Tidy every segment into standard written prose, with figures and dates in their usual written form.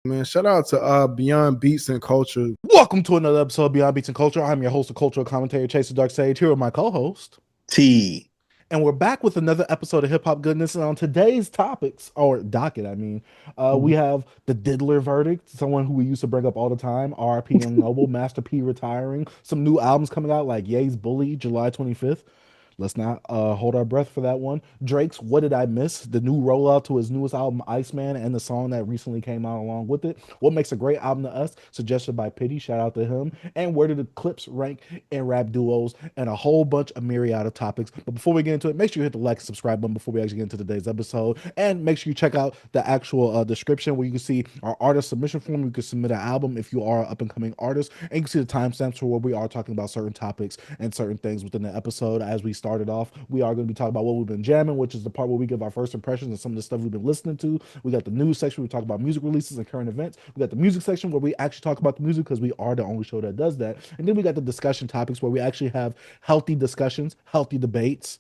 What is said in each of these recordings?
Man, shout out to Beyond Beats and Culture. Welcome to another episode of Beyond Beats and Culture. I'm your host of cultural commentator, Chase the Dark Sage, here with my co-host. T. And we're back with another episode of Hip Hop Goodness. And on today's topics, or docket, we have the Diddler verdict, someone who we used to bring up all the time, R.I.P. Young Noble, Master P retiring, some new albums coming out like Ye's Bully, July 25th. Let's not hold our breath for that one. Drake's What Did I Miss? The new rollout to his newest album, Iceman, and the song that recently came out along with it. What makes a great album to us? Suggested by Pity. Shout out to him. And where do the Clipse rank in rap duos? And a whole bunch of myriad of topics. But before we get into it, make sure you hit the like and subscribe button before we actually get into today's episode. And make sure you check out the actual description where you can see our artist submission form. You can submit an album if you are an up-and-coming artist. And you can see the timestamps for where we are talking about certain topics and certain things within the episode as we started off. We are going to be talking about what we've been jamming, which is the part where we give our first impressions of some of the stuff we've been listening to. We got the news section where we talk about music releases and current events. We got the music section where we actually talk about the music because we are the only show that does that. And then we got the discussion topics where we actually have healthy discussions, healthy debates,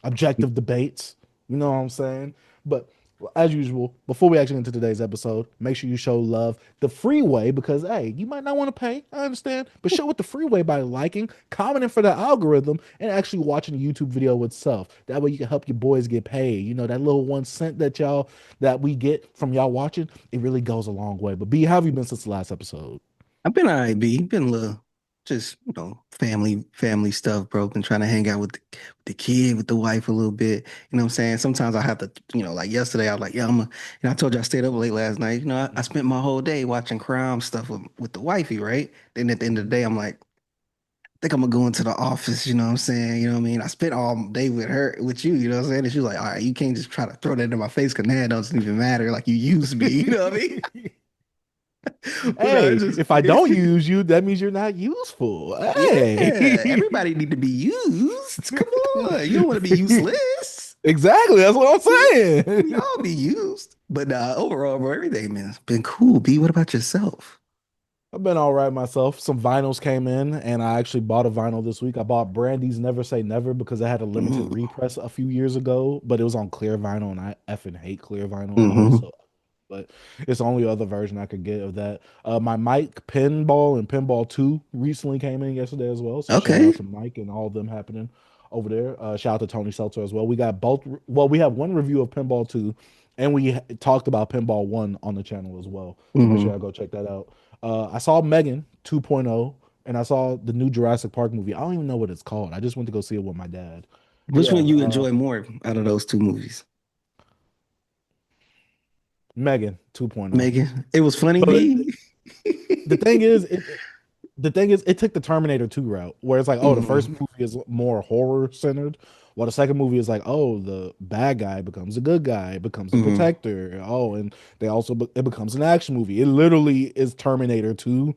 objective debates. You know what I'm saying? But as usual, before we actually get into today's episode, make sure you show love the free way because, hey, you might not want to pay. I understand. But show it the free way by liking, commenting for the algorithm, and actually watching the YouTube video itself. That way you can help your boys get paid. You know, that little 1 cent that we get from y'all watching, it really goes a long way. But B, how have you been since the last episode? I've been all right, B. Been a little just, family stuff, bro. Been trying to hang out with the kid, with the wife a little bit. You know what I'm saying? Sometimes I have to, like yesterday, I was like, I told you I stayed up late last night. I spent my whole day watching crime stuff with the wifey, right? Then at the end of the day, I'm like, I think I'm gonna go into the office, you know what I'm saying? You know what I mean? I spent all day with you, you know what I'm saying? And she was like, all right, you can't just try to throw that in my face because now it doesn't even matter. Like you used me, you know what I mean? Hey, if I don't use you, that means you're not useful. Hey, yeah, everybody need to be used. Come on, you don't want to be useless. Exactly, that's what I'm saying. We all be used. But overall, bro, everything, man, it's been cool. B, what about yourself? I've been all right myself. Some vinyls came in, and I actually bought a vinyl this week. I bought Brandy's Never Say Never because I had a limited repress a few years ago, but it was on clear vinyl, and I effing hate clear vinyl anyway. So, but it's the only other version I could get of that. My Mike Pinball and Pinball 2 recently came in yesterday as well. So shout Okay. out to Mike and all of them happening over there. Shout out to Tony Seltzer as well. We got both. Well, we have one review of Pinball 2, and we talked about Pinball 1 on the channel as well. So make sure I go check that out. I saw Megan 2.0, and I saw the new Jurassic Park movie. I don't even know what it's called. I just went to go see it with my dad. Which one you enjoy more out of those two movies? Megan 2.0. Megan, it was funny, But B. the thing is, it took the Terminator 2 route, where it's like, oh, the first movie is more horror centered, while the second movie is like, oh, the bad guy becomes a good guy, becomes a protector. Oh, and it becomes an action movie. It literally is Terminator 2.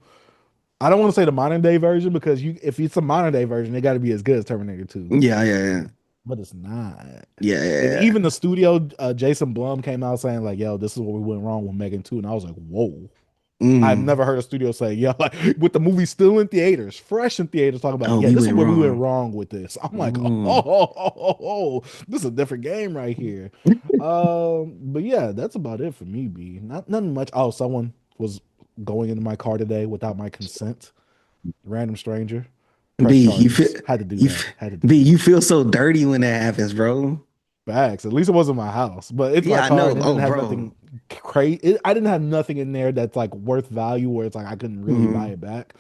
I don't want to say the modern day version because if it's a modern day version, it got to be as good as Terminator 2. Yeah. But it's not. And Yeah. even the studio, Jason Blum came out saying like, "Yo, this is what we went wrong with Megan 2," and I was like, "Whoa." I've never heard a studio say, "Yo, like, with the movie still in theaters, fresh in theaters, talking about, Oh, yeah, we this is went where we went wrong. wrong with this." I'm like, oh, this is a different game right here. But yeah, that's about it for me. B, nothing much. Oh, someone was going into my car today without my consent. Random stranger. Press B, you feel charges. Had to do you that. f- Had to do B, that. you feel so dirty when that happens, bro. Facts. At least it wasn't my house, but it's my Yeah, I car, know. and it Oh, didn't have bro. nothing crazy. I didn't have nothing in there that's like worth value, where it's like I couldn't really buy Mhm. it back.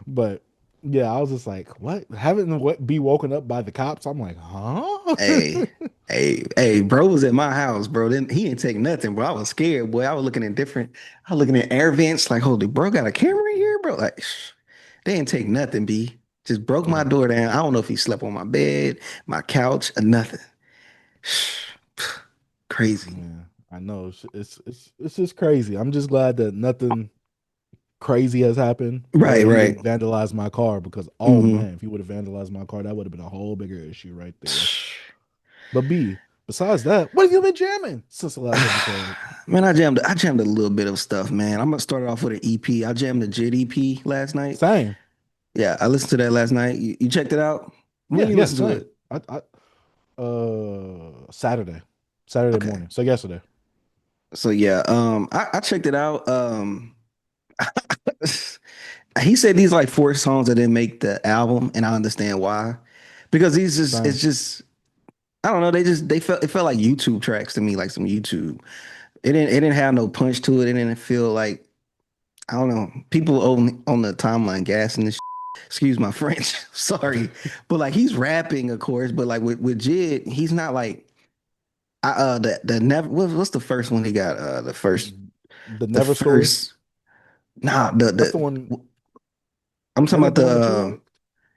But yeah, I was just like, what? Having be woken up by the cops? I'm like, huh? Hey, hey, bro was at my house, bro. Then he didn't take nothing, bro. I was scared, boy. I was looking at air vents, like, holy, bro, got a camera in here, bro. Like, they didn't take nothing, B. Just broke my Yeah, door down. I don't know if he slept on my bed, my couch, or nothing. Crazy. yeah. I know it's just crazy. I'm just glad that nothing crazy has happened, or Right, he right. didn't vandalize my car because oh hmm man, if he would have vandalized my car, that would have been a whole bigger issue right there. But B, besides that, what have you been jamming since the last episode? Man, I jammed a little bit of stuff, man. I'm gonna start it off with an EP. I jammed the JIT EP last night. Same. Yeah, I listened to that last night. You checked it out? When Yeah, you yeah, listen to same. it? I Saturday Okay. morning. So yesterday. So yeah, I checked it out. He said these like four songs that didn't make the album, and I understand why. Because these just Same. it's just I don't know, they felt it felt like YouTube tracks to me, like some YouTube. It didn't have no punch to it. It didn't feel like I don't know, people on the timeline gassing this. Excuse my French, sorry, but like he's rapping, of course, but like with Jid, he's not like the never what's the first one he got The the Never story. first nah the That's the one. I'm talking Isn't that about the one that you like?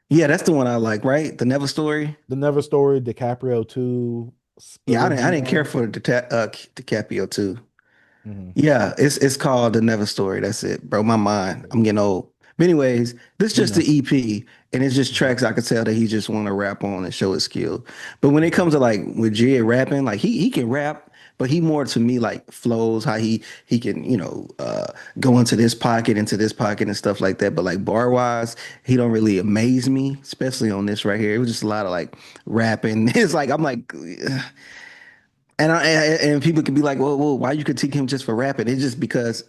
yeah, that's the one I like, right? The Never Story. The Never story. DiCaprio 2. Yeah, Spiller I didn't care G1. for DiCaprio too. Hmm. Yeah, it's called The Never Story. That's it, bro. My mind, I'm getting old. But anyways, this is We just the know. EP, and it's just Hmm. tracks I could tell that he just want to rap on and show his skill. But when it Hmm. comes to like with Jid rapping, like he can rap, but he more to me like flows, how he can go into this pocket and stuff like that. But like bar wise, he don't really amaze me, especially on this right here. It was just a lot of like rapping. It's like I'm like. And people could be like, well, why you critique him just for rapping? It's just because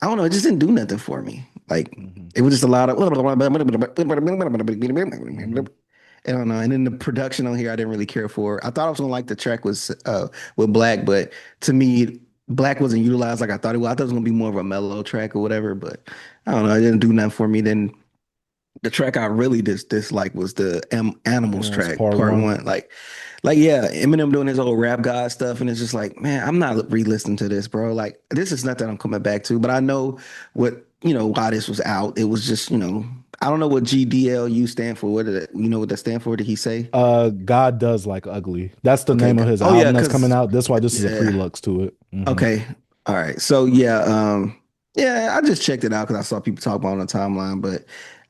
I don't know. It just didn't do nothing for me. Like Hmm. it was just a lot of Hmm. I don't know. And then the production on here, I didn't really care for. I thought I was gonna like the track with Black, but to me, Black wasn't utilized like I thought it was. I thought it was gonna be more of a mellow track or whatever. But I don't know. It didn't do nothing for me. Then the track I really disliked was the Animals And that's track, part part one. one. Like yeah, Eminem doing his old rap god stuff, and it's just like, man, I'm not re-listening to this, bro. Like this is nothing I'm coming back to. But I know what why this was out. It was just I don't know what GDLU stand for. What did it, you know what that stand for? Did he say? God does like ugly. That's the Okay, name of his oh yeah, album that's coming because out. That's why this is a yeah. Preluxe to it. Hmm. Okay. All right. So yeah, yeah, I just checked it out because I saw people talk about it on the timeline, but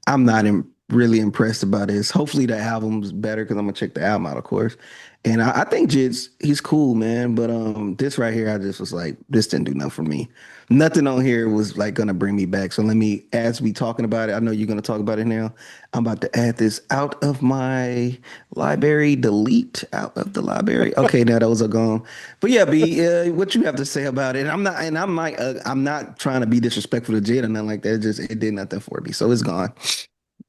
I'm not really impressed about this. Hopefully the album's better because I'm gonna check the album out, of course. And I think he's cool, man. But this right here, I just was like, this didn't do nothing for me. Nothing on here was like gonna bring me back. So let me, as we talking about it, I know you're gonna talk about it now. I'm about to add this out of my library, delete out of the library. Okay, now those are gone. But yeah, B, what you have to say about it? I'm not trying to be disrespectful to Jid or nothing like that. It did nothing for me, so it's gone.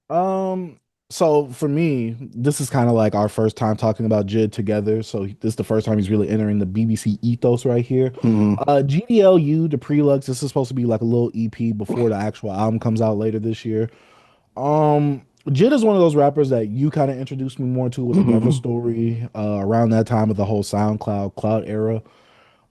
Um, so for me, this is kind of like our first time talking about Jid together. So this is the first time he's really entering the BBC ethos right here. Mhm. GDLU, the Prelux, this is supposed to be like a little EP before the actual album comes out later this year. Jid is one of those rappers that you kind of introduced me more to with the Never Mhm. story, around that time of the whole SoundCloud cloud era.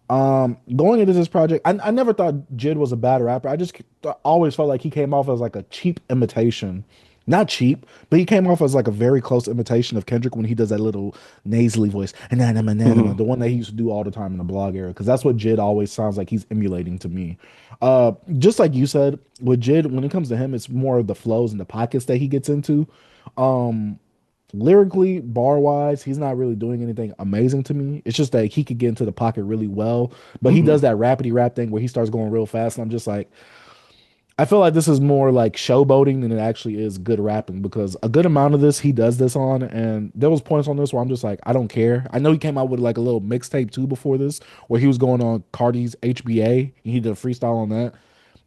Going into this project, I never thought Jid was a bad rapper. I just always felt like he came off as like a cheap imitation. Not cheap, but he came off as like a very close imitation of Kendrick when he does that little nasally voice, ananima, ananima, Mhm. the one that he used to do all the time in the blog era, because that's what Jid always sounds like he's emulating to me. Just like you said, with Jid, when it comes to him, it's more of the flows and the pockets that he gets into. Um, Lyrically, bar wise, he's not really doing anything amazing to me. It's just that he could get into the pocket really well, but he does Mhm. that rapidy rap thing where he starts going real fast, and I'm just like, I feel like this is more like showboating than it actually is good rapping, because a good amount of this he does this on, and there was points on this where I'm just like, I don't care. I know he came out with like a little mixtape too before this, where he was going on Cardi's HBA and he did a freestyle on that.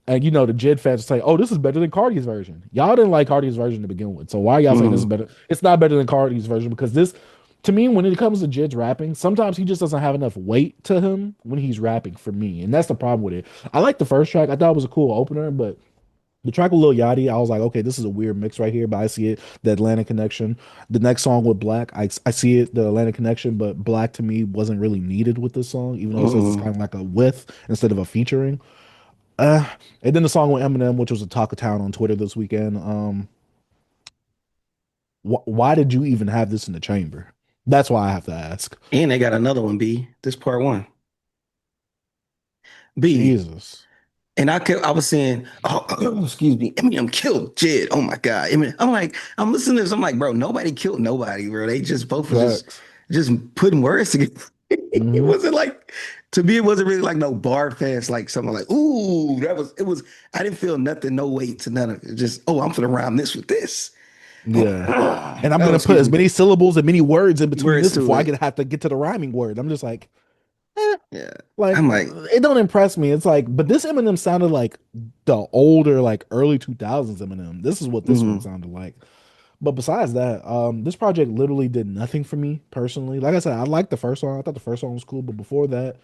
And the Jid fans say, "Oh, this is better than Cardi's version." Y'all didn't like Cardi's version to begin with, so why y'all saying this is Mhm. better? It's not better than Cardi's version, because this, to me, when it comes to Jid's rapping, sometimes he just doesn't have enough weight to him when he's rapping for me, and that's the problem with it. I like the first track; I thought it was a cool opener, but the track with Lil Yachty, I was like, okay, this is a weird mix right here, but I see it. The Atlantic connection. The next song with Black, I see it, the Atlantic connection, but Black to me wasn't really needed with this song, even though it says it's Mhm. kind of like a with instead of a featuring. Uh, and then the song with Eminem, which was a talk of town on Twitter this weekend. Why did you even have this in the chamber? That's why I have to ask. And they got another one, B. This part one. B. Jesus. And I was saying, oh, excuse me, Eminem killed Jid. Oh my God. Eminem. I'm listening to this. I'm like, bro, nobody killed nobody, bro. They just both was Facts. just putting words together. It Hmm. wasn't like to me, it wasn't really like no bar fest, like something like, ooh, I didn't feel nothing, no weight to none of it. Just, oh, I'm gonna rhyme this with this. Yeah. And I'm Oh, gonna put excuse as me. many syllables and many words in between Words this to before I it. can have to get to the rhyming word. I'm just like, Yeah. Like I'm like, it don't impress me. It's like, but this Eminem sounded like the older, like early 2000s Eminem. This is what this one mhm. sounded like. But besides that, this project literally did nothing for me personally. Like I said, I liked the first song. I thought the first song was cool, but before that,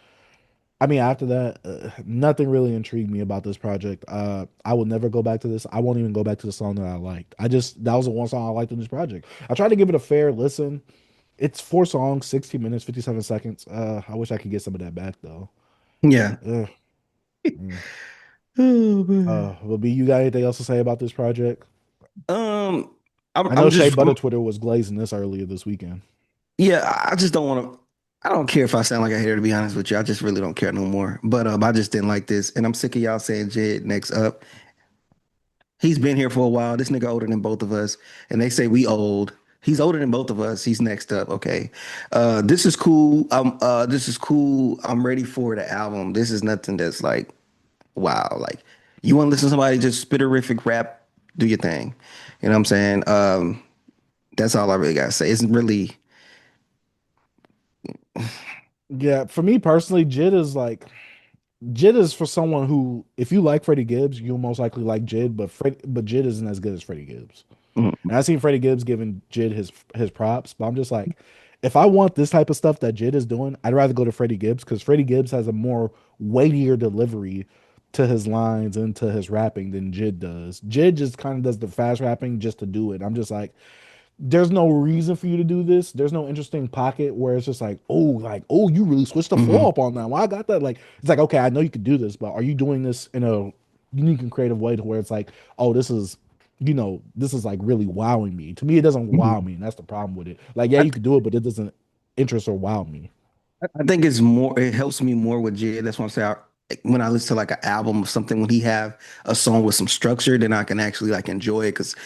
I mean, after that, nothing really intrigued me about this project. I will never go back to this. I won't even go back to the song that I liked. I just that was the one song I liked in this project. I tried to give it a fair listen. It's four songs, 16 minutes, 57 seconds. I wish I could get some of that back though. Yeah. Ugh. Mm. Oh man. But B, you got anything else to say about this project? Um, I'm I know I'm Shea just Butter Twitter was glazing this earlier this weekend. yeah, I just don't want to. I don't care if I sound like a hater, to be honest with you. I just really don't care no more. But I just didn't like this, and I'm sick of y'all saying Jed next up. He's been here for a while. This nigga older than both of us, and they say we old. He's older than both of us. He's next up. Okay, this is cool. This is cool. I'm ready for the album. This is nothing that's like wow. Like you want to listen to somebody just spitterific rap, do your thing. You know what I'm saying? That's all I really gotta say. It's really. Yeah, for me personally, Jid is for someone who, if you like Freddie Gibbs, you'll most likely like Jid, but Jid isn't as good as Freddie Gibbs. Mm, And I've seen Freddie Gibbs giving Jid his props, but I'm just like, if I want this type of stuff that Jid is doing, I'd rather go to Freddie Gibbs because Freddie Gibbs has a more weightier delivery to his lines and to his rapping than Jid does. Jid just kind of does the fast rapping just to do it. I'm just there's no reason for you to do this. There's no interesting pocket where it's just like, oh, you really switched the flow mhm, up on that. Well, I got that. Like, it's like, okay, I know you could do this, but are you doing this in a unique and creative way to where it's like, oh, this is like really wowing me. To me, it doesn't wow mhm. me, and that's the problem with it. Like, yeah, I, you could do it, but it doesn't interest or wow me. I think it's more. It helps me more with Jid. That's what I'm saying. When I listen to like an album or something, when he have a song with some structure, then I can actually like enjoy it because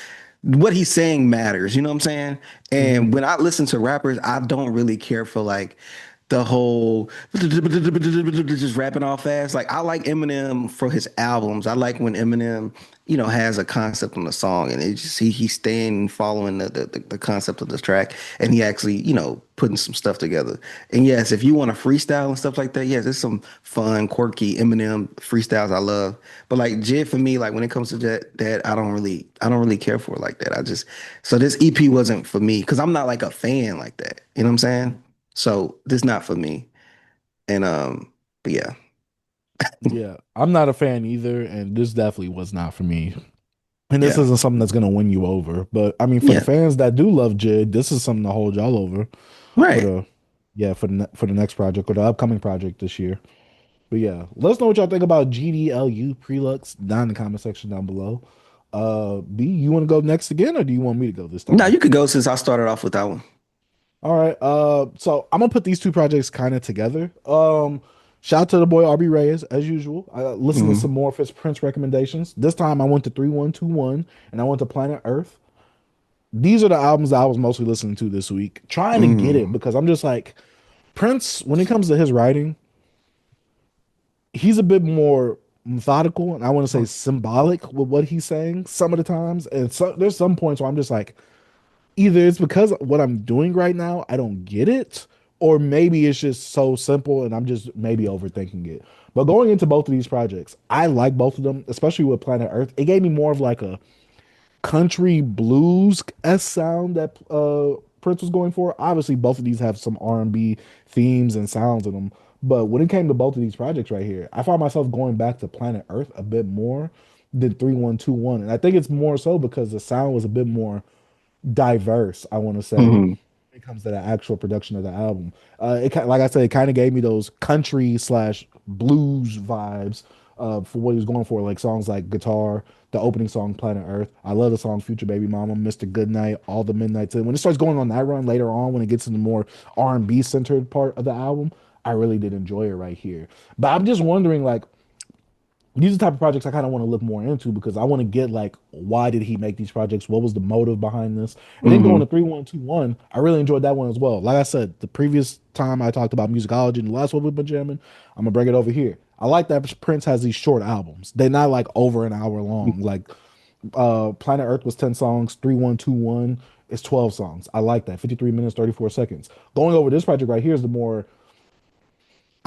what he's saying matters. You know what I'm saying? Hmm. And when I listen to rappers, I don't really care for like the whole just rapping all fast. Like I like Eminem for his albums. I like when Eminem, has a concept on the song and it just he's staying and following the concept of the track and he actually, putting some stuff together. And yes, if you want to freestyle and stuff like that, yes, there's some fun, quirky Eminem freestyles I love. But like Jid for me, like when it comes to that I don't really care for it like that. So this EP wasn't for me because I'm not like a fan like that. You know what I'm saying? So this not for me. And but yeah. Yeah, I'm not a fan either, and this definitely was not for me. And this Yeah. isn't something that's gonna win you over. But I mean, for the Yeah. fans that do love Jid, this is something to hold y'all over for Right. the yeah for the next project or the upcoming project this year. But yeah, let us know what y'all think about GDLU Preluxe down in the comment section down below. B, you want to go next again, or do you want me to go this Now time? you could go since I started off with that one. All right. So I'm gonna put these two projects kind of together. Shout out to the boy RB Reyes as usual. I listened to some Hmm. more of his Prince recommendations. This time I went to 3121 and I went to Planet Earth. These are the albums that I was mostly listening to this week, trying to get it Hmm. because I'm just like Prince. When it comes to his writing, he's a bit more methodical and I want to say symbolic with what he's saying some of the times. And so there's some points where I'm just like, either it's because what I'm doing right now, I don't get it, or maybe it's just so simple and I'm just maybe overthinking it. But going into both of these projects, I like both of them, especially with Planet Earth. It gave me more of like a country blues s sound that Prince was going for. Obviously, both of these have some R&B themes and sounds in them. But when it came to both of these projects right here, I found myself going back to Planet Earth a bit more than 3121. And I think it's more so because the sound was a bit more diverse, I want to say, Hmm. when it comes to the actual production of the album. Like I said, it kind of gave me those country slash blues vibes for what he was going for, like songs like Guitar, the opening song Planet Earth. I love the song Future Baby Mama, Mr. Goodnight, All the Midnights. And when it starts going on that run later on, when it gets in the more R&B centered part of the album, I really did enjoy it right here. But I'm just wondering, like, these are the type of projects I kind of want to look more into because I want to get like why did he make these projects? What was the motive behind this? And then going Hmm. to 3121, I really enjoyed that one as well. Like I said, the previous time I talked about musicology and the last one we've been jamming, I'm gonna bring it over here. I like that Prince has these short albums. They're not like over an hour long. Like Planet Earth was 10 songs, 3121 is 12 songs. I like that. 53 minutes, 34 seconds. Going over this project right here is the more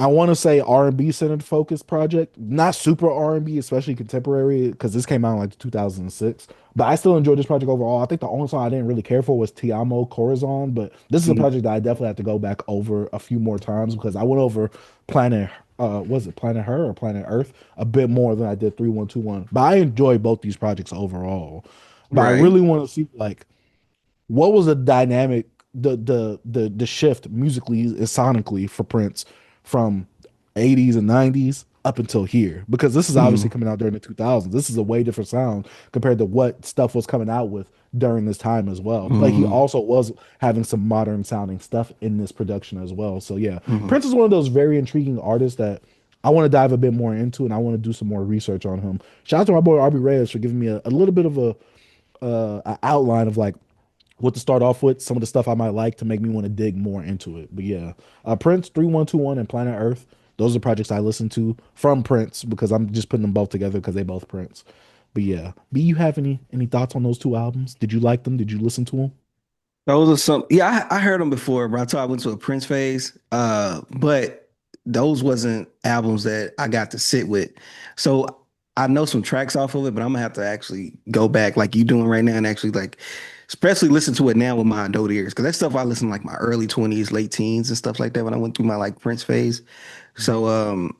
I want to say R&B centered focused project, not super R&B, especially contemporary, because this came out in like 2006. But I still enjoyed this project overall. I think the only song I didn't really care for was Ti Amo Corazon, but this is a Mhm. project that I definitely have to go back over a few more times because I went over Planet, was it Planet Her or Planet Earth a bit more than I did 3121. But I enjoy both these projects overall. But I Right. really want to see like what was the dynamic, the shift musically and sonically for Prince from 80s and 90s up until here? Because this is obviously Mhm. coming out during the 2000s. This is a way different sound compared to what stuff was coming out with during this time as well. But he Mhm. also was having some modern sounding stuff in this production as well. So yeah, Mhm. Prince is one of those very intriguing artists that I want to dive a bit more into, and I want to do some more research on him. Shout out to my boy RB Reyes for giving me a little bit of a outline of like what to start off with, some of the stuff I might like to make me want to dig more into it. But yeah, Prince 3121 and Planet Earth. Those are projects I listen to from Prince because I'm just putting them both together because they both Prince. But yeah, B, you have any thoughts on those two albums? Did you like them? Did you listen to them? Those are some, yeah, I heard them before, but I thought I went to a Prince phase. But those wasn't albums that I got to sit with. So I know some tracks off of it, but I'm gonna have to actually go back like you doing right now and actually like, especially listen to it now with my adult ears. Cause that stuff I listened like my early 20s, late teens and stuff like that when I went through my like Prince phase. Mhm. So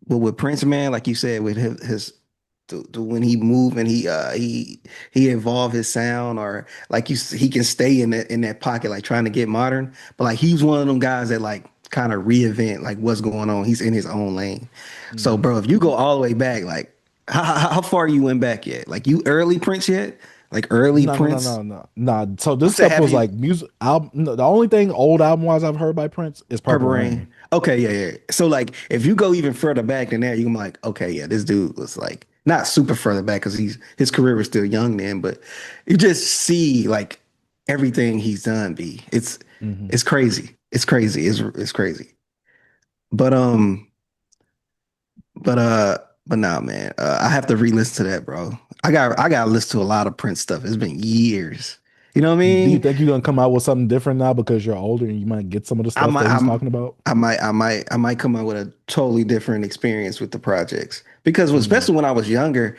but with Prince, man, like you said, with his when he move and he evolve his sound, or like he can stay in that pocket, like trying to get modern. But like he's one of them guys that like kind of reinvent like what's going on. He's in his own lane. So, Mhm. bro, if you go all the way back, like how far you went back yet? Like you early Prince yet? Like early No, no, no, Prince? no, no, no. So this What's that? stuff Have was you like music album. No, the only thing old album wise I've heard by Prince is Purple Purple Rain. Rain? Okay, yeah, yeah. So like if you go even further back than that, you're gonna be like, okay, yeah, this dude was like not super further back because his career was still young then, but you just see like everything he's done, B. Hmm. It's crazy. It's crazy. It's crazy. But but uh but nah, man. I have to re-listen to that, bro. I got to listen to a lot of Prince stuff. It's been years. You know what I Do you mean? think you're gonna come out with something different now because you're older and you might get some of the I stuff might, that he's I'm, talking about? I might come up with a totally different experience with the projects because, Mm, especially when I was younger,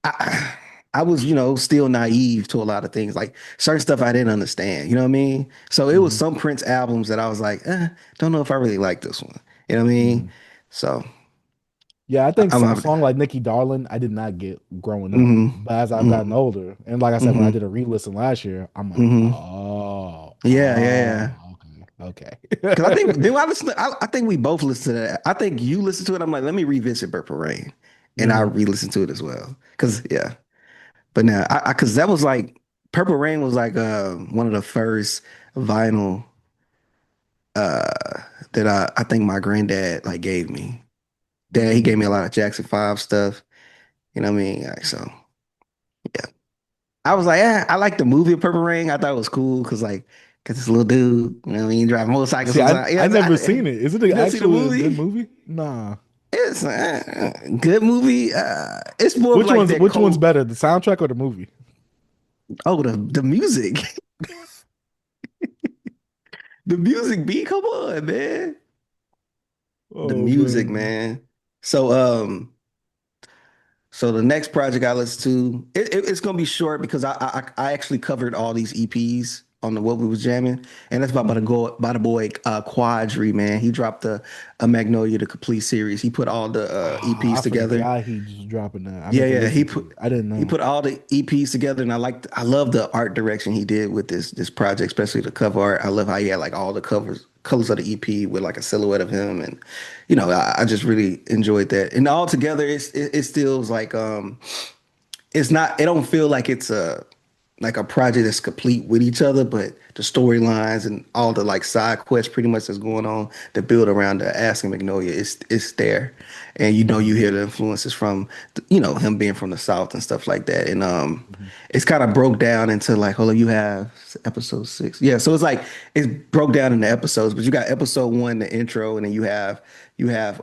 I, I was, still naive to a lot of things, like certain stuff I didn't understand. You know what I mean? So it was hmm some Prince albums that I was like, don't know if I really like this one. You know what I mean? hmm So Yeah, I think I'm, a I'm song like Nikki Darling, I did not get growing up. mm-hmm, But as I've gotten mm-hmm, older, and like I said, when I mm-hmm, did a re-listen last year, I'm like, mm-hmm. oh, Yeah, yeah, yeah. oh, okay, Because I think okay. then I listen. I think we both listen to that. I think you listen to it. I'm like, let me revisit Purple Rain, and I Hmm. re-listen to it as well. Because yeah, but now because that was like Purple Rain was like one of the first vinyl that I think my granddad like gave me. Dad, he gave me a lot of Jackson 5 stuff. You know what I mean? Like, so yeah, I was like, yeah, I like the movie Purple Rain. I thought it was cool because this little dude, you know what I mean, drive motorcycles See, I sometimes. I Yeah, never seen it. Is it you never see the actually a good movie? movie? Nah. It's a good movie. It's more of like that Which one's cold. better, the soundtrack or the movie? Oh, the music, the music. B, come on, man. The Oh music, man. man. So so the next project I listen to, it's gonna be short because I actually covered all these EPs on the what we was jamming, and that's Mhm. by the boy Quadry, man. He dropped a Magnolia the complete series. He put all the Ah, EPs I together. forgot he just dropping that. I Yeah, meant to yeah. listen to it. I didn't He know. put all the EPs together, and I love the art direction he did with this project, especially the cover art. I love how he had like all the colors of the EP with like a silhouette of him, and I just really enjoyed that. And all together, it still is like it's not it don't feel like it's a like a project that's complete with each other, but the storylines and all the like side quests pretty much that's going on to build around the Asking Magnolia is there. And you Hmm. hear the influences from him being from the South and stuff like that. And Hmm. it's kind of broke down into like, hold on, you have episode 6. Yeah, so it's like it's broke down into episodes, but you got episode 1, the intro, and then you have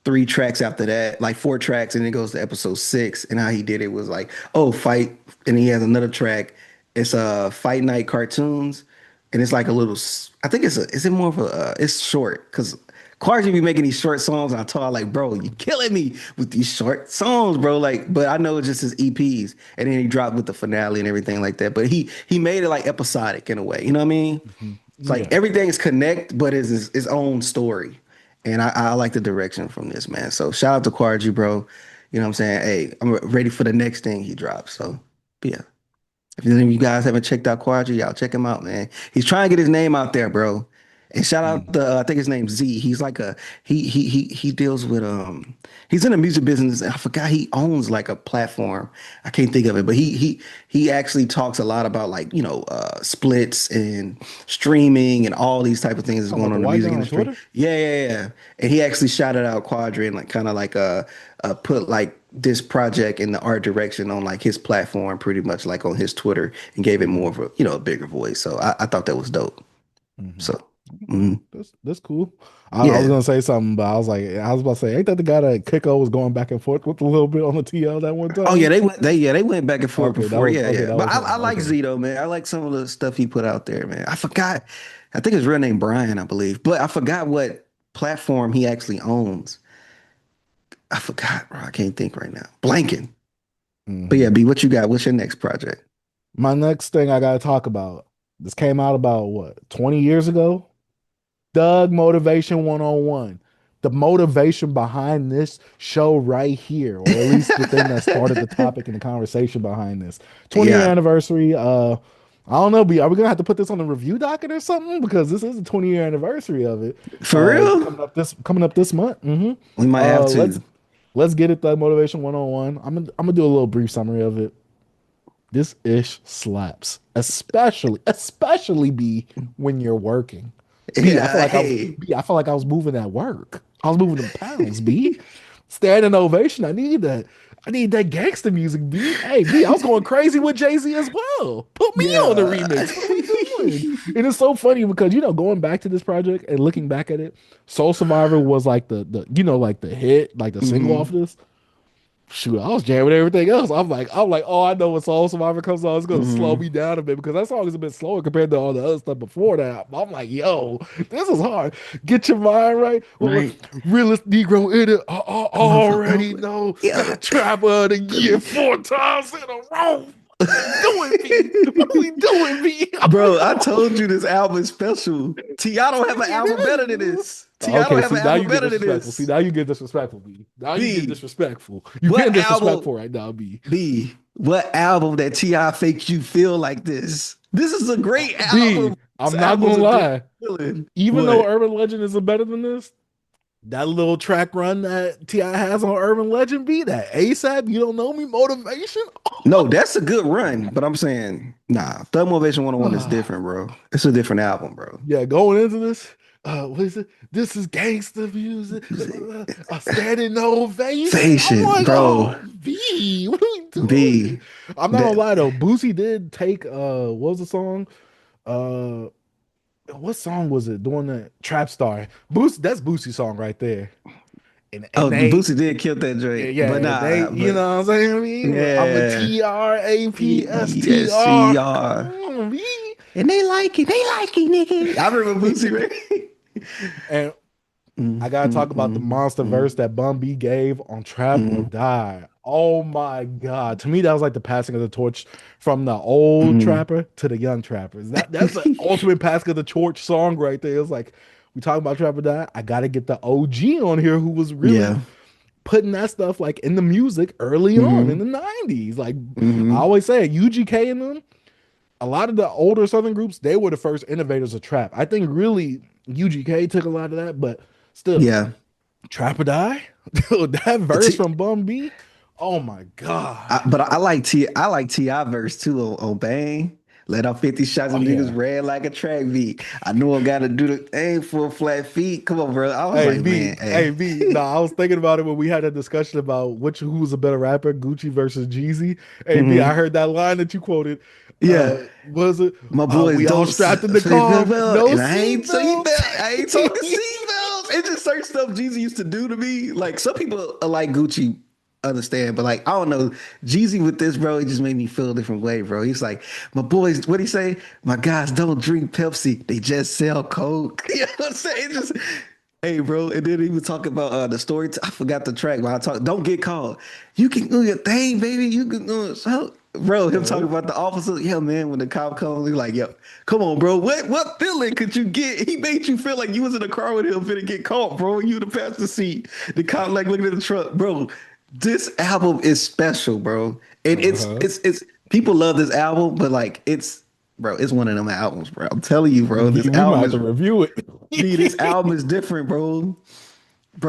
3 tracks after that, like 4 tracks, and it goes to episode 6. And how he did it was like, oh, fight, and he has another track. It's Fight Night cartoons, and it's like a little. I think is it more of a? It's short Quadry be making these short songs. And I told her like, bro, you killing me with these short songs, bro. Like, but I know it's just his EPs, and then he dropped with the finale and everything like that. But he made it like episodic in a way. You know what I mean? Mhm. It's like Yeah. everything's connect, but it's his own story. And I like the direction from this, man. So shout out to Quadry, bro. You know what I'm saying? Hey, I'm ready for the next thing he drops. So, but yeah. If any of you guys haven't checked out Quadry, y'all check him out, man. He's trying to get his name out there, bro. And shout out Mhm. to I think his name's Z. He's like a he deals with he's in the music business. I forgot he owns like a platform. I can't think of it, but he actually talks a lot about like splits and streaming and all these type of things that's Oh, going about on the in the white music guy on industry. Twitter? Yeah. And he actually shouted out Quadry and like kind of like put like this project in the art direction on like his platform, pretty much like on his Twitter, and gave it more of a a bigger voice. So I thought that was dope. Hmm. So mhm. That's cool. I was Yeah. gonna say something, but I was about to say, ain't that the guy that Kiko was going back and forth with a little bit on the TL that one Oh yeah, time? they went back and forth Okay, that before. was Yeah, okay. yeah. That But was I him. like Okay. Zito, man. I like some of the stuff he put out there, man. I forgot. I think his real name Brian, I believe. But I forgot what platform he actually owns. I forgot, bro. I can't think right now. Blanking. But yeah, Hmm. B, what you got? What's your next project? My next thing I gotta talk about. This came out about what, 20 years ago? Doug Motivation 101. The motivation behind this show right here, or at least the thing that started the topic and the conversation behind this 20-year Yeah, anniversary. I don't know, B. Are we gonna have to put this on the review docket or something? Because this is a 20-year anniversary of it. for real? Coming up this month. Hmm. We might have Let's to. get it. Doug Motivation 101. I'm gonna do a little brief summary of it. This ish slaps, especially B when you're working. B, I feel Yeah, like I was hey. B, I feel like I was moving at work. I was moving them pounds, B. Standing ovation. I need that. I need that gangster music, B. Hey, B, I was going crazy with Jay-Z as well. Put me on the Yeah. remix. What are we doing? And it's so funny because going back to this project and looking back at it, Soul Survivor was like the like the hit, like the single off Hmm. this. Shoot, I was jamming everything else. I'm like, oh, I know when Soul Survivor comes on, it's gonna slow Hmm. me down a bit because that song is a bit slower compared to all the other stuff before that. I'm like, yo, this is hard. Get your mind right. Right. Realest Negro in it. I already Motherfucker. know. Yeah. Got Trapper of the Year 4 times in a row. What we doing, B? What we doing, B? I'm like, Bro, I oh, told you this album is special. T.I. don't have an it album better than is. this. T.I. don't Okay, have see an now album you get better than disrespectful. See this. now you get disrespectful, B. Now you get B, disrespectful. You what getting album? disrespectful right now, B. What album that T.I. fakes you feel like this? This is a great album. B, This I'm not album's gonna a different lie. feeling. Even though What? Urban Legend is better than this, that little track run that Ti has on Urban Legend, B, that ASAP, you don't know me motivation. No, that's a good run, but I'm saying, nah, Thug Motivation 101 is different, bro. It's a different album, bro. Yeah, going into this, what is it? This is gangster music. A standing ovation. I'm Patient, like, bro. oh, B, what are we doing? B. I'm not gonna That lie though. Boosie did take what was the song? Uh, what song was it? Doing the Trap Star. Boosie, that's Boosie's song right there. And oh, they, Boosie did kill that yeah, Drake, but yeah, they, nah, you but know what I'm saying? I mean, I'm a yeah. TRAPSTR. Come ESCR. on, B. And they like it. They like it, nigga. I remember Boosie, right? And Mm, I gotta mm, talk about the mm, monster verse mm, that Bun B gave on Trap or mm, Die. Oh my God. To me, that was like the passing of the torch from the old mm. trapper to the young trappers. That's the ultimate passing of the torch song right there. It's like we talk about Trap or Die. I gotta get the OG on here who was really Yeah. putting that stuff like in the music early on in Hmm. the 90s. Like I Hmm. always say, UGK and them, a lot of the older Southern groups, they were the first innovators of trap. I think really UGK took a lot of that, but still, Yeah. Trap or Die, dude, that verse T- from Bum B, oh my God. but I like I like T.I. verse too on Bang. Let off 50 shots Oh and niggas yeah. ran like a track beat. I know I gotta do the thing for flat feet. Come on, bro. I was Hey like, B, man, hey hey. B. No, I was thinking about it when we had a discussion about who was a better rapper, Gucci versus Jeezy. Hey B, I Hmm. heard that line that you quoted. Yeah. Was it? My boys We all don't strapped in the sleep car, well, no and I ain't seatbelts. seatbelt. I ain't talking seatbelts. It's just certain stuff Jeezy used to do to me. Like some people are like Gucci understand, but like I don't know. Jeezy with this, bro, it just made me feel a different way, bro. He's like, my boys, what he say? My guys don't drink Pepsi, they just sell Coke. You know what I'm saying? It just Hey, bro, and then he was talking about the story. I forgot the track, but I talk. Don't get caught. You can do your thing, baby. You can do it. So, bro, him talking about the officer. Yeah, man. When the cop comes, he's like, "Yo, come on, bro. What feeling could you get? He made you feel like you was in the car with him, finna get caught, bro. You in the passenger seat. The cop like looking at the truck, bro. This album is special, bro. And Uh-huh. it's people love this album, but like bro, it's one of them albums, bro. I'm telling you, bro. This We might album have is to review it. this album is different, bro.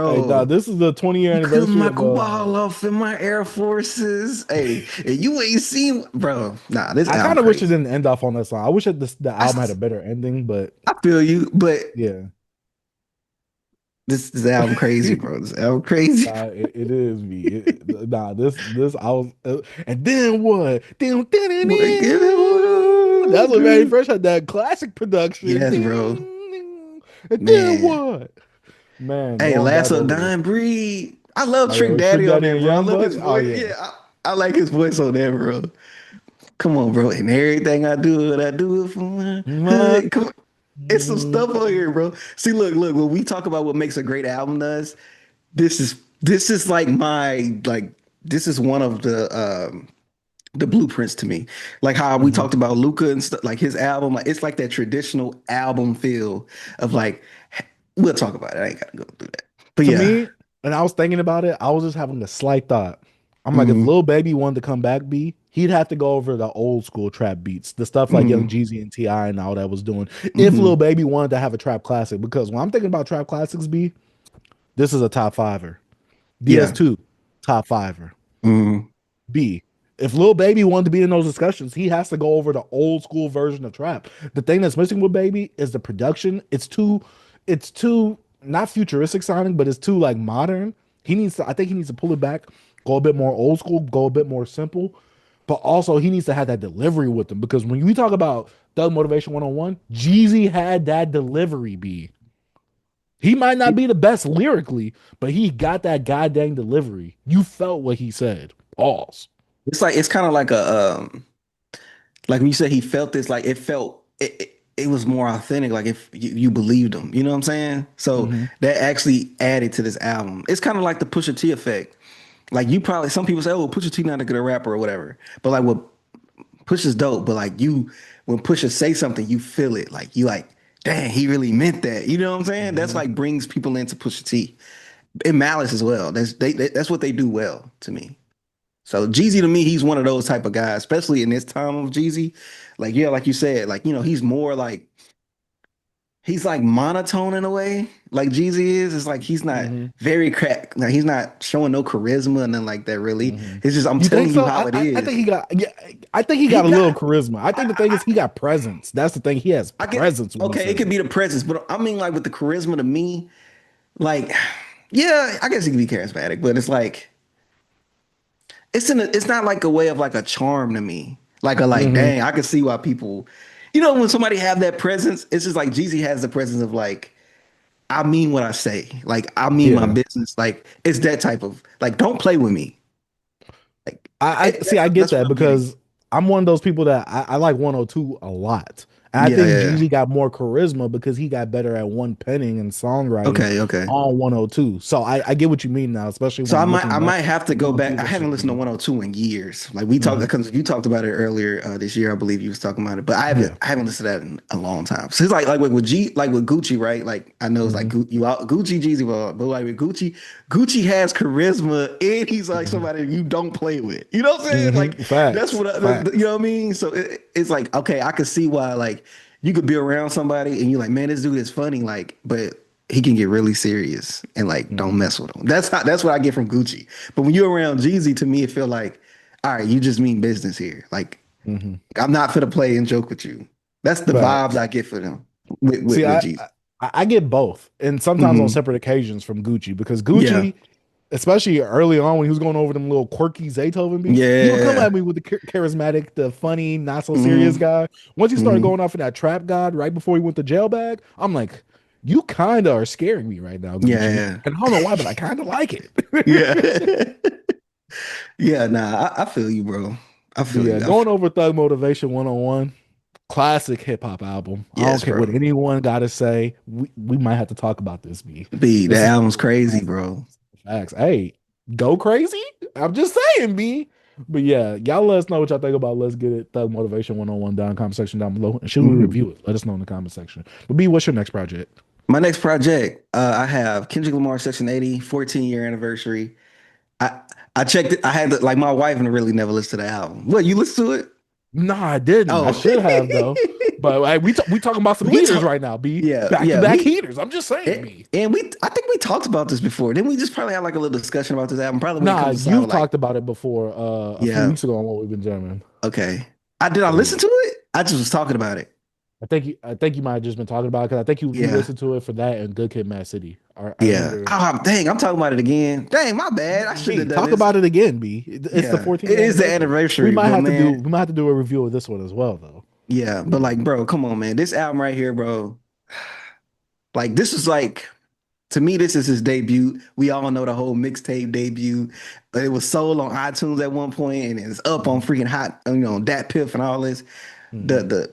Hey, nah, Bro, this is the 20-year you couldn't anniversary knock of a ball off in my Air Forces. Hey, and you ain't seen, bro. Nah, this I album kind of wish it crazy. didn't end off on that song. I wish the I, album had a better ending, but I feel you, but yeah. this album crazy, bro. This album crazy. Nah, it is me. Nah, this I was, and then what? Ding, ding, ding, Boy, give ding. That's what Manny it. Fresh had, that classic production. Yes, Ding, bro. ding. And then Man. what? Man, Hey, going Last back of over this. Dying Breed. I love Oh yeah, Trick with Trick Daddy on Daddy there, and bro. I Young love his Buck. Oh voice. yeah. Yeah, I like his voice on there, bro. Come on, bro. And everything I do it for my My- hood. Come on. It's some stuff on here, bro. See, look. When we talk about what makes a great album does, this is like this is one of the blueprints to me. Like how we Mhm. talked about Luca and stuff, like his album, like it's like that traditional album feel of like we'll talk about it. I ain't gotta go through that. But To yeah. me, and I was thinking about it, I was just having a slight thought. I'm like, if Mm, Lil Baby wanted to come back, he'd have to go over the old school trap beats, the stuff like Young mm, Jeezy and Ti and all that was doing. If Lil mm. Baby wanted to have a trap classic, because when I'm thinking about trap classics, this is a top fiver. Yeah. DS2, top fiver. Mm. B. If Lil Baby wanted to be in those discussions, he has to go over the old school version of trap. The thing that's missing with Baby is the production. It's too not futuristic sounding, but it's too like modern. I think he needs to pull it back, go a bit more old school, go a bit more simple. But also he needs to have that delivery with him. Because when we talk about Thug Motivation 101, Jeezy had that delivery, B. He might not be the best lyrically, but he got that goddamn delivery. You felt what he said. Pause. It's kind of like like when you said he felt this, like it was more authentic, like if you believed him, you know what I'm saying? So Hmm. that actually added to this album. It's kind of like the Pusha T effect. Like you probably some people say, oh, Pusha T not a good rapper or whatever. But like what Pusha's dope, but like when Pusha say something, you feel it. Like you like, dang, he really meant that. You know what I'm saying? That's Hmm. like brings people into Pusha T. And Malice as well. That's what they do well to me. So Jeezy to me, he's one of those type of guys, especially in this time of Jeezy. Like, yeah, like you said, like, he's more like he's like monotone in a way, like Jeezy is. It's like he's not Hmm. very crack. Like he's not showing no charisma and then like that really. Hmm. It's just I'm You think telling you so? how it I think is. he got, yeah. I think he He got a little got charisma. I think the thing is he got presence. That's the thing. He has I get presence when he okay, it says could it. be the presence, but I mean like with the charisma to me, like yeah, I guess he can be charismatic, but it's like it's not like a way of like a charm to me. Like Hmm. dang, I can see why people when somebody have that presence, it's just like Jeezy has the presence of like I mean what I say. Like I mean my Yeah. business. Like it's that type of like don't play with me. Like I see. I get that's what that I'm getting. because I'm one of those people that I like 102 a lot. And I Yeah, think yeah. Jeezy got more charisma because he got better at one penning and songwriting Okay, okay. on 102. So I get what you mean now, especially So when I'm looking I back might have to at go 102 back. I versus haven't listened to Jeezy. 102 in years. Like we talked Hmm. because you talked about it earlier this year. I believe you was talking about it, but Yeah. I haven't listened to that in a long time. So it's like like with Gucci, right? Like I know it's like Hmm. You out Gucci Jeezy, but like with Gucci has charisma and he's like Hmm. somebody you don't play with. You know what I'm saying? Hmm. Like that's Facts. what you Facts. know what I mean. So it's like okay, I can see why like you could be around somebody and you're like, man, this dude is funny, like, but he can get really serious and like don't Hmm. mess with him. That's what I get from Gucci. But when you're around Jeezy, to me, it feel like, all right, you just mean business here. Like Hmm. I'm not for to play and joke with you. That's the vibes Facts. I get for them See, with Jeezy. I get both, and sometimes on Hmm. separate occasions from Gucci because Yeah, Gucci, especially early on when he was going over them little quirky Zaytoven beats, he would come yeah. at me with the charismatic, the funny, not so serious Hmm. guy. Once he started Hmm. going off in that trap god right before he went to jail bag, I'm like, you kind of are scaring me right now, Gucci, Yeah, and I don't know why, but I kind of like yeah, it. yeah. Nah, I feel you, bro. I But feel yeah, you. going over Thug Motivation 101. Classic hip hop album. I don't Yes, care what bro. anyone got to say. We might have to talk about this. B. B, the This is album's crazy, bro. facts. Hey, go crazy. I'm just saying, B. But yeah, y'all let us know what y'all think about Let's Get It Thug Motivation 101 down in the comment section down below. And should we Mhm. review it? Let us know in the comment section. But B, what's your next project? My next project, I have Kendrick Lamar Section 80, 14-year anniversary. I I checked it. I had to, like my wife and really never listened to the album. What, you listen to it? Nah, I didn't. I Oh. should have though. But hey, we talking about some We heaters talk, right now, B. yeah, Back to yeah. back We heaters. I'm just saying, B. and we I think we talked about this before. Then we just probably had like a little discussion about this album. Probably when it Nah, comes to side you've of like, talked about it before a few yeah, weeks ago on what we've been jamming. okay. I So yeah. listen to it? I just was talking about it. I think you might have just been talking about it because I think you Yeah. listened to it for that and Good Kid, Mad City. I Yeah. remember. Oh, dang, I'm talking about it again. Dang, my bad. I shouldn't B, have done talk this. about it again, B. It's the Yeah. 14th It is the anniversary. anniversary, but man, We might have to do a review of this one as well, though. yeah, but like, bro, come on, man. This album right here, bro. Like, this is like, to me, this is his debut. We all know the whole mixtape debut. It was sold on iTunes at one point, and it's up on Mhm. freaking hot, Dat Piff and all this. Mhm. The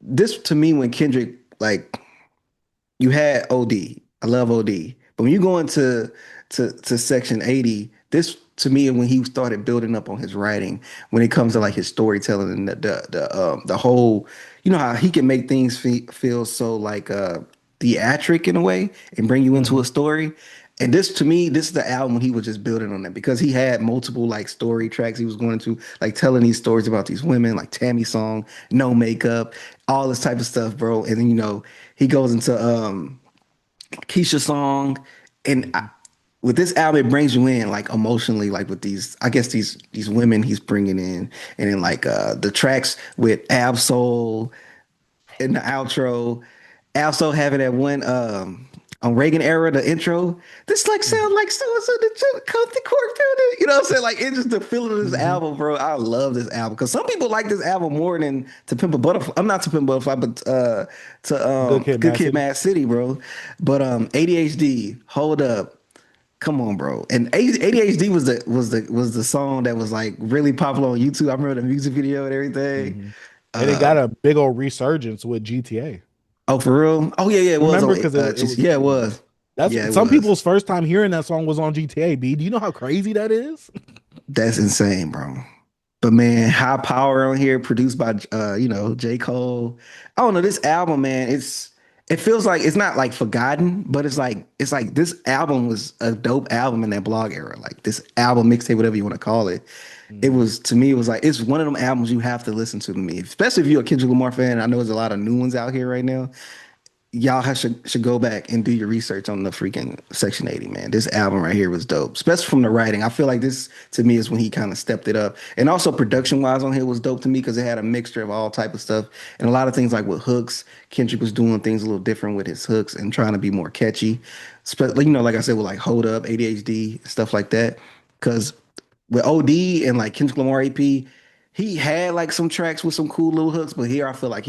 this to me when Kendrick like you had OD. I love OD. But when you go into to section 80, this to me when he started building up on his writing, when it comes to like his storytelling and the whole, you know how he can make things feel so like theatric in a way and bring you into a Mhm. story. And this to me, this is the album when he was just building on that because he had multiple like story tracks he was going to like telling these stories about these women, like Tammy song, no makeup, all this type of stuff, bro. And then he goes into Keisha song, and Mhm. with this album, it brings you in like emotionally, like with these, I guess these women he's bringing in, and then like the tracks with Absol in the outro, Absol having that one on Reagan era, the intro. This like sounds Mhm. like so and so the come to court building. You know what I'm saying? Like it's just the feeling of this Mhm. album, bro. I love this album because some people like this album more than To Pimp a Butterfly. I'm not To Pimp a Butterfly, but to Good Kid, Good Mad Kid, City. Mad City, bro. But ADHD, hold up. Come on, bro. And ADHD was the song that was like really popular on YouTube. I remember the music video and everything. Mhm. And it got Uh a big old resurgence with GTA. oh, for real? Oh yeah, it was Remember, on because yeah, it was. that's Yeah, it some was. people's first time hearing that song was on GTA. B, do you know how crazy that is? That's insane, bro. But man, High Power on here, produced by J. Cole. I don't know, this album, man, it feels like it's not like forgotten, but it's like this album was a dope album in that blog era. Like this album, mixtape, whatever you want to call it. It Mhm. was to me, it was like it's one of them albums you have to listen to me, especially if you're a Kendrick Lamar fan. I know there's a lot of new ones out here right now. Y'all should go back and do your research on the freaking Section 80, man. This album right here was dope, especially from the writing. I feel like this to me is when he kind of stepped it up, and also production wise on here was dope to me because it had a mixture of all type of stuff and a lot of things like with hooks. Kendrick was doing things a little different with his hooks and trying to be more catchy, like I said, with like Hold Up, ADHD, stuff like that. Because with OD and like Kendrick Lamar AP, he had like some tracks with some cool little hooks, but here I feel like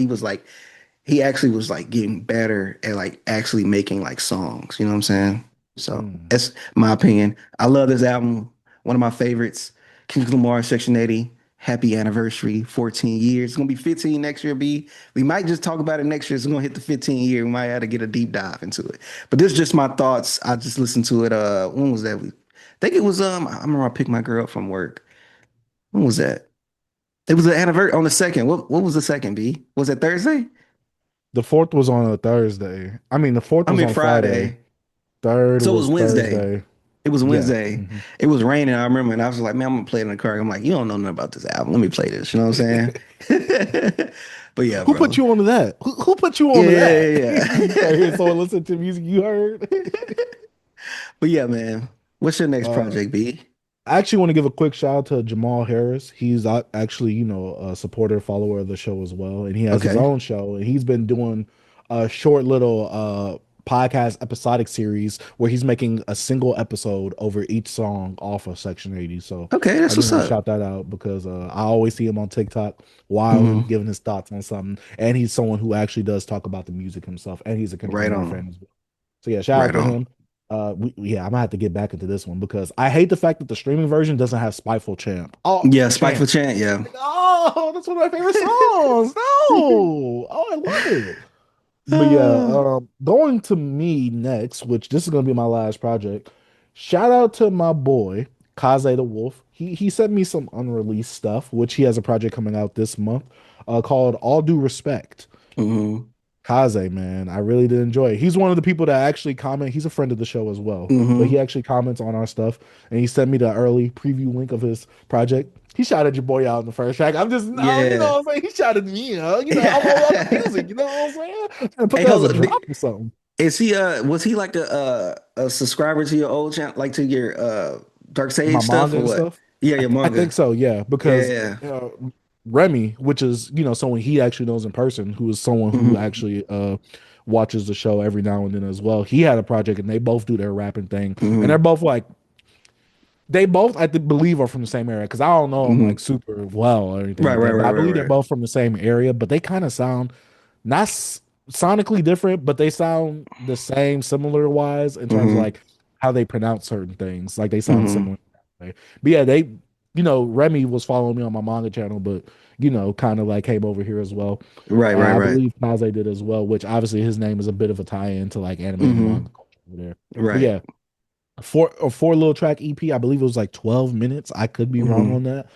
he actually was like getting better at like actually making like songs. You know what I'm saying? So Mhm. that's my opinion. I love this album. One of my favorites. Kendrick Lamar, Section 80. Happy anniversary, 14 years. It's gonna be 15 next year, B. We might just talk about it next year. It's gonna hit the 15 year. We might have to get a deep dive into it. But this is just my thoughts. I just listened to it. When was that? I think it was I remember I picked my girl up from work. When was that? It was the anniversary on the second. What was the second, B? Was it Thursday? The fourth was on a Thursday. I mean, the fourth I was mean on Friday. Friday. Third So it was was Wednesday. Thursday. It was Yeah. Wednesday. Mhm. It was raining. I remember, and I was like, "Man, I'm gonna play it in the car." I'm like, "You don't know nothing about this album. Let me play this." You know what I'm saying? But yeah, Who put bro. you onto that? Who put you Yeah, onto that? yeah, You start hearing yeah. someone listen to music you heard. But yeah, man. What's your next Uh, project, B? I actually want to give a quick shout out to Jamal Harris. He's actually, a supporter, follower of the show as well, and he has his Okay. own show, and he's been doing a short little podcast episodic series where he's making a single episode over each song off of Section 80. So Okay, I that's just what's want to up. shout that out because I always see him on TikTok wilding, Hmm. giving his thoughts on something, and he's someone who actually does talk about the music himself, and he's a Kendrick Right Lamar on. fan as well. So yeah, shout out Right to on. him. I'm gonna have to get back into this one because I hate the fact that the streaming version doesn't have Spiteful Champ. Oh, Yeah, Champ. Spiteful Chant. Yeah. Oh, that's one of my favorite songs. No. Oh, I love it. But yeah, going to me next, which this is gonna be my last project. Shout out to my boy Kaze the Wolf. He sent me some unreleased stuff, which he has a project coming out this month, called All Due Respect. hmm Kaze, man, I really did enjoy it. He's one of the people that actually comment. He's a friend of the show as well, but he hmm actually comments on our stuff, and he sent me the early preview link of his project. He shouted your boy out in the first track. I'm just, no, you Yeah. know what I'm saying? He shouted me out. You know, I'm all about the music. You know what I'm saying? And put Hey, that as hold a up. drop or something. Is he was he like a subscriber to your old channel, like to your Dark Sage My stuff manga or and what? stuff. Yeah, your I think manga. so, yeah, because Yeah. Remy, which is someone he actually knows in person, who is someone who hmm actually watches the show every now and then as well. He had a project, and they both do their rapping thing, and they're hmm both like they both I believe are from the same area because I don't know them like hmm super well or anything Right, like right, that, but right, I right, believe they're right. both from the same area, but they kind of sound not sonically different, but they sound the same, similar wise in terms of hmm like how they pronounce certain things. Like they sound hmm similar. But yeah, Remy was following me on my manga channel, but kind of like came over here as well. Right, right, I right. believe Kaze did as well, which obviously his name is a bit of a tie-in to like anime and hmm manga culture over there. But Right. yeah, a four little track EP. I believe it was like 12 minutes. I could be wrong hmm on that.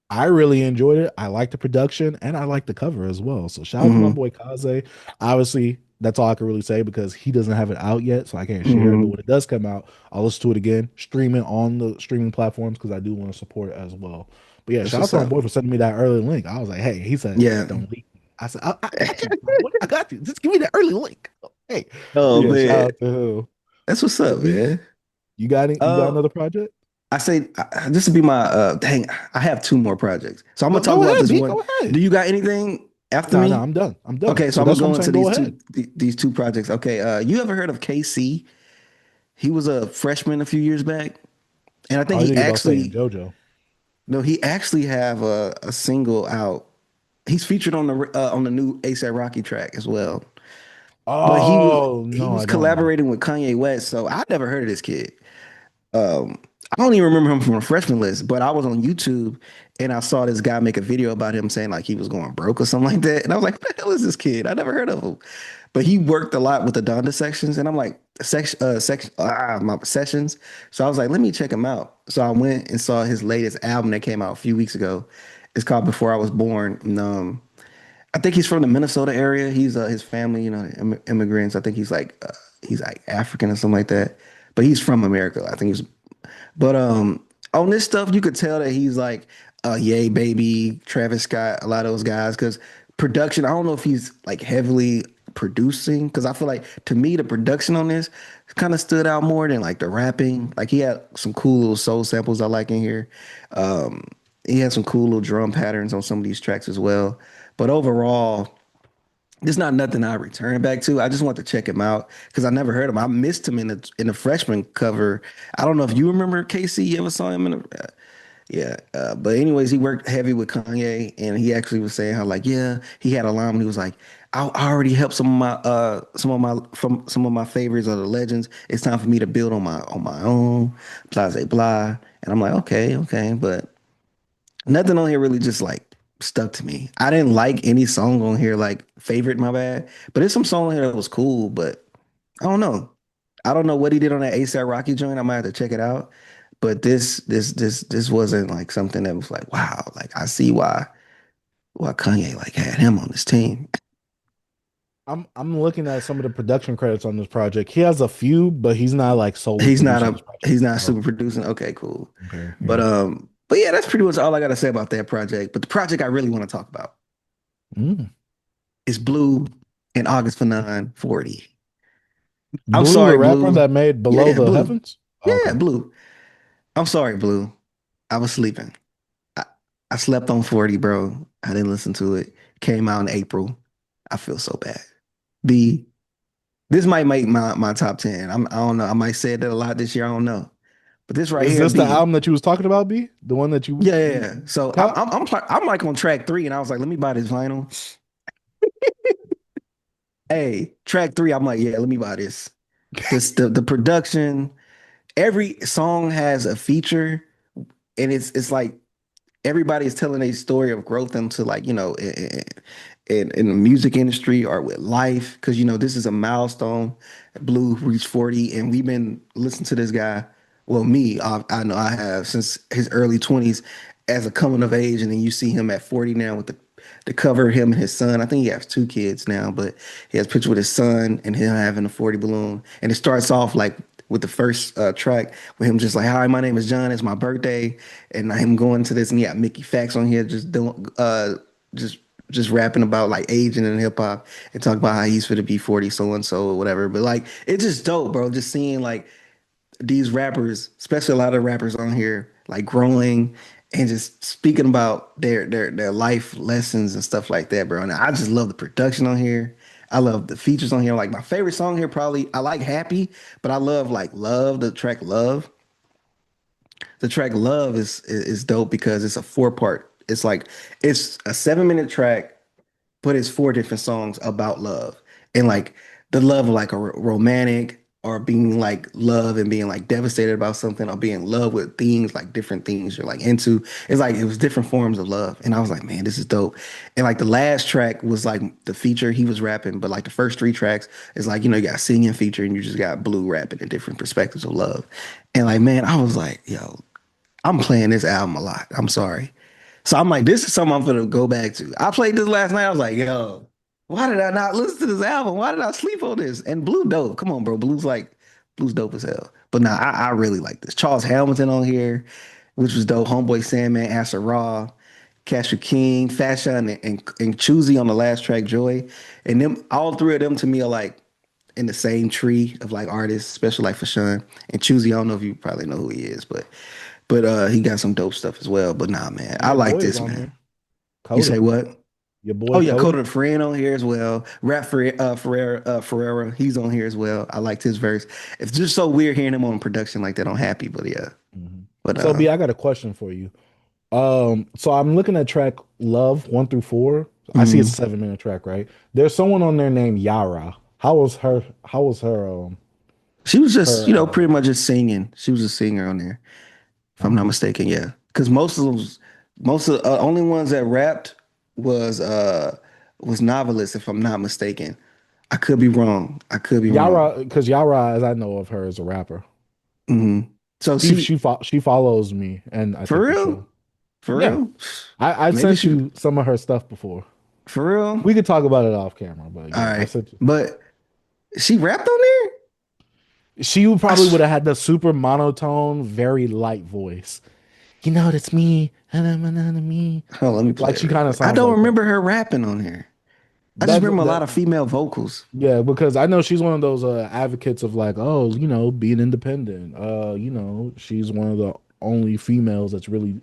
I really enjoyed it. I like the production and I like the cover as well. So shout out to my hmm boy Kaze. Obviously, that's all I can really say because he doesn't have it out yet, so I can't share it. But hmm when it does come out, I'll listen to it again, stream it on the streaming platforms because I do want to support it as well. But yeah, That's shout out what's to my up. boy for sending me that early link. I was like, hey, he said, Yeah. don't leave me. I said, I got you, my boy. I got you. Just give me the early link. Hey, but Oh yeah, shout man. out to him. That's what's But up, B, man. you got it? You got Uh another project? I say this would be my dang, I have two more projects. So I'm Go, gonna talk go about ahead, this B. one. Go Do ahead. you got anything after No, no, me? I'm done. I'm done. Okay, so So I'm gonna that's what go I'm into saying. Go these ahead. these two projects. Okay, you ever heard of KayCyy? He was a freshman a few years back, and I think All you he think about saying actually JoJo. no, he actually have a single out. He's featured on the new ASAP Rocky track as well. But Oh he no, was I don't. collaborating with Kanye West, so I never heard of this kid. Um, I don't even remember him from a freshman list, but I was on YouTube and I saw this guy make a video about him saying like he was going broke or something like that. And I was like, what the hell is this kid? I never heard of him. But he worked a lot with the Donda sections, and I'm like, my sessions. So I was like, let me check him out. So I went and saw his latest album that came out a few weeks ago. It's called Before I Was Born. And, I think he's from the Minnesota area. He's his family, immigrants. I think he's like African or something like that. But he's from America. I think he's but on this stuff, you could tell that he's like Yay Baby, Travis Scott, a lot of those guys. Because production, I don't know if he's like heavily producing. Because I feel like to me, the production on this kind of stood out more than like the rapping. Like he had some cool little soul samples I like in here. Um, he had some cool little drum patterns on some of these tracks as well. But overall, it's not nothing I return back to. I just want to check him out because I never heard him. I missed him in the freshman cover. I don't know if you remember KayCyy. You ever saw him in the yeah. But anyways, he worked heavy with Kanye, and he actually was saying how like yeah, he had a line. When he was like, I already helped some of my favorites or the legends. It's time for me to build on my own. Blah blah blah. And I'm like, okay, okay, but nothing on here really just like stuck to me. I didn't like any song on here like favorite, my bad. But there's some song on here that was cool, but I don't know. I don't know what he did on that ASAP Rocky joint. I might have to check it out. But this wasn't like something that was like, wow, like I see why Kanye like had him on his team. I'm looking at some of the production credits on this project. He has a few, but he's not like solely producing this project He's not himself. super producing. Okay, cool. Okay, yeah. But yeah, that's pretty much all I gotta say about that project. But the project I really want to talk about Mm. is Blue and August for 940. I'm Blue, the sorry, rapper Blue. that made Yeah, Below yeah, the Blue. Heavens. Yeah, Okay. Blue. I'm sorry, Blue. I was sleeping. I, I slept on 40, bro. I didn't listen to it. Came out in April. I feel so bad. B, this might make my top 10. I don't know. I might say that a lot this year. I don't know. But this right Is here, this the B. album that you was talking about, B? The one that you Yeah, yeah, you yeah. So caught? I'm like on track three, and I was like, let me buy this vinyl. Hey, track three, I'm like, yeah, let me buy this. The production, every song has a feature, and it's like everybody is telling a story of growth into like in the music industry or with life because this is a milestone. Blue reached 40, and we've been listening to this guy. Well, me, I know I have since his early 20s as a coming of age, and then you see him at 40 now with the cover of him and his son. I think he has two kids now, but he has a picture with his son and him having a 40 balloon. And it starts off like with the first track with him just like, "Hi, my name is John. It's my birthday," and him going to this, and he got Mickey Fax on here just doing just just rapping about like aging in hip hop and talk about how he's for to be 40 so and so or whatever. But like it's just dope, bro. Just seeing like these rappers, especially a lot of rappers on here, like growing and just speaking about their life lessons and stuff like that, bro. And I just love the production on here. I love the features on here. Like my favorite song here, probably I like Happy, but I love like Love, the track Love. The track Love is dope because it's a four part. It's like it's a 7 minute track but it's four different songs about love and like the love of like a romantic or being like love and being like devastated about something or being in love with things like different things you're like into. It's like it was different forms of love, and I was like, man, this is dope. And like the last track was like the feature he was rapping, but like the first three tracks is like you got a singing feature and you just got Blue rapping in different perspectives of love. And like man, I was like, yo, I'm playing this album a lot. I'm sorry. So I'm like, this is something I'm gonna go back to. I played this last night. I was like, yo, why did I not listen to this album? Why did I sleep on this? And Blue dope. Come on, bro. Blue's dope as hell. But nah, I really like this. Charles Hamilton on here, which was dope. Homeboy Sandman, Asher Raw, Casher King, Fashion, and Choosy on the last track, Joy. And them all three of them to me are like in the same tree of like artists, especially like Fashawn. And Choosy, I don't know if you probably know who he is, but he got some dope stuff as well. But nah, man, I Your like boy is this, on man. here. You say Coda. what? Your Oh boy yeah, Coda. Coda the Friend on here as well. Ferreira, he's on here as well. I liked his verse. It's just so weird hearing him on production like that on Happy, but yeah. Mhm. But So B, I got a question for you. So I'm looking at track Love 1 through 4. I see it's a mhm. 7 minute track, right? There's someone on there named Yara. How was She was just, her pretty much just singing. She was a singer on there, if I'm not okay. mistaken. Yeah, because most of the only ones that rapped was novelists, if I'm not mistaken. I could be wrong. I could be wrong. Yara, because Yara, as I know of her, is a rapper. hmm So She she, she she follows me, and I for think you real, should. for Yeah, real, I maybe sent she, you some of her stuff before. for real. We could talk about it off camera, but All yeah, I right, sent you. but she rapped on there. She I probably s would have had the super monotone, very light voice. You know, it's me, and me. Oh, let me play Like it she real kind of quick. I sounds don't like that. remember her rapping on here. I just That's remember a lot that. of female vocals. Yeah, because I know she's one of those advocates of like, oh, being independent. She's one of the only females that's really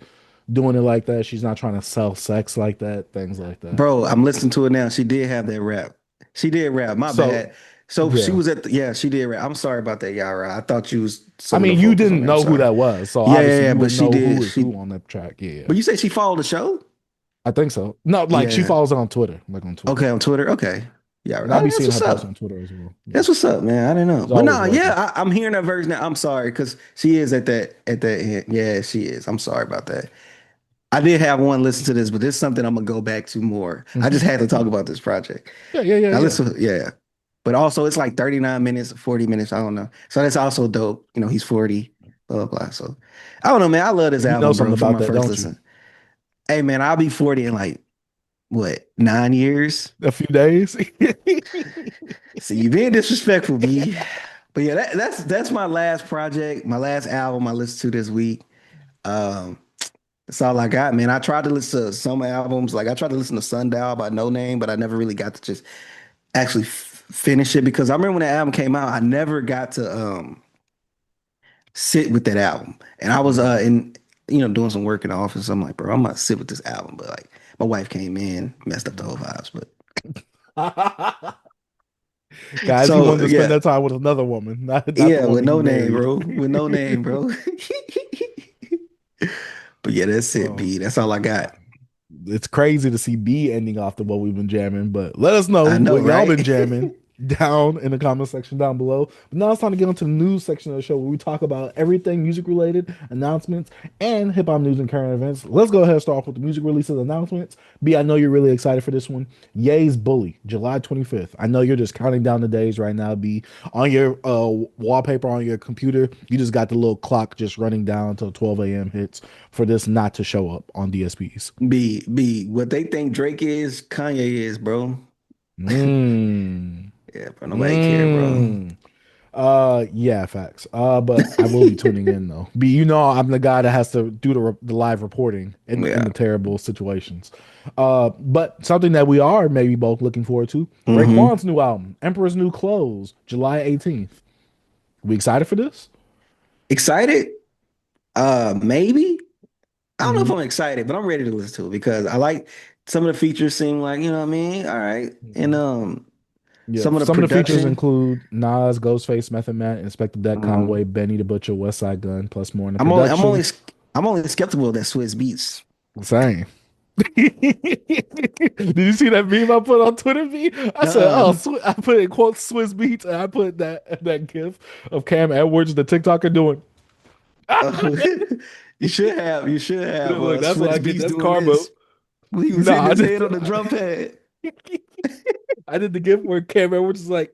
doing it like that. She's not trying to sell sex like that, things like that. Bro, I'm listening to it now. She did have that rap. She did rap. My So, bad. So she yeah. was yeah, she did rap. I'm sorry about that, Yara. I thought you was I some of the mean, you vocals on didn't there. I'm know who sorry. that was, so Yeah, yeah, obviously yeah, you but would she know who did. is who on that track. Yeah, But you said she followed the show? I think so. No, like she Yeah. follows it on Twitter, like on Twitter, Okay, on Twitter. Okay. Yeah, and I'll be that's seeing her what's posts on up. Twitter as well. Yeah, That's what's up, man. I didn't know. she's But always nah, working. yeah, I'm hearing that version now. I'm sorry, because she is at that end. Yeah, she is. I'm sorry about that. I did have one listen to this, but this is something I'm gonna go back to more. I just Hmm. had to talk about this project. Yeah, yeah, yeah, I yeah. listen, yeah. But also it's like 39 minutes, 40 minutes. I don't know. So that's also dope. He's 40, blah, blah, blah. So I don't know, man. I love this You know album, something bro, from about my that, first don't you? listen. Hey man, I'll be 40 in like what, 9 years? A few days. See, you being disrespectful, B. But yeah, that's my last project, my last album I listened to this week. Um, that's all I got, man. I tried to listen to some albums, like I tried to listen to Sundial by No Name, but I never really got to just actually finish it because I remember when that album came out, I never got to sit with that album. And I was Mhm. in doing some work in the office. I'm like, bro, I'm gonna sit with this album. But like my wife came in, messed up the whole vibes. But Guys, he so wanted to spend yeah, that time with another woman, not the yeah, with woman he no name, married. bro. With no name, bro. But yeah, that's it, Oh, B. That's all I got. it's crazy to see B ending off the what we've been jamming, but let us know I know, what y'all right? been jamming. down in the comment section down below. But now it's time to get into the news section of the show where we talk about everything music related, announcements, and hip hop news and current events. Let's go ahead and start off with the music releases announcements. B, I know you're really excited for this one. Ye's Bully, July 25th. I know you're just counting down the days right now, B. On your wallpaper on your computer, you just got the little clock just running down until 12 a.m. hits for this not to show up on DSPs. B, what they think Drake is, Kanye is, bro. Mmm. Yeah, bro. Nobody care, bro. Mmm. Yeah, facts. But I will be tuning in though. Be you know I'm the guy that has to do the live reporting in Yeah. the terrible situations. But something that we are maybe both looking forward to: Hmm. Raekwon's new album, Emperor's New Clothes, July 18th. We excited for this? Excited? Maybe. I don't know if Hmm. I'm excited, but I'm ready to listen to it because I like some of the features seem like, you know what I mean? All right. And Yeah, some of the some of the features production. include Nas, Ghostface, Method Man, Inspector Deck, um, Conway, Benny the Butcher, West Side Gun, plus more in the I'm only I'm production. only I'm only skeptical of that Swiss Beats. Same. Did you see that meme I put on Twitter? V? I said, Uh-uh. "Oh, I put in quotes Swiss beats," and I put that gif of Cam Edwards, the TikToker, doing. Uh, you should have Look, that's what Swiss I get. Beats That's doing karma. this. He was hitting Nah, I his did. head on the drum pad. I did the gif where Cam Edwards is like,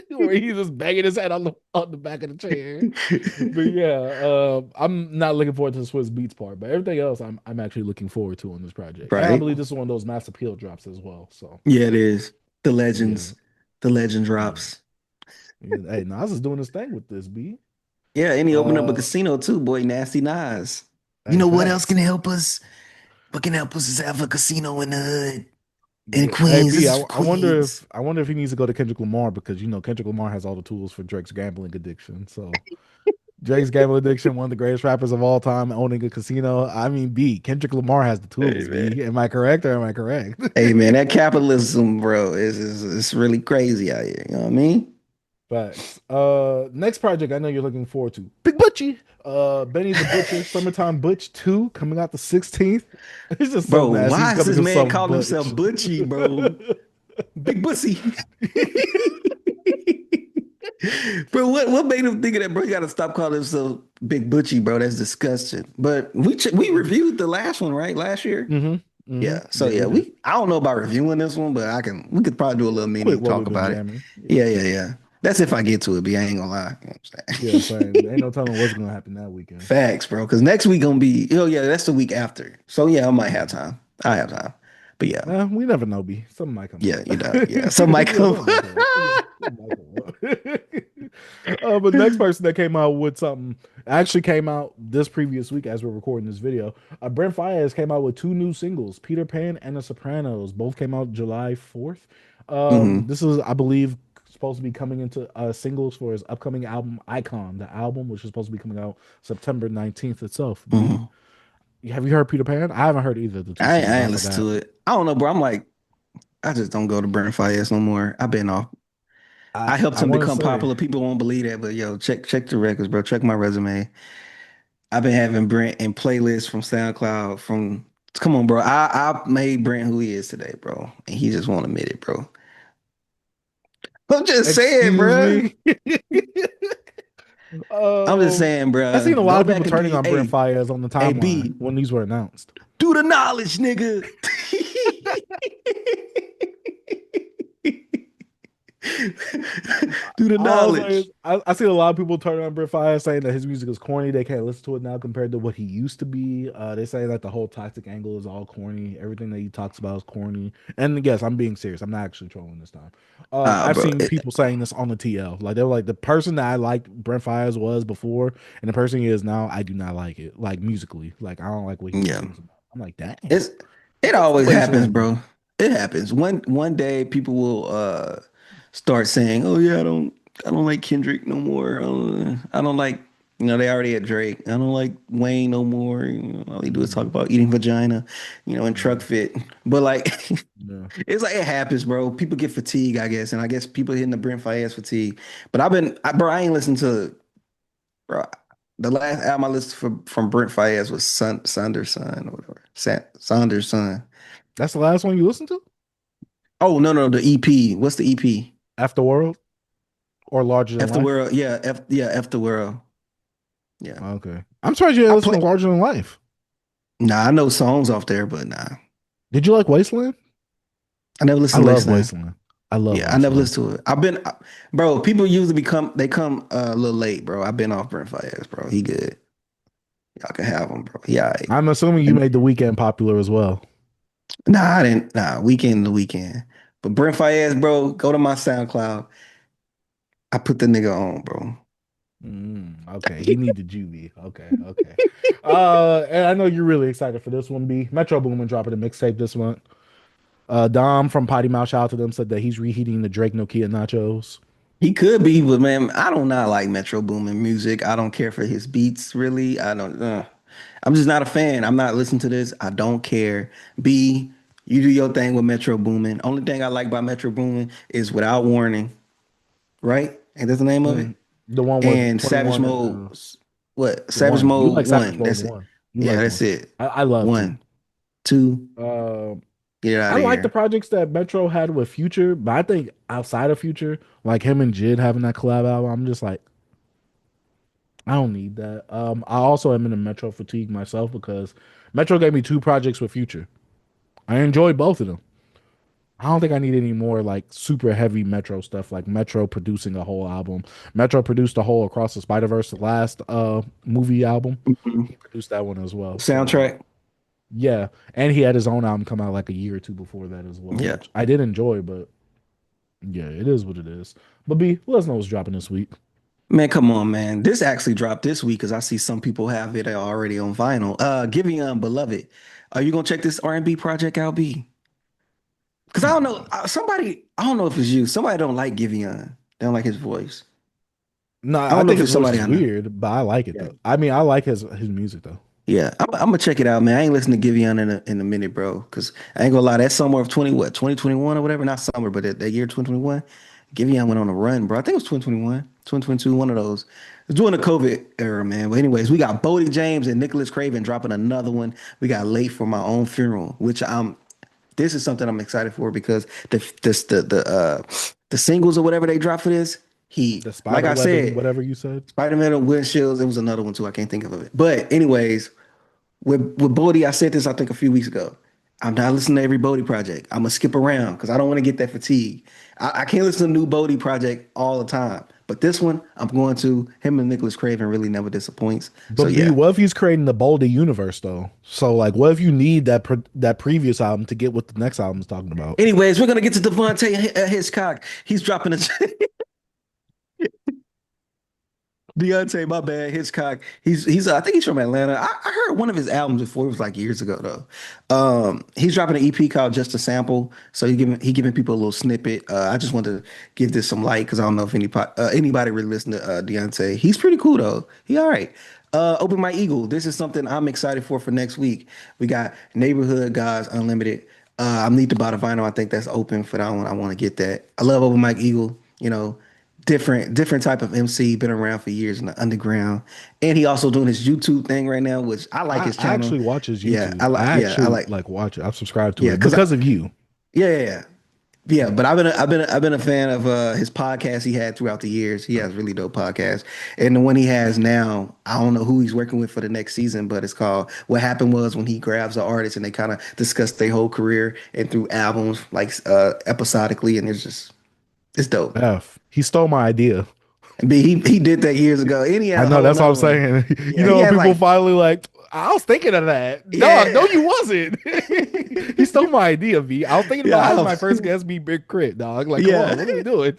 where he's just banging his head on the back of the chair. But yeah, I'm not looking forward to the Swiss Beats part, but everything else I'm actually looking forward to on this project. And I Right? believe this is one of those mass appeal drops as well. So Yeah, it is. The yeah, legends. The legend yeah. drops. Yeah, hey, Nas is doing his thing with this, B. Yeah, and he opened up a Uh, casino too, boy. Nasty Nas. You hey, know what else can facts. help us? What can help us is have a casino in the hood. In Yeah. Hey, Queens. B. This I, is I wonder Queens. if I wonder if he needs to go to Kendrick Lamar because Kendrick Lamar has all the tools for Drake's gambling addiction. So Drake's gambling addiction, one of the greatest rappers of all time, owning a casino. I mean, B. Kendrick Lamar has the Hey tools. man. B. Am I correct or am I correct? Hey man, that capitalism, bro, is really crazy out here. You know what I mean? Facts. Next project I know you're looking forward to. Big Butchie. Benny the Butcher, Summertime Butch 2 coming out the 16th. It's just so Bro, nasty. He's why is dubbing this man himself calling himself Butch. Butchie, bro? Big Bussy. Bro, what made him think of that, bro? You gotta stop calling himself Big Butchie, bro. That's disgusting. But we reviewed the last one, right? Last year. Mm-hmm. Mm-hmm. Yeah. So Yeah, yeah, we did. I don't know about reviewing this one, but we could probably do a little Quick, mini what talk we've been about it. jamming. Yeah. Yeah. That's if I get to it, but I ain't gonna lie. You know what I'm Yeah, saying? same. Ain't no telling what's gonna happen that weekend. Facts, bro. Because next week gonna be, oh yeah, that's the week after. So yeah, I might have Yeah. time. I have time. But yeah, We never know, B. Something might come yeah, up. you know, yeah. Some might Yeah, come. something might come up. Yeah, something might come up. But next person that came out with something actually came out this previous week as we're recording this video. Brent Faiyaz came out with two new singles, Peter Pan and The Sopranos. Both came out July 4th. Hmm. This is, I believe, supposed to be coming into singles for his upcoming album, Icon, the album, which is supposed to be coming out September 19th itself. B. Hmm. Have you heard Peter Pan? I haven't heard either of the two I singles. I ain't listen forgot. to it. I don't know, bro. I'm like, I just don't go to Brent Fayez no more. I've been off. I I helped I him want to become say, popular. People won't believe that, but yo, check the records, bro. Check my resume. I've been having Brent in playlists from SoundCloud. From come on, bro. I made Brent who he is today, bro, and he just won't admit it, bro. I'm just saying, excuse bro. me. I'm just um, saying, I've seen bro. a lot Go of people back and do turning your on Brent hey, Faiyaz on the hey timeline B. when these were announced. Do the knowledge, nigga. Do the All I'll say is, knowledge. I see a lot of people turning on Brent Faiyaz saying that his music is corny. They can't listen to it now compared to what he used to be. They say that the whole toxic angle is all corny. Everything that he talks about is corny. And yes, I'm being serious. I'm not actually trolling this time. I've Bro. seen people saying this on the TL. Like they were like the person that I liked Brent Faiyaz was before, and the person he is now, I do not like it. Like musically, like I don't like what he Yeah. sings about. I'm like, dang, It's it what's the always happens, wasteland? bro. It happens. One day people will start saying, "Oh yeah, I don't like Kendrick no more. I don't like they already had Drake. I don't like Wayne no more. All he do is talk Mhm. about eating vagina, and truck Yeah, fit. But like yeah. it's like it happens, bro. People get fatigue, I guess, and I guess people hitting the Brent Fayez fatigue. But I ain't listened to bro. The last album I listened from Brent Fayez was Saunders Son or whatever. Saunders Son. That's the last one you listened to? Oh no, the EP. What's the EP? After World or Larger Than F the Life? World. F the World. Yeah. Okay. I'm surprised you didn't I listen play. to Larger Than Life. Nah, I know songs off there, but nah, Did you like Wasteland? I never I listened to love Wasteland. Wasteland. I love Yeah, I never Wasteland. listened to it. Bro. People usually they come a little late, bro. I've been off Brent Fayez, bro. He good. Y'all can have him, bro. Yeah, I'm assuming you made The Weeknd popular as well. nah, I didn't. Nah, weekend the weekend. But Brent Fayez, bro, go to my SoundCloud. I put the nigga on, bro. Okay, he needed Juvie. Okay, okay. And I know you're really excited for this one, B. Metro Boomin dropping a mixtape this month. Dom from Potty Mouth, shout out to them, said that he's reheating the Drake Nokia nachos. He could be, but man, I don't not like Metro Boomin music. I don't care for his beats, really. I don't. I'm just not a fan. I'm not listening to this. I don't care. B, you do your thing with Metro Boomin. Only thing I like about Metro Boomin is Without Warning, right? And that's the name of it. Mm, the one with And Savage 21 Mode. and What? the Savage one. You like Mode Savage 1. Mode That's it. one. You Yeah, like that's one. it. I love two. 1, 2. Uh, Get it I out of like the here. projects that Metro had with Future, but I think outside of Future, like him and Jid having that collab album, I'm just like, I don't need that. I also am in a Metro fatigue myself because Metro gave me two projects with Future. I enjoyed both of them. I don't think I need any more like super heavy Metro stuff, like Metro producing a whole album. Metro produced a whole Across the Spider Verse, the last movie album. Mhm. He produced that one as well. So Soundtrack. yeah, and he had his own album come out like a year or two before that as well, Yeah. which I did enjoy. But yeah, it is what it is. But B, let us know what's dropping this week. Man, come on, man. This actually dropped this week because I see some people have it already on vinyl. Giveon Beloved. Are you gonna check this R&B project out, B? Because I don't know. I don't know if it's you. Somebody don't like Giveon. They don't like his voice. No, I I don't know think if his it's voice somebody is I know. weird, but I like it Yeah. though. I mean, I like his music though. Yeah, I'm gonna check it out, man. I ain't listened to Giveon in a minute, bro. Because I ain't gonna lie, that summer of 2021 or whatever, not summer, but that year 2021, Giveon went on a run, bro. I think it was 2021, 2022, one of those. It was during the COVID era, man. But anyways, we got Bodie James and Nicholas Craven dropping another one. We got Late for My Own Funeral, which I'm. This is something I'm excited for because the singles or whatever they dropped for this, he The like Spider I Webbing, said, whatever you said. Spider-Man and windshields. It was another one too. I can't think of it. But anyways, with Bodie, I said this I think a few weeks ago. I'm not listening to every Bodie project. I'm gonna skip around because I don't want to get that fatigue. I can't listen to new Bodie project all the time. But this one, I'm going to. Him and Nicholas Craven really never disappoints. So But B, yeah. what if he's creating the Boldy universe though? So like, what if you need that previous album to get what the next album is talking about? Anyways, we're gonna get to Devontae Hitchcock. He's dropping a Deontay, my bad, Hitchcock. He's I think he's from Atlanta. I heard one of his albums before. It was like years ago though. He's dropping an EP called Just a Sample. So he giving people a little snippet. I just wanted to give this some light because I don't know if anybody really listened to Deontay. He's pretty cool though. He all right. Open My Eagle. This is something I'm excited for next week. We got Neighborhood Guys Unlimited. I need to buy the vinyl. I think that's open for that one. I want to get that. I love Open Mike Eagle. You know, different type of MC, been around for years in the underground, and he also doing his YouTube thing right now, which I like his I channel. actually watch his Yeah, YouTube. I I actually like like watch it. I've subscribed to yeah, it because of you. yeah. Yeah, but I've been a fan of his podcast he had throughout the years. He has really dope podcasts, and the one he has now, I don't know who he's working with for the next season, but it's called "What Happened Was," when he grabs an artist and they kind of discuss their whole career and through albums like episodically, and it's dope. He stole my idea. But he did that years ago, and he I had a know whole that's what I'm another one. saying. You Yeah, he know, when had people like finally like, I was thinking of that. Dog, no, yeah, you wasn't. He stole my idea, V. I was thinking about having my yeah, first guest be Big Crit, dog. Like, come on, yeah. what are we doing?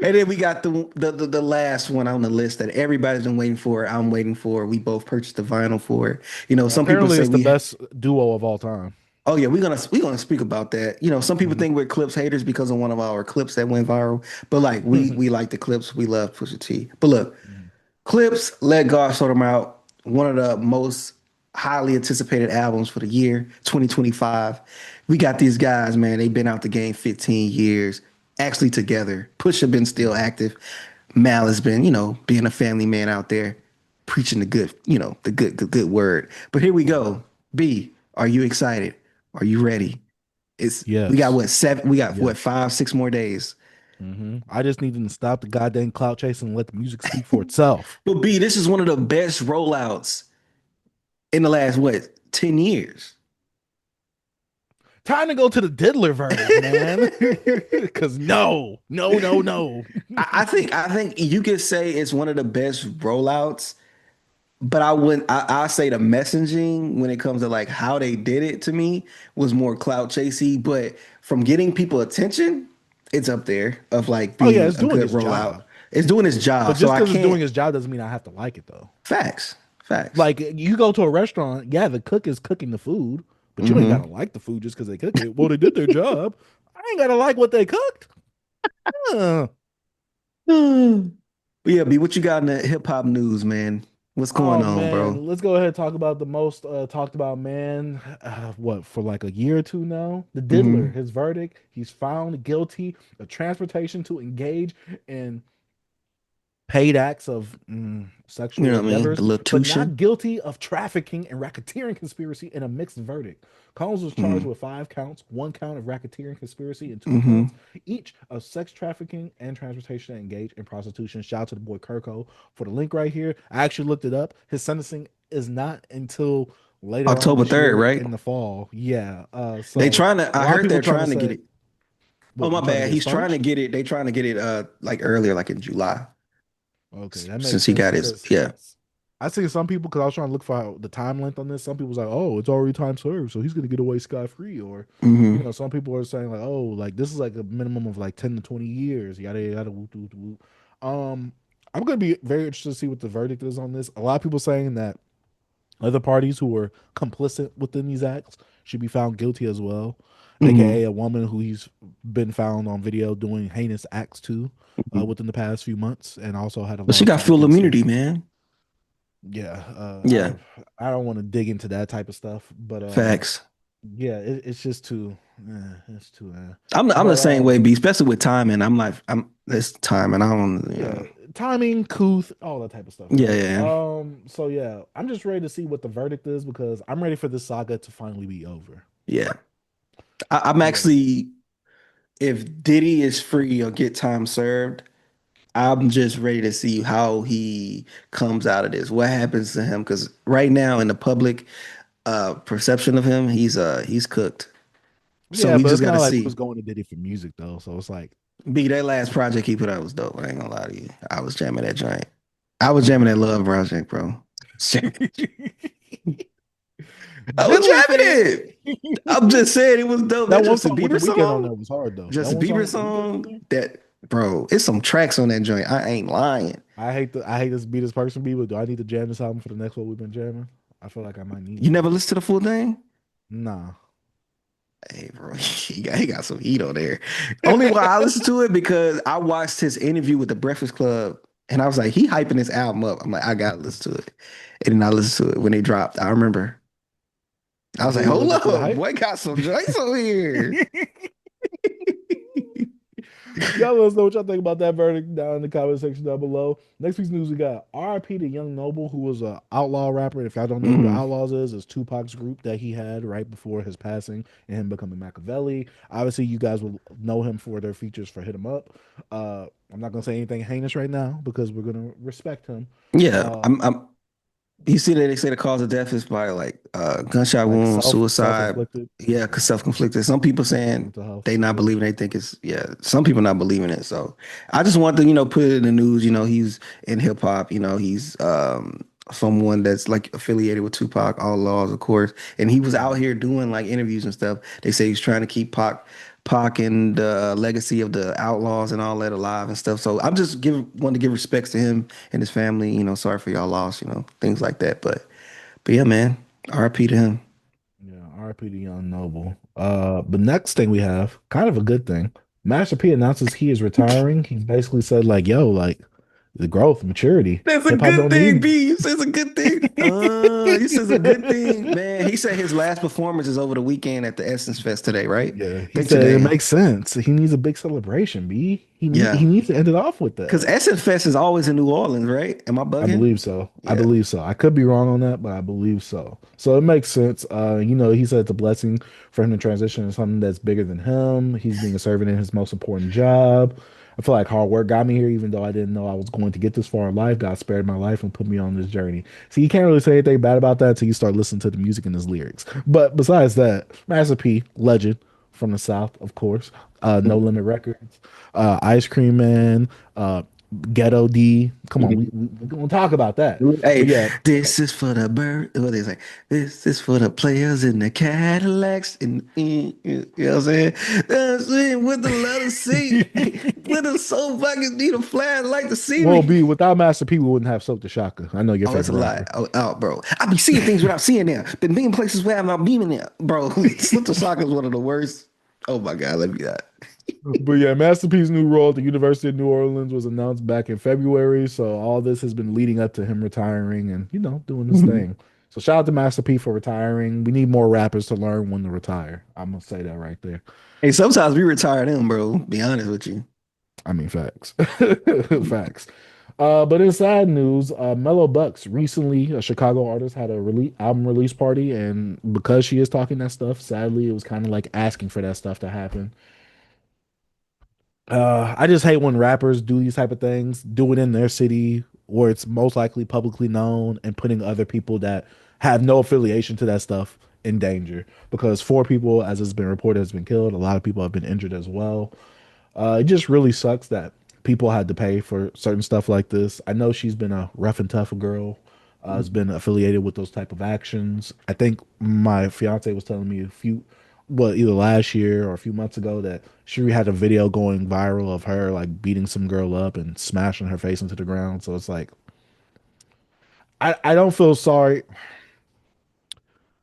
And then we got the last one on the list that everybody's been waiting for. I'm waiting for. We both purchased the vinyl for it. You know, some people Apparently, say it's the we. best duo of all time. Oh yeah, we're gonna speak about that. You know, some people Mhm. think we're Clipse haters because of one of our clips that went viral. But like we like the clips. We love Pusha T. But look, Clipse, Let God Sort Them Out, one of the most highly anticipated albums for the year 2025. We got these guys, man. They've been out the game 15 years, actually together. Pusha been still active. Mal has been, being a family man out there, preaching the good, the good word. But here we go. B, are you excited? Are you ready? We got Yes. what, 7? We got what, Yes. 5, 6 more days. I just need them to stop the goddamn clout chasing and let the music speak for itself. But B, this is one of the best rollouts in the last what, 10 years. Time to go to the diddler verdict, man. Because no. I think you could say it's one of the best rollouts, but I say the messaging when it comes to like how they did it to me was more clout chasey, but from getting people attention, it's up there of like Oh yeah, being it's a doing good its rollout. job. It's doing its But job, so just I because it's doing can't. its job doesn't mean I have to like it though. Facts. Like you go to a restaurant, yeah, the cook is cooking the food, but you ain't Mm-hmm. gotta like the food just because they cook it. Well, they did their job. I ain't gotta like what they cooked. Uh, But yeah, B, what you got in the hip hop news, man? What's going oh on, bro? man, let's go ahead and talk about the most talked about man. What for like a year or two now? The diddler, Mm-hmm. his verdict. He's found guilty of transportation to engage in paid acts of You sexual know what I mean? endeavors, The little but not Tushin. guilty of trafficking and racketeering conspiracy in a mixed verdict. Combs was charged Mm-hmm. with 5 counts, 1 count of racketeering conspiracy, and 2 counts, Mm-hmm. each of sex trafficking and transportation engaged in prostitution. Shout out to the boy Kirko for the link right here. I actually looked it up. His sentencing is not until later on October this 3rd, year right? in the fall. Yeah. They So trying to, a I lot of heard people they're trying to trying to get say, it. Oh, what, my you trying to bad. get He's trying to expunged? get it. They trying to get it like earlier, like in July. Okay, that makes Since he sense got his, because yeah. I seen some people because I was trying to look for the time length on this. Some people was like, "Oh, it's already time served, so he's gonna get away scot free." Or, Mm-hmm. some people are saying like, "Oh, like this is like a minimum of like 10 to 20 years." Yada yada. Whoop, whoop, whoop. Um, I'm gonna be very interested to see what the verdict is on this. A lot of people saying that other parties who were complicit within these acts should be found guilty as well, Mm-hmm. aka a woman who he's been found on video doing heinous acts to Hmm. within the past few months, and also had a But she got longtime full history. immunity, man. Yeah, Yeah. I don't want to dig into that type of stuff, but Facts. yeah, it's just too, it's too, I'm the but same way, B, especially with timing. I'm like, I'm this timing. I don't, yeah, timing, couth, all that type of stuff, yeah, right? yeah, So yeah, I'm just ready to see what the verdict is because I'm ready for this saga to finally be over. yeah. I'm Yeah, actually, if Diddy is free or get time served, I'm just ready to see how he comes out of this. What happens to him? Because right now in the public perception of him, he's cooked. So yeah, we but just it's got kind to of like we see. was going to Diddy for music though, so it's like, B, that last project he put out was dope. I ain't gonna lie to you. I was jamming that joint. I was jamming that Love project, bro. I was Diddler jamming fan. it. I'm just saying it was dope. That That one Justin song with the Bieber weekend on song, there was hard though. That Justin one song Bieber with the weekend on song, there. that bro, it's some tracks on that joint. I ain't lying. I hate this be this person be, but do I need to jam this album for the next one we've been jamming? I feel like I might need You to. never listen to the full thing? Nah. Hey, bro, he got some heat on there. Only why I listened to it because I watched his interview with the Breakfast Club, and I was like, he hyping this album up. I'm like, I gotta listen to it, and then I listened to it when they dropped. I remember. I And was like, did you hold live up to the up, hype? boy, got some joints over here. Y'all let us know what y'all think about that verdict down in the comment section down below. Next week's news we got R.I.P. to Young Noble, who was a outlaw rapper. And if y'all don't know who the Hmm. Outlaws is, it's Tupac's group that he had right before his passing and him becoming Machiavelli. Obviously, you guys will know him for their features for Hit 'Em Up. I'm not gonna say anything heinous right now because we're gonna respect him. Yeah, Uh, you see that they say the cause of death is by like gunshot like wound, self suicide. inflicted Yeah, cause self-conflicted. Some people saying mental health they not believing. situation. They think it's, yeah. Some people not believing it. So I just want to put it in the news. He's in hip hop. He's someone that's like affiliated with Tupac, Outlaws, of course. And he was out Mhm. here doing like interviews and stuff. They say he's trying to keep Pac and the legacy of the Outlaws and all that alive and stuff. So I'm just want to give respects to him and his family. Sorry for y'all loss. Things like that. But yeah, man. RIP to him. Yeah, RP to Young Noble. But next thing we have, kind of a good thing. Master P announces he is retiring. He basically said, like, yo, like the growth, maturity. That's a Hip hop good don't thing, need. B. You said it's a good thing. He says a good thing, man. He said his last performance is over the weekend at the Essence Fest today, right? Yeah, I he think said it today. makes sense. He needs a big celebration, B. Yeah. he needs to end it off with Because that. Essence Fest is always in New Orleans, right? Am I I bugging? believe so. I Yeah. believe so. I could be wrong on that, but I believe so. So it makes sense. He said it's a blessing for him to transition to something that's bigger than him. He's being a servant in his most important job. I feel like hard work got me here, even though I didn't know I was going to get this far in life. God spared my life and put me on this journey. See, you can't really say anything bad about that until you start listening to the music and his lyrics. But besides that, Master P, legend from the South, of course. No Limit Records, Ice Cream Man, Ghetto D. Come on, we're gonna talk about that. Hey, But yeah, this is for the bird. What they say? This is for the players in the Cadillacs. You know what I'm saying? That's it, with the letter C. With a so fucking need a flag like to see well, me. B, without Master P, we wouldn't have Soak the Shaka. I know your Oh, it's a favorite lie. rapper. Oh, bro. I be seeing things without seeing them. Been being places where I'm not being there. Bro, Slip the Sock is one of the worst. Oh my God, let me that. But yeah, Master P's new role at the University of New Orleans was announced back in February. So all this has been leading up to him retiring and, doing his thing. So shout out to Master P for retiring. We need more rappers to learn when to retire. I'm gonna say that right there. Hey, sometimes we retire them, bro. Be honest with you. I mean, facts. Facts. But in sad news, Mello Buckzz recently, a Chicago artist, had a album release party, and because she is talking that stuff, sadly, it was kind of like asking for that stuff to happen. I just hate when rappers do these type of things, do it in their city where it's most likely publicly known, and putting other people that have no affiliation to that stuff in danger. Because four people, as it's been reported, has been killed. A lot of people have been injured as well. It just really sucks that people had to pay for certain stuff like this. I know she's been a rough and tough girl, has been affiliated with those type of actions. I think my fiance was telling me either last year or a few months ago that she had a video going viral of her like beating some girl up and smashing her face into the ground. So it's like, I don't feel sorry.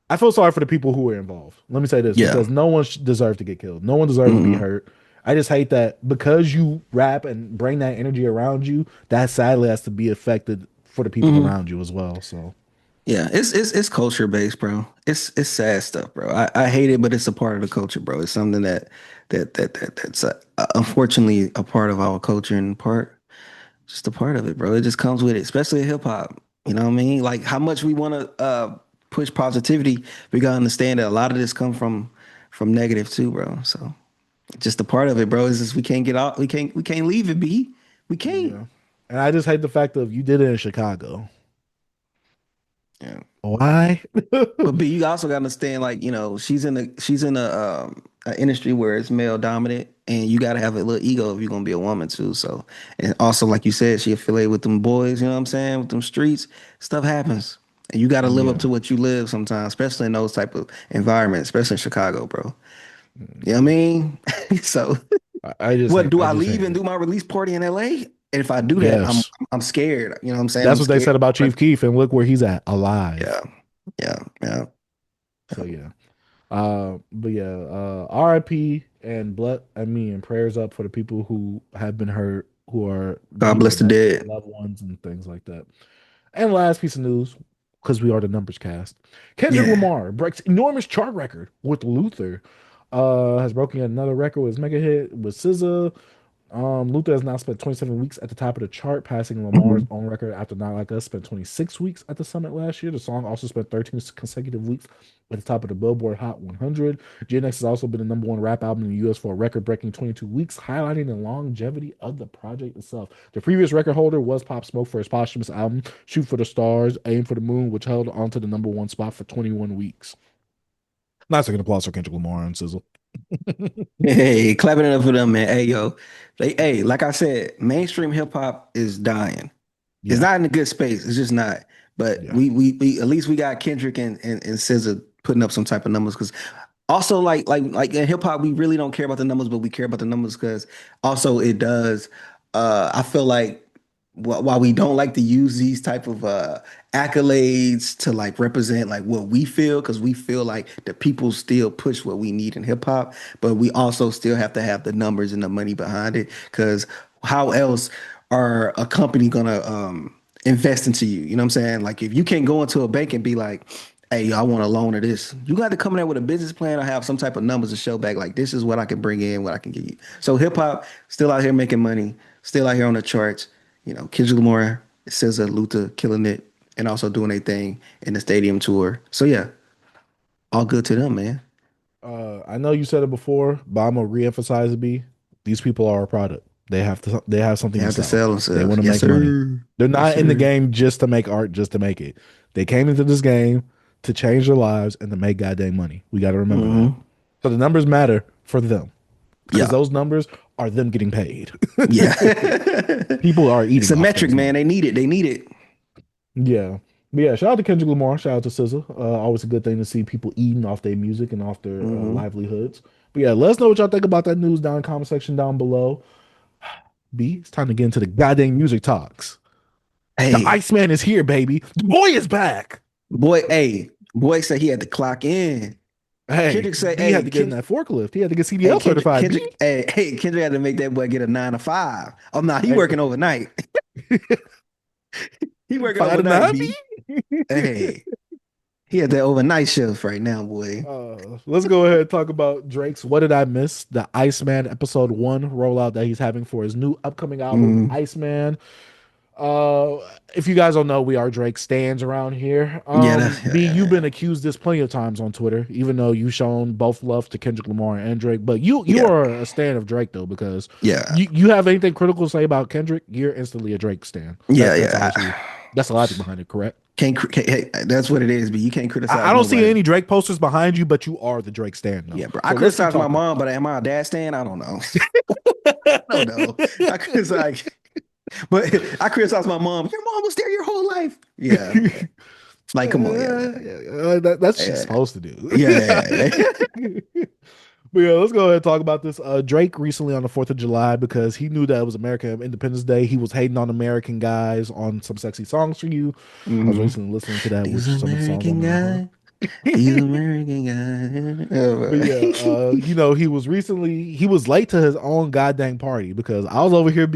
I feel sorry for the people who were involved. Let me say this Yeah. because no one deserved to get killed. No one deserved to be Mm-mm. hurt. I just hate that because you rap and bring that energy around you, that sadly has to be affected for the people Mm-hmm. around you as well. So, Yeah, it's culture based, bro. It's sad stuff, bro. I hate it, but it's a part of the culture, bro. It's something that's unfortunately a part of our culture and part just a part of it, bro. It just comes with it, especially in hip hop. You know what I mean? Like how much we want to push positivity, we gotta understand that a lot of this come from negative too, bro. So just a part of it, bro. Is just we can't get out, we can't leave it be. We can't. yeah. And I just hate the fact of you did it in Chicago. Yeah. Why? But B, you also got to understand, like, she's in a industry where it's male dominant, and you got to have a little ego if you're gonna be a woman too. So, and also, like you said, she affiliated with them boys. You know what I'm saying? With them streets, stuff happens, and you got to live up Yeah. to what you live sometimes, especially in those type of environments, especially in Chicago, bro. You know what I mean? So, what do I I just leave hate and it. do my release party in LA? And if I do that, I'm Yes. I'm scared. You know what I'm saying? That's I'm what they scared. said about Chief Keef, and look where he's at, Yeah, alive. yeah, yeah. So yeah. But yeah, RIP and and prayers up for the people who have been hurt, who are God grieving bless the the death of dead. their loved ones and things like that. And last piece of news, because we are the numbers cast. Kendrick Yeah. Lamar breaks enormous chart record with Luther. Has broken another record with his mega hit with SZA. Luther has now spent 27 weeks at the top of the chart, passing Lamar's Mhm. own record after Not Like Us spent 26 weeks at the summit last year. The song also spent 13 consecutive weeks at the top of the Billboard Hot 100. GNX has also been the number one rap album in the US for a record breaking 22 weeks, highlighting the longevity of the project itself. The previous record holder was Pop Smoke for his posthumous album, Shoot for the Stars, Aim for the Moon, which held onto the number one spot for 21 weeks. Nice second applause for Kendrick Lamar and Sizzle. Hey, clapping it up for them, man. Hey, yo, hey, like I said, mainstream hip hop is dying. It's Yeah, not in a good space. It's just not. But yeah. we at least we got Kendrick and SZA putting up some type of numbers because also like in hip hop we really don't care about the numbers, but we care about the numbers because also it does. I feel like while we don't like to use these type of accolades to like represent like what we feel because we feel like the people still push what we need in hip hop, but we also still have to have the numbers and the money behind it because how else are a company gonna invest into you? You know what I'm saying? Like if you can't go into a bank and be like, hey, I want a loan of this. You got to come in there with a business plan or have some type of numbers to show back. Like this is what I can bring in, what I can give you. So hip hop still out here making money, still out here on the charts. You know, Kendrick Lamar, SZA, Luther killing it, and also doing their thing in the stadium tour. So yeah, all good to them, man. I know you said it before, but I'm gonna reemphasize it. B. These people are a product. They have to. They have They something to have to sell. sell They themselves. want to Yes, make money. sir. They're Yes, not in the sir. game just to make art, just to make it. They came into this game to change their lives and to make goddamn money. We got to remember that. Hmm. So the numbers matter for them because Yeah. those numbers are them getting paid. Yeah. People are It's eating a off metric, those man. numbers. They need it. They need it. Yeah. But yeah, shout out to Kendrick Lamar. Shout out to SZA. Always a good thing to see people eating off their music and off their Hmm. livelihoods. But yeah, let us know what y'all think about that news down in the comment section down below. B, it's time to get into the goddamn music talks. The Hey, Iceman is here, baby. The boy is back. boy said he had to clock in. Hey, Kendrick said, B had to get in that forklift. He had to get CDL certified. B. Kendrick had to make that boy get a 9 to 5. Oh no, he Hey, working overnight. He working 5 to 9, overnight, B. B. Hey, he had that overnight shift right now, boy. Let's go ahead and talk about Drake's What Did I Miss? The Iceman episode 1 rollout that he's having for his new upcoming album, Mm, Iceman. Uh, if you guys don't know, we are Drake stands around here. yeah, that's B, you've yeah, been accused this plenty of times on Twitter, even though you've shown both love to Kendrick Lamar and Drake. But you yeah, are a stan of Drake though, because yeah, you have anything critical to say about Kendrick, you're instantly a Drake stan. yeah, That's yeah. obviously that's the logic behind it, correct? Hey, that's what it is, but you can't criticize I don't see nobody. any Drake posters behind you, but you are the Drake stan though. Yeah, bro. I So let's keep criticize my talking. mom, but am I a dad stand? I don't know. I don't know. I criticize, but I criticize my mom. Your mom was there your whole life. Yeah, like come on, yeah, That's what she's yeah, supposed to do. yeah, yeah. But yeah, let's go ahead and talk about this. Drake recently on the 4th of July, because he knew that it was American Independence Day, he was hating on American guys on some sexy songs for you. I was Mhm. recently listening to that, These which some of the songs on American there are. guys, these American guys. But yeah, he was late to his own goddamn party because I was over here,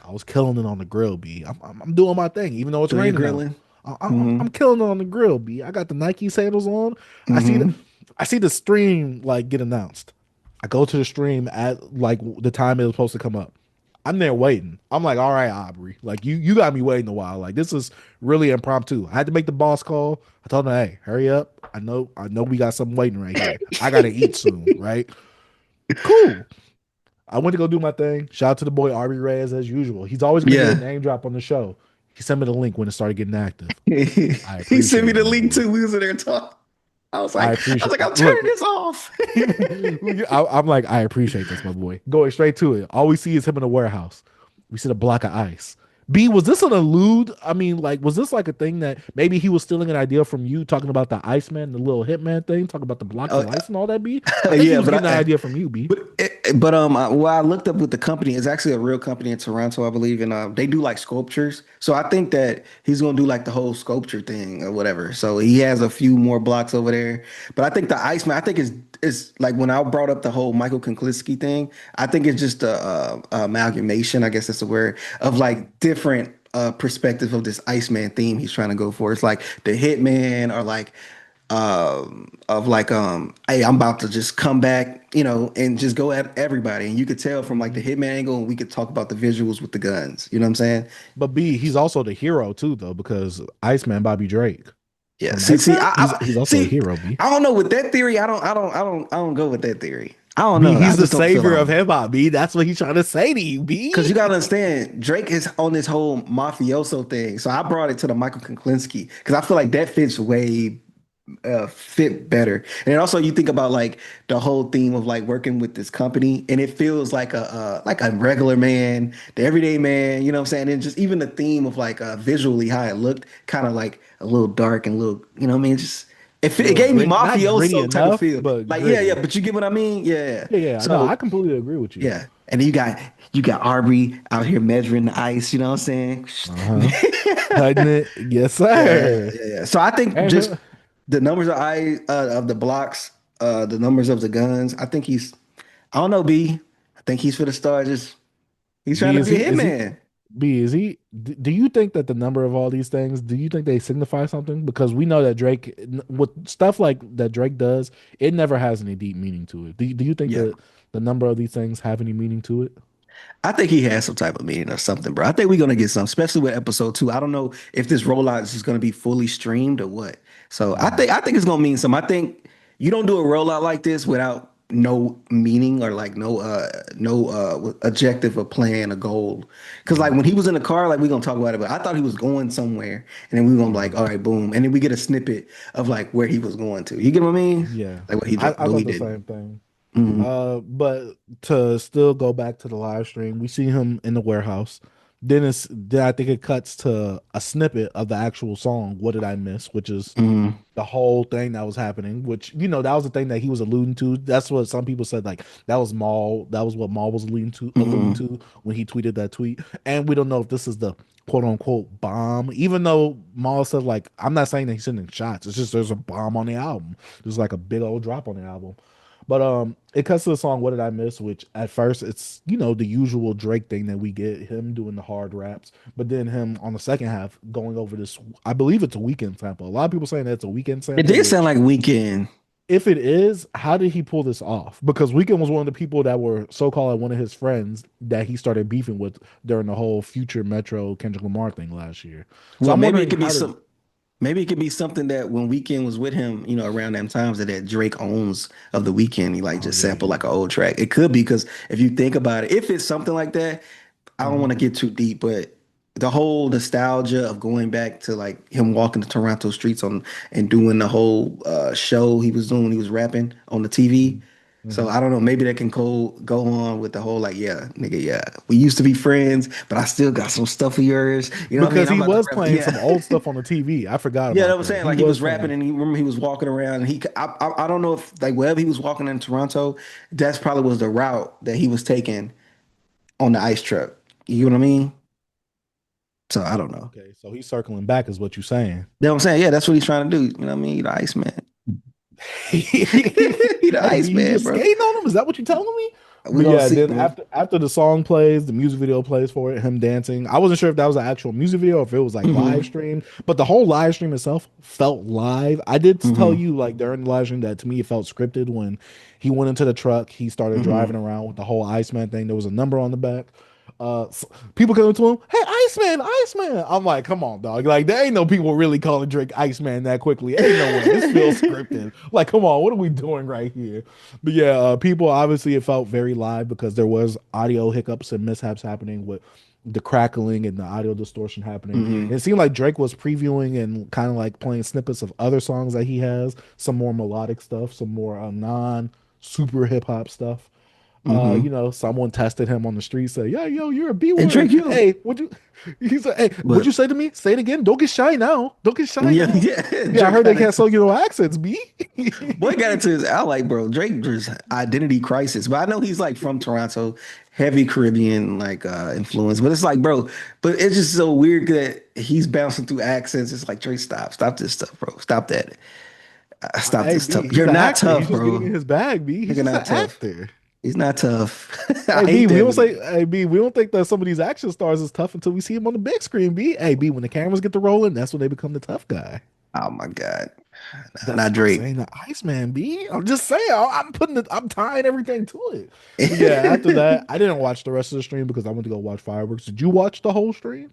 I was killing it on the grill, I'm doing my thing, even though it's So you're raining out. grilling. I'm killing it on the grill, I got the Nike sandals on. I see Mm-hmm. I see the stream like get announced. I go to the stream at like the time it was supposed to come up. I'm there waiting. I'm like, all right, Aubrey, like you got me waiting a while. Like this is really impromptu. I had to make the boss call. I told him, hey, hurry up. I know we got something waiting right here. I gotta eat soon, right? Cool. I went to go do my thing. Shout out to the boy Aubrey Reyes as usual. He's always gonna get a Yeah. name drop on the show. He sent me the link when it started getting active. I He sent me appreciate the it, my link boy. too. We was in there talking. I I was appreciate. like, I'm Look, turning this off. I'm like, I appreciate this, my boy. Going straight to it. All we see is him in a warehouse. We see the block of ice. B, was this an allude? I mean, like, was this like a thing that maybe he was stealing an idea from you, talking about the Iceman, the little hitman thing, talking about the blocks Oh, of ice and all that? B, I think he yeah, was getting that idea from you. B. what I looked up with the company is actually a real company in Toronto, I believe, and they do like sculptures. So I think that he's gonna do like the whole sculpture thing or whatever. So he has a few more blocks over there. But I think the Iceman, I think is like when I brought up the whole Michael Kinklisky thing, I think it's just a amalgamation, I guess that's the word, of like different perspective of this Iceman theme he's trying to go for. It's like the Hitman or like of like hey, I'm about to just come back, and just go at everybody. And you could tell from like the Hitman angle, and we could talk about the visuals with the guns. You know what I'm saying? But B, he's also the hero too, though, because Iceman Bobby Drake Yeah. from See, X-Men, he's also a see, hero. B. I don't know with that theory. I don't go with that theory. I don't B, know. I he's the just don't feel savior of on. hip hop. B, that's what he's trying to say to you. Because you B. gotta understand, Drake is on this whole mafioso thing. So I brought it to the Michael Kinklinski because I feel like that fits way fit better. And then also you think about like the whole theme of like working with this company, and it feels like a regular man, the everyday man. You know what I'm saying? And just even the theme of like visually how it looked, kind of like a little dark and a little, you know what I mean? Just A it little gave me gritty, not gritty mafioso type of enough, feel. but Like yeah, gritty. but you get what I mean? Yeah. Yeah, yeah. No, So I completely agree with you. yeah. And then you got Arbery out here measuring the ice, you know what I'm saying? Uh-huh. Cutting it. Yes, Yeah, sir. yeah, yeah. So I think And just the numbers of the blocks, the numbers of the guns. I don't know, B. I think he's for the star. Just he's trying B, to is be he a is he hitman. B, is he? Do you think that the number of all these things, do you think they signify something? Because we know that Drake, with stuff like that Drake does, it never has any deep meaning to it. Do you think Yeah. that the number of these things have any meaning to it? I think he has some type of meaning or something, bro. I think we're gonna get some, especially with episode 2. I don't know if this rollout is just gonna be fully streamed or what. So Mhm. I think it's gonna mean something. I think you don't do a rollout like this without no meaning or like no objective or plan or goal. Cause like Mhm. when he was in the car, like we're gonna talk about it, but I thought he was going somewhere, and then we are gonna be like, Mhm. all right, boom, and then we get a snippet of like where he was going to. You get what I mean? Yeah, Like what he dropped, I but we thought the didn't. same thing. Mhm. But to still go back to the live stream, we see him in the warehouse. Then I think it cuts to a snippet of the actual song, What Did I Miss? Which is Mhm. the whole thing that was happening, which that was the thing that he was alluding to. That's what some people said, like that was what Maul was alluding Mhm. to when he tweeted that tweet. And we don't know if this is the quote unquote bomb, even though Maul said, like, I'm not saying that he's sending shots. It's just there's a bomb on the album. There's like a big old drop on the album. But it cuts to the song "What Did I Miss," which at first it's the usual Drake thing that we get him doing the hard raps, but then him on the second half going over this. I believe it's a Weekend sample. A lot of people saying that it's a Weekend It sample, did sound which like Weekend. if it is, how did he pull this off? Because Weekend was one of the people that were so called one of his friends that he started beefing with during the whole Future Metro Kendrick Lamar thing last year. So Well, I'm maybe it wondering could be how did. some. Maybe it could be something that when Weekend was with him, around them times that Drake owns of the Weekend, he like Oh just yeah, sampled yeah. like an old track. It could be because if you think about it, if it's something like that, I don't Hmm. want to get too deep, but the whole nostalgia of going back to like him walking the Toronto streets on and doing the whole show he was doing when he was rapping on the TV. So Hmm. I don't know, maybe that can go on with the whole like, yeah, nigga, yeah, we used to be friends, but I still got some stuff of yours. You know what I mean? Because I'm he about to was rap. playing Yeah. some old stuff on the TV. I forgot Yeah, that about was that. saying He like he was was rapping playing. and he remember he was walking around and I don't know if like wherever he was walking in Toronto, that's probably was the route that he was taking on the ice truck. You know what I mean? So I don't know. Okay, so he's circling back, is what you're saying. You know what I'm saying? Yeah, that's what he's trying to do. You know what I mean? He the Iceman. He the Hey, B, you Iceman, just bro. skating on him? Is that what you're telling me? We But gonna yeah, see, then bro. after the song plays, the music video plays for it, him dancing. I wasn't sure if that was an actual music video or if it was like live Hmm. stream, but the whole live stream itself felt live. I did tell Hmm. you like during the live stream that to me it felt scripted when he went into the truck, he started driving Hmm. around with the whole Iceman thing. There was a number on the back. People coming to him, hey, Iceman, Iceman. I'm like, come on, dog. Like, there ain't no people really calling Drake Iceman that quickly. Ain't no way. This feels scripted. Like, come on, what are we doing right here? But yeah, people obviously it felt very live because there was audio hiccups and mishaps happening with the crackling and the audio distortion happening. And Hmm. it seemed like Drake was previewing and kind of like playing snippets of other songs that he has, some more melodic stuff, some more non super hip hop stuff. Hmm. Someone tested him on the street, said, "Yeah, yo, you're a B And word. Drake, you, Hey, would you?" He said, "Hey, what'd you but say to me? Say it again. Don't get shy now. Don't get shy yeah, now." yeah, Yeah, I Drake heard they got can't into sell you no accents, B. boy got into his ally, bro. Drake just identity crisis. But I know he's like from Toronto, heavy Caribbean like influence. But it's like, bro, but it's just so weird that he's bouncing through accents. It's like Drake, stop this stuff, bro. Stop that. Stop Hey, this stuff. B, he's You're an not actor. He's tough, just getting bro. in his bag, B. He's Nigga just an not tough. actor. He's not tough. I Hey, B, hate we that don't nigga. say, hey, B, we don't think that some of these action stars is tough until we see him on the big screen, B. Hey, B, when the cameras get to rolling, that's when they become the tough guy. Oh my God. That's Not what I'm Drake. saying. The Iceman, B. I'm just saying. I'm putting it. I'm tying everything to it. But yeah, after that, I didn't watch the rest of the stream because I went to go watch fireworks. Did you watch the whole stream?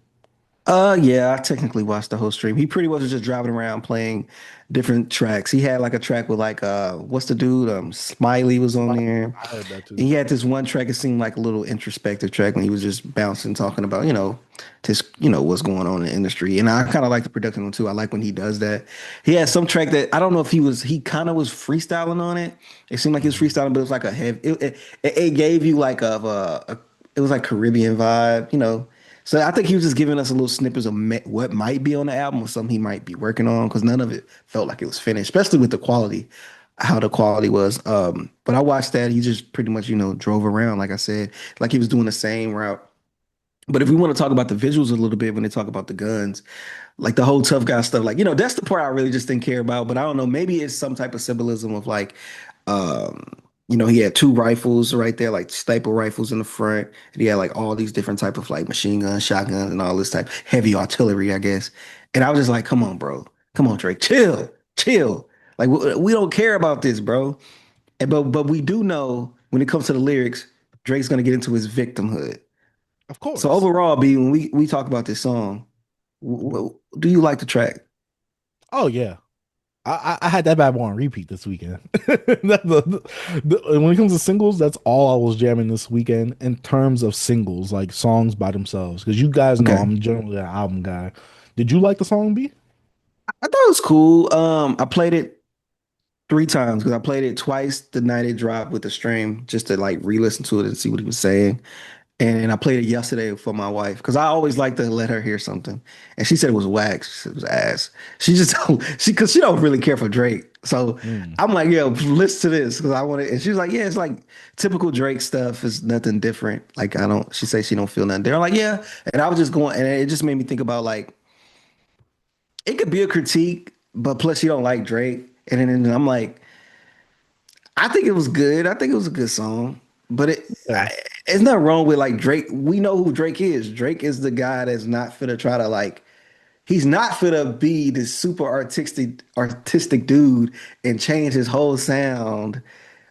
Yeah, I technically watched the whole stream. He pretty much was just driving around playing different tracks. He had like a track with like what's the dude? Smiley was on Smiley. there. I heard that And too. he had this one track, it seemed like a little introspective track when he was just bouncing, talking about, just what's going on in the industry. And I kind of like the production one too. I like when he does that. He had some track that I don't know if he kind of was freestyling on it. It seemed like he was Mhm. freestyling, but it was like a heavy, it gave you like it was like Caribbean vibe. So I think he was just giving us a little snippets of what might be on the album or something he might be working on because none of it felt like it was finished, especially with the quality, how the quality was. But I watched that. He just pretty much, drove around, like I said, like he was doing the same route. But if we want to talk about the visuals a little bit when they talk about the guns, like the whole tough guy stuff, like, that's the part I really just didn't care about. But I don't know, maybe it's some type of symbolism of like, um, You know, he had two rifles right there, like staple rifles in the front. And he had like all these different type of like machine guns, shotguns, and all this type heavy artillery, I guess. And I was just like, come on, bro. Come on, Drake. Chill. Chill. Like we don't care about this, bro. But we do know when it comes to the lyrics, Drake's gonna get into his victimhood. Of So course. overall, B, when we talk about this song, do you like the track? Oh yeah. I had that bad boy on repeat this weekend. When it comes to singles, that's all I was jamming this weekend in terms of singles, like songs by themselves. Because you guys know Okay. I'm generally an album guy. Did you like the song B? I thought it was cool. I played it three times because I played it twice the night it dropped with the stream just to like re-listen to it and see what he was saying. And I played it yesterday for my wife because I always like to let her hear something. And she said it was wax. She said it was ass. She just don't, because she don't really care for Drake. So Mm, I'm like, yo, listen to this because I want to. And she's like, yeah, it's like typical Drake stuff. It's nothing different. Like I don't. She says she don't feel nothing. They're like, yeah. And I was just going, and it just made me think about like it could be a critique, but plus you don't like Drake. And then I'm like, I think it was good. I think it was a good song. But yeah. it's not wrong with like Drake. We know who Drake is. Drake is the guy that's not finna try to like. He's not finna be this super artistic dude and change his whole sound,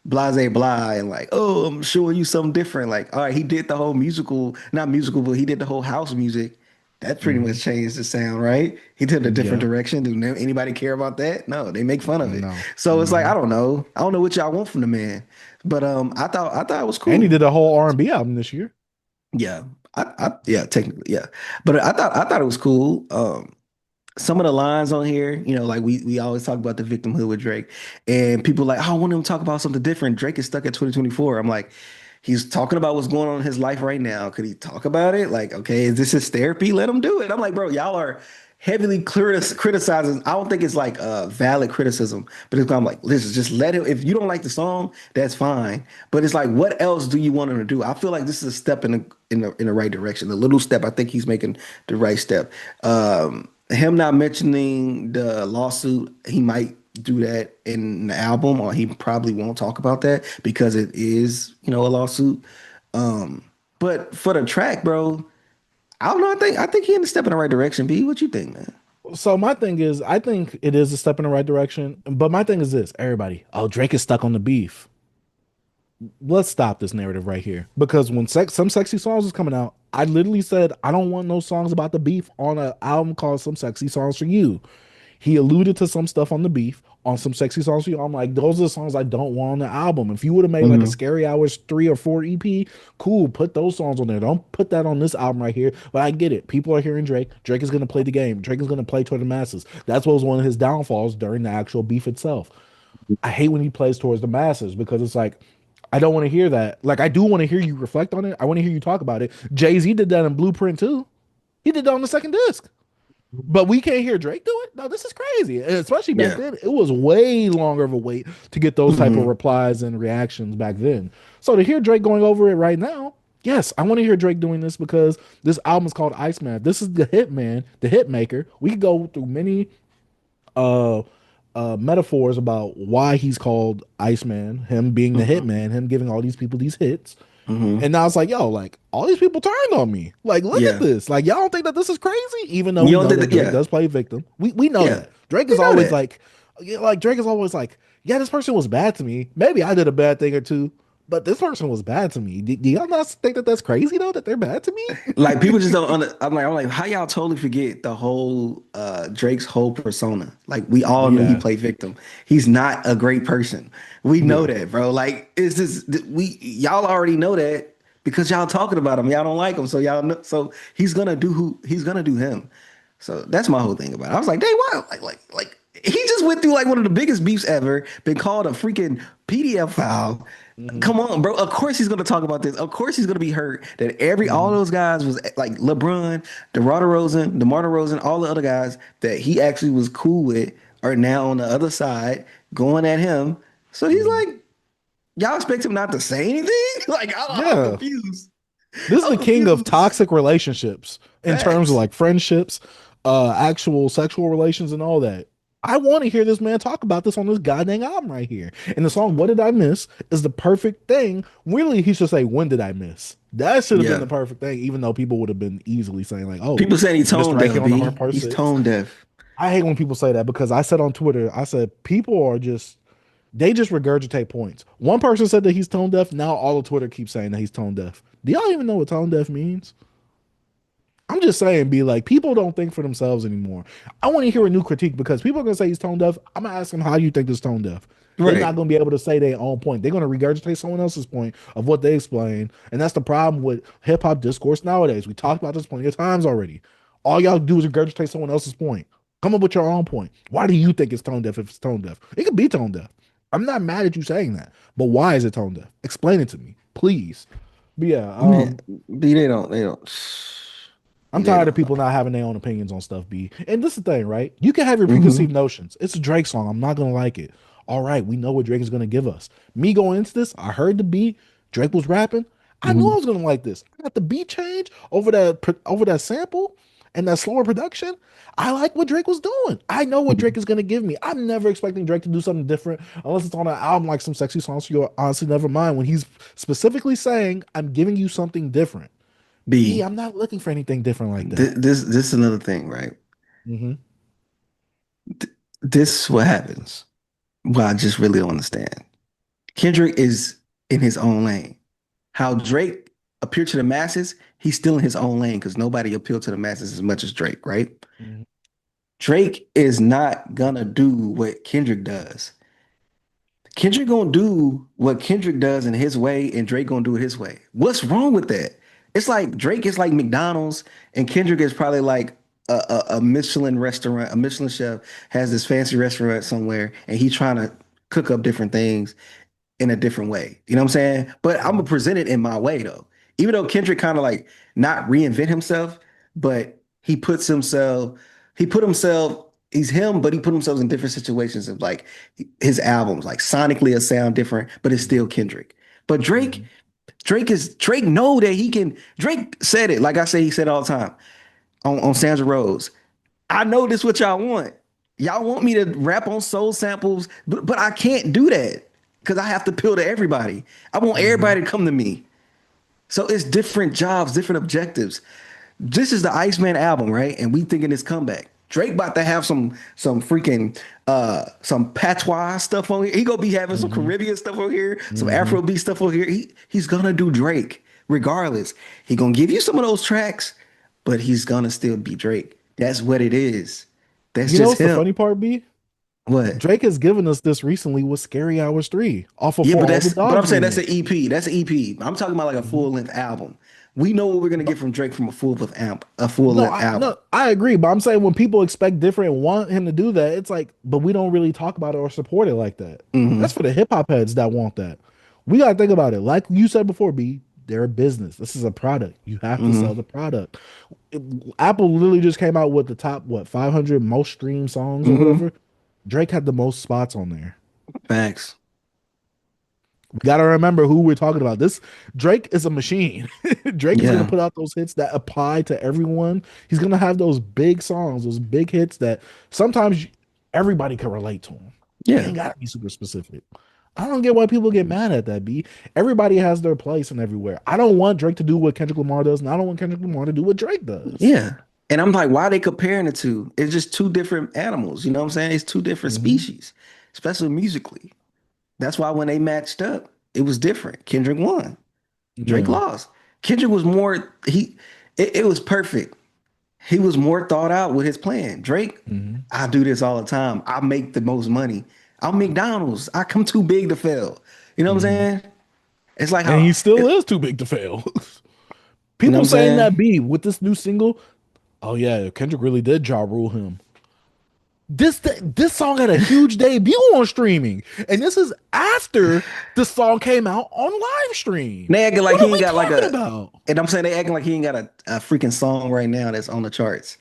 blase blah, and like, oh, I'm showing you something different. Like, all right, he did the whole musical, not musical, but he did the whole house music. That pretty Hmm. much changed the sound, right? He did a different Yeah. direction. Do anybody care about that? No, they make fun of it. No. So it's like, Hmm. I don't know. I don't know what y'all want from the man. But I thought it was And he cool. did a whole R&B album this year. Yeah. Yeah, technically, yeah. But I thought it was cool. Some of the lines on here, you know, like we always talk about the victimhood with Drake, and people like, oh, I want him to talk about something different. Drake is stuck at 2024. I'm like, he's talking about what's going on in his life right now. Could he talk about it? Like, okay, is this his therapy? Let him do it. I'm like, bro, y'all are heavily criticizing. I don't think it's like valid criticism, but it's I'm like, listen, just let him. If you don't like the song, that's fine. But it's like, what else do you want him to do? I feel like this is a step in the right direction. A little step. I think he's making the right step. Him not mentioning the lawsuit, he might do that in the album, or he probably won't talk about that because it is, you know, a lawsuit. Um, but for the track, bro, I don't know. I think he in the step in the right direction. B, what you think, man? So my thing is, I think it is a step in the right direction. But my thing is this: everybody, oh, Drake is stuck on the beef. Let's stop this narrative right here because when some sexy songs was coming out, I literally said I don't want no songs about the beef on an album called Some Sexy Songs for You. He alluded to some stuff on the beef on Some Sexy Songs for You. I'm like, those are the songs I don't want on the album. If you would have made like a Hmm. Scary Hours 3 or 4 EP, cool, put those songs on there. Don't put that on this album right here. But I get it. People are hearing Drake. Drake is gonna play the game. Drake is gonna play toward the masses. That's what was one of his downfalls during the actual beef itself. I hate when he plays towards the masses because it's like I don't want to hear that. Like I do want to hear you reflect on it. I want to hear you talk about it. Jay-Z did that in Blueprint too. He did that on the second disc. But we can't hear Drake do it. No, this is crazy. And especially back Yeah. then, it was way longer of a wait to get those type of Hmm. replies and reactions back then. So to hear Drake going over it right now, yes, I want to hear Drake doing this because this album is called Iceman. This is the hit man, the hit maker. We could go through many uh metaphors about why he's called Iceman, him being the Hmm. hitman, him giving all these people these hits. Hmm. And now it's like, yo, like all these people turned on me. Like, look at Yeah. this. Like, y'all don't think that this is crazy? Even though You we don't know think that that? Drake Yeah. does play victim. We know Yeah. that. Drake We is know always that. like, yeah, like Drake is always like, yeah, this person was bad to me. Maybe I did a bad thing or two, but this person was bad to me. Do y'all not think that that's crazy though? That they're bad to me? Like people just don't I'm like, how y'all totally forget the whole Drake's whole persona? Like we all knew he Yeah. played victim. He's not a great person. We know Yeah. that, bro. Like it's just we y'all already know that because y'all talking about him. Y'all don't like him, so y'all know so he's gonna do him. So that's my whole thing about it. I was like, dang, why? Like he just went through like one of the biggest beefs ever, been called a freaking PDF file. Hmm. Come on, bro. Of course he's gonna talk about this. Of course he's gonna be hurt that all Hmm. those guys was like LeBron, DeMar DeRozan, all the other guys that he actually was cool with are now on the other side going at him. So he's Hmm. like, y'all expect him not to say anything? Like I'm Yeah. confused. This is I'm the king of confused. toxic relationships in terms of Facts. like friendships, actual sexual relations and all that. I want to hear this man talk about this on this goddamn album right here. And the song "What Did I Miss" is the perfect thing. Really, he should say "When did I miss?" That should have been Yeah. the perfect thing, even though people would have been easily saying like, "Oh, People saying you he's missed tone right deaf, here on the hard B. part He's 6." tone deaf. I hate when people say that because I said on Twitter, I said people are just they just regurgitate points. One person said that he's tone deaf. Now all of Twitter keeps saying that he's tone deaf. Do y'all even know what tone deaf means? I'm just saying, be like, people don't think for themselves anymore. I want to hear a new critique because people are gonna say he's tone deaf. I'm gonna ask them how you think this tone deaf. They're not Right. gonna be able to say their own point. They're gonna regurgitate someone else's point of what they explain, and that's the problem with hip hop discourse nowadays. We talked about this plenty of times already. All y'all do is regurgitate someone else's point. Come up with your own point. Why do you think it's tone deaf if it's tone deaf? It could be tone deaf. I'm not mad at you saying that, but why is it tone deaf? Explain it to me, please. But yeah, Man, B, they don't. I'm B, they tired of don't know. people not having their own opinions on stuff, B. And this is the thing, right? You can have your Hmm. preconceived notions. It's a Drake song. I'm not gonna like it. All right, we know what Drake is gonna give us. Me going into this, I heard the beat. Drake was rapping. I knew I Hmm. was gonna like this. I got the beat change over that sample and that slower production. I like what Drake was doing. I know what Drake is gonna give me. I'm never expecting Drake to do something different unless it's on an album like some sexy songs for you. Honestly, never mind. When he's specifically saying, "I'm giving you something different." B, B, I'm not looking for anything different like that. this is another thing, right? Hmm. This is what happens. Well, I just really don't understand. Kendrick is in his own lane. How Drake appeared to the masses, he's still in his own lane because nobody appealed to the masses as much as Drake, right? Hmm. Drake is not gonna do what Kendrick does. Kendrick gonna do what Kendrick does in his way, and Drake gonna do it his way. What's wrong with that? It's like Drake is like McDonald's, and Kendrick is probably like a Michelin restaurant. A Michelin chef has this fancy restaurant somewhere, and he's trying to cook up different things in a different way. You know what I'm saying? But I'm gonna Hmm. present it in my way though. Even though Kendrick kind of like not reinvent himself, but he put himself, he's him, but he put himself in different situations of like his albums, like sonically a sound different, but it's still Kendrick. But Hmm. Drake know that he can. Drake said it, like I say, he said all the time on Sandra Rose. I know this what y'all want. Y'all want me to rap on soul samples, but I can't do that because I have to appeal to everybody. I want Hmm. everybody to come to me. So it's different jobs, different objectives. This is the Iceman album, right? And we thinking this comeback. Drake about to have some freaking some patois stuff on here. He gonna be having some Hmm. Caribbean stuff over here, some Hmm. Afrobeat stuff over here. He's gonna do Drake regardless. He gonna give you some of those tracks, but he's gonna still be Drake. That's what it is. That's You know just what's the him. funny part, B? What? Drake has given us this recently with Scary Hours 3 off of Yeah, For but All the but I'm Dogs saying that's an remix. EP. That's an EP. I'm talking about like a Hmm. full length album. We know what we're gonna get from Drake from a full No, length I album. no, I agree, but I'm saying when people expect different and want him to do that, it's like, but we don't really talk about it or support it like that. That's Hmm. for the hip hop heads that want that. We gotta think about it. Like you said before, B, they're a business. This is a product. You have to sell Hmm. the product. Apple literally just came out with the top 500 most streamed songs or Hmm. whatever. Drake had the most spots on there. Facts. We gotta remember who we're talking about. This Drake is a machine. Drake is gonna Yeah. put out those hits that apply to everyone. He's gonna have those big songs, those big hits that sometimes everybody can relate to them. It Yeah. ain't gotta be super specific. I don't get why people get mad at that, B. Everybody has their place and everywhere. I don't want Drake to do what Kendrick Lamar does, and I don't want Kendrick Lamar to do what Drake does. Yeah. And I'm like, why are they comparing the two? It's just two different animals. You know what I'm saying? It's two different Hmm. species, especially musically. That's why when they matched up, it was different. Kendrick won. Drake Yeah. lost. Kendrick was more, it was perfect. He was more thought out with his plan. Drake, Hmm. I do this all the time. I make the most money. I'm McDonald's. I come too big to fail. You know what I'm Hmm. saying? It's like And how, he still is too big to fail. you know what People I'm saying saying? that B with this new single. Oh yeah, Kendrick really did jaw rule him. This song had a huge debut on streaming, and this is after the song came out on live stream. They acting like What he are ain't we got like talking a, about? and I'm saying they acting like he ain't got a freaking song right now that's on the charts.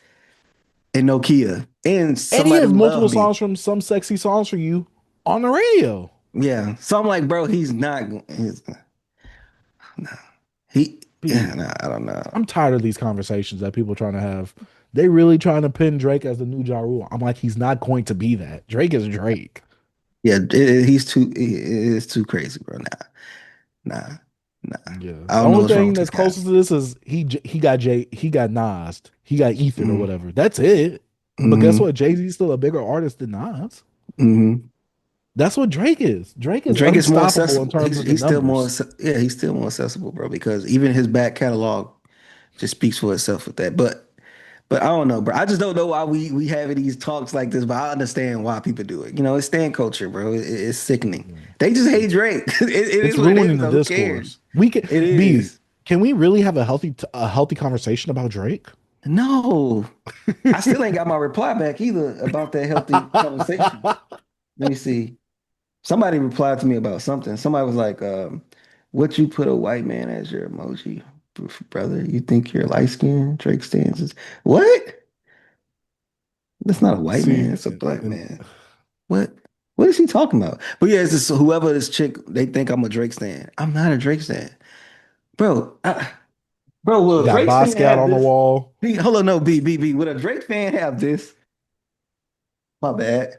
And Nokia. And And he Somebody has multiple Love Me. songs from Some Sexy Songs for You on the radio. Yeah. So I'm like, bro, he, yeah, B, nah, I don't know. I'm tired of these conversations that people trying to have They really trying to pin Drake as the new Ja Rule. I'm like, he's not going to be that. Drake is Drake. Yeah, it is too crazy, bro. Nah, nah. Yeah. I The don't know only what's wrong thing with these that's guys. closest to this is he got Nas'd. He got Ethered or Mm-hmm. whatever. That's it. But guess Mm-hmm. what? Jay-Z's still a bigger artist than Nas. Mm-hmm. That's what Drake is. Drake is Drake is more unstoppable in accessible. terms of the He's still more numbers. yeah, he's still more accessible, bro, because even his back catalog just speaks for itself with that. But I don't know, bro. I just don't know why we having these talks like this, but I understand why people do it. You know, it's stan culture, bro. It's sickening. Yeah. They just hate It's Drake. It it's is what it ruining is, the though. Who cares? discourse. We can It be. is. Can we really have a healthy conversation about Drake? No. I still ain't got my reply back either about that healthy conversation. Let me see. Somebody replied to me about something. Somebody was like, what you put a white man as your emoji, brother? You think you're light skinned? Drake stands as what? That's not a white See, man, it's a black and man. What? What is he talking about? But yeah, it's just whoever this chick, they think I'm a Drake stan. I'm not a Drake stan. Bro, bro, will a got Drake fan Basquiat have on the this? wall. Hold on, no, B. Would a Drake fan have this? My bad.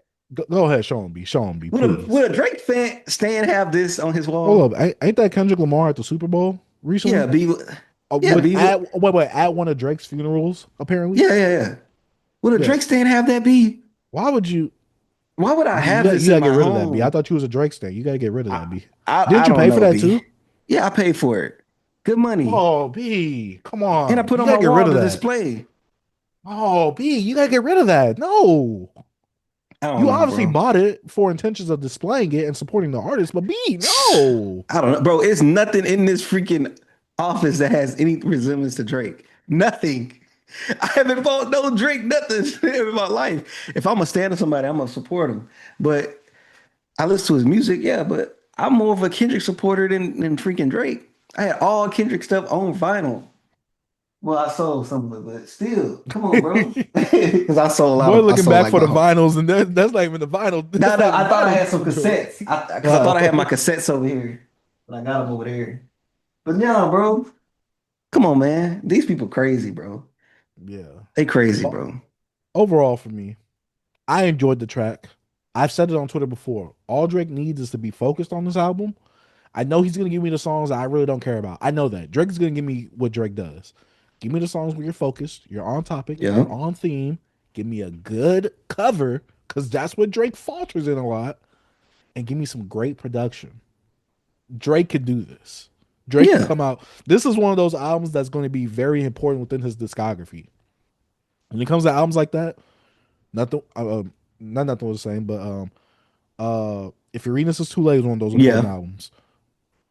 Go ahead, show him B. Show him B, please. Would a Drake fan stan have this on his Hold wall? up, ain't that Kendrick Lamar at the Super Bowl Yeah, recently? B. Yeah, With B. at wait at one of Drake's funerals, apparently. Yeah. Would a Drake Yes. stan have that, B? Why would you? Why would I B, have you this in gotta get my rid of that B. I home? thought you was a Drake stan. You gotta get rid of I, that B. I Didn't you don't pay for know, that B. too? Yeah, I paid for it. Good money. Oh B, come And I on. put You on my gotta get rid wall of to that. display. Oh B, you gotta get rid of that. No. I don't You know, obviously bro. bought it for intentions of displaying it and supporting the artist, but B, no. I don't know, bro. It's nothing in this freaking office that has any resemblance to Drake. Nothing. I haven't bought no Drake nothing in my life. If I'm gonna stand to somebody, I'm gonna support him. But I listen to his music, yeah. But I'm more of a Kendrick supporter than freaking Drake. I had all Kendrick stuff on vinyl. Well, I sold some of it, but still, come on, bro. Because Boy, I looking sold back like for my the whole. vinyls, and that's not even the vinyl. No, That's not even I thought I had some vinyl joint. cassettes. Because I thought I had my Oh, cassettes over here, but I got them over there. But no, bro, come on, man. These people crazy, bro. yeah. They crazy, Well, bro. overall, for me, I enjoyed the track. I've said it on Twitter before. All Drake needs is to be focused on this album. I know he's gonna give me the songs I really don't care about. I know that Drake is gonna give me what Drake does. Give me the songs where you're focused, you're on topic, Yeah, you're on theme. Give me a good cover, because that's what Drake falters in a lot, and give me some great production. Drake could do this. Drake can yeah, come out. This is one of those albums that's going to be very important within his discography. When it comes to albums like that, nothing, not nothing was the same, but if Your Venus Is Too Late is one of those important yeah, albums.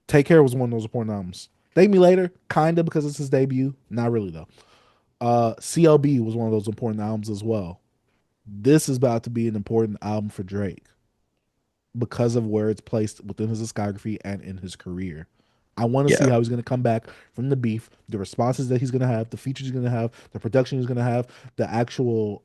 Take Care was one of those important albums. Thank Me Later, kinda because it's his debut, not really though. CLB was one of those important albums as well. This is about to be an important album for Drake because of where it's placed within his discography and in his career. I want to see yeah. how he's going to come back from the beef, the responses that he's going to have, the features he's going to have, the production he's going to have, the actual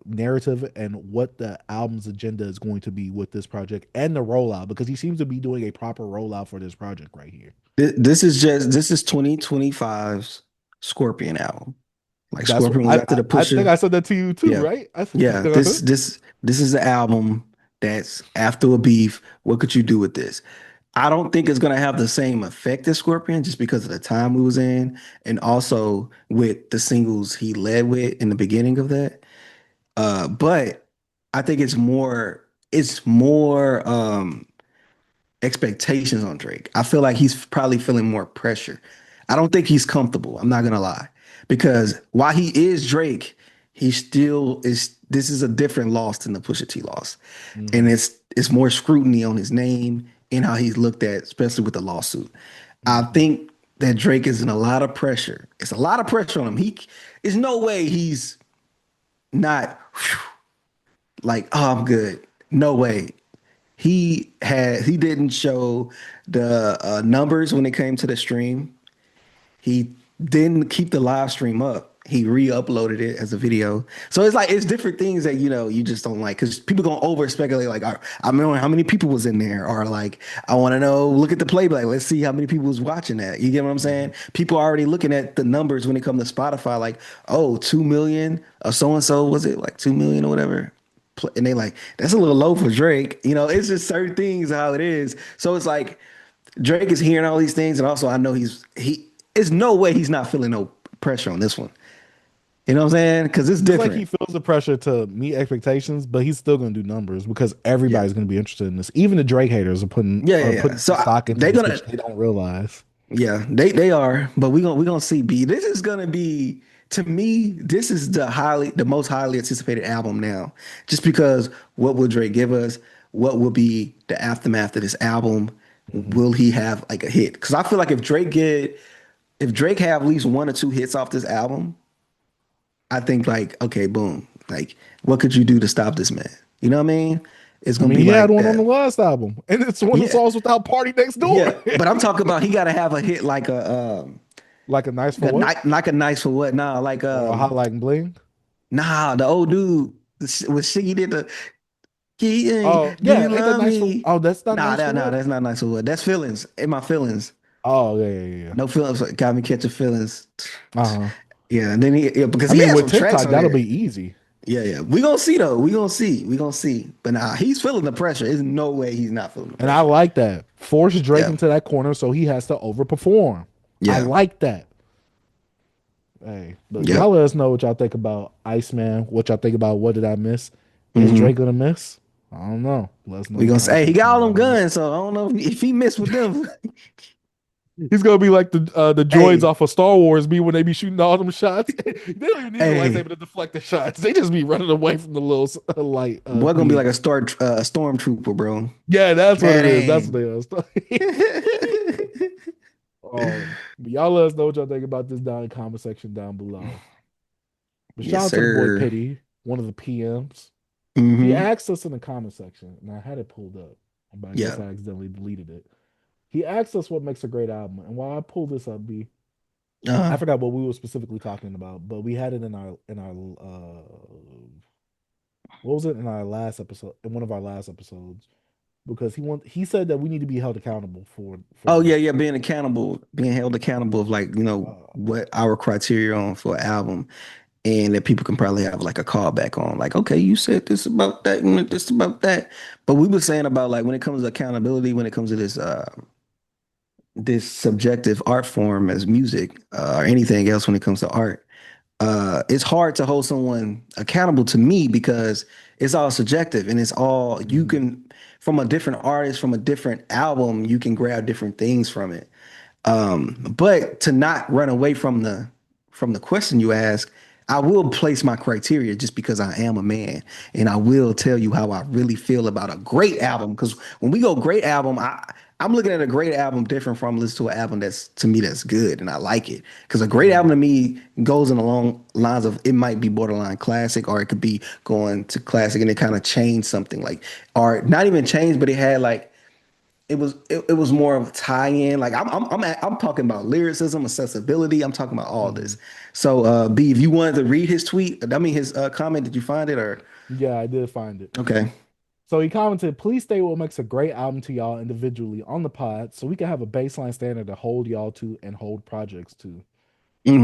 narrative, and what the album's agenda is going to be with this project and the rollout, because he seems to be doing a proper rollout for this project right here. This is 2025's Scorpion album. Like That's what Scorpion was after the I think I Pusher. said that to you too, Yeah, right? yeah. This is the album that's after a beef. What could you do with this? I don't think it's gonna have the same effect as Scorpion just because of the time we was in, and also with the singles he led with in the beginning of that. But I think it's more expectations on Drake. I feel like he's probably feeling more pressure. I don't think he's comfortable. I'm not gonna lie, because while he is Drake, he still is. This is a different loss than the Pusha T loss, and Hmm. it's more scrutiny on his name and how he's looked at, especially with the lawsuit. I Hmm. think that Drake is in a lot of pressure. It's a lot of pressure on him. There's no way he's not like, oh, I'm good. No way. He didn't show the numbers when it came to the stream. He didn't keep the live stream up. He re-uploaded it as a video. So it's like it's different things that you just don't like because people gonna over speculate like I remember how many people was in there or like I want to know look at the playback. Let's see how many people was watching that. You get what I'm saying? People are already looking at the numbers when it comes to Spotify like oh 2 million or so and so was it like 2 million or whatever. And they like that's a little low for Drake. It's just certain things how it is. So it's like Drake is hearing all these things and also I know he. It's no way he's not feeling no pressure on this one. You know what I'm saying? Because it's It's like he different. feels the pressure to meet expectations, but he's still gonna do numbers because Yeah. everybody's gonna be interested in this. Even the Drake haters are putting Yeah, yeah, are yeah. putting So stock into they're this, gonna which they don't realize. yeah, they are, but we gonna see B. This is gonna be to me, this is the most highly anticipated album now. Just because what will Drake give us? What will be the aftermath of this album? Mhm. Will he have like a hit? Because I feel like if Drake have at least one or two hits off this album, I think like, okay, boom. Like, what could you do to stop this man? You know what I mean? It's I gonna mean, be he had like one on the that. last album, and it's one of the Yeah, songs without Party Next Door. yeah. But I'm talking about he gotta have a hit like Like a nice for a what like a nice for what? Nah, like or a hot like bling. nah, the old dude with Shiggy did the Oh do you yeah, ain't that love nice for? me? Oh, that's not Nah, nice for nah, what? that's not nice for what. That's feelings. In my feelings. Oh yeah, yeah, yeah. No feelings got me catching feelings. Uh-huh. Yeah, and then because I he mean, had with some tracks TikTok, on that'll there. be easy. Yeah, yeah. We gonna see though. We gonna see. We gonna see. But nah, he's feeling the pressure. There's no way he's not feeling the And I pressure. like that. Force Drake Yeah. into that corner so he has to overperform. I Yeah. like that. Hey, but y'all Yep. let us know what y'all think about Iceman. What y'all think about What Did I Miss? Is Drake hmm gonna miss? I don't know. Let us know We in the gonna say, comment hey, he got section all them down below. guns, so I don't know if he missed with them. He's gonna be like the droids Hey, off of Star Wars be when they be shooting all them shots. They don't even need the hey, lightsaber to deflect the shots. They just be running away from the little light boy, gonna be like beams. a stormtrooper, bro. Yeah, that's what it is. That's what Bang. they are. But y'all let us know what y'all think about this down in the comment section down below. But shout Yes, out to the boy sir. Pity, one of the PMs. He hmm asked us in the comment section, and I had it pulled up, but I guess Yeah. I accidentally deleted it. He asked us what makes a great album, and while I pulled this up, B, I Uh, forgot what we were specifically talking about, but we had it in our what was it in our last episode, in one of our last episodes, because he said that we need to be held accountable for oh yeah, this. yeah. Being held accountable of like Uh, what our criteria on for an album, and that people can probably have like a callback on, like, okay, you said this about that and this about that, but we were saying about like when it comes to accountability, when it comes to this subjective art form as music or anything else when it comes to art. It's hard to hold someone accountable to me because it's all subjective and it's all you mhm. can from a different artist from a different album you can grab different things from it. But to not run away from the question you ask, I will place my criteria just because I am a man, and I will tell you how I really feel about a great album. Because when we go great album, I'm looking at a great album different from listening to an album that's to me that's good and I like it. Because a great album Mhm. to me goes in along lines of it might be borderline classic or it could be going to classic and it kind of changed something like or not even changed, but it had like it was more of a tie-in. Like I'm talking about lyricism, accessibility. I'm talking about all this. Mhm. So B, if you wanted to read his tweet, I mean his comment, did you find it or Yeah, I did find it. okay? So he commented, please state what makes a great album to y'all individually on the pod so we can have a baseline standard to hold y'all to and hold projects to.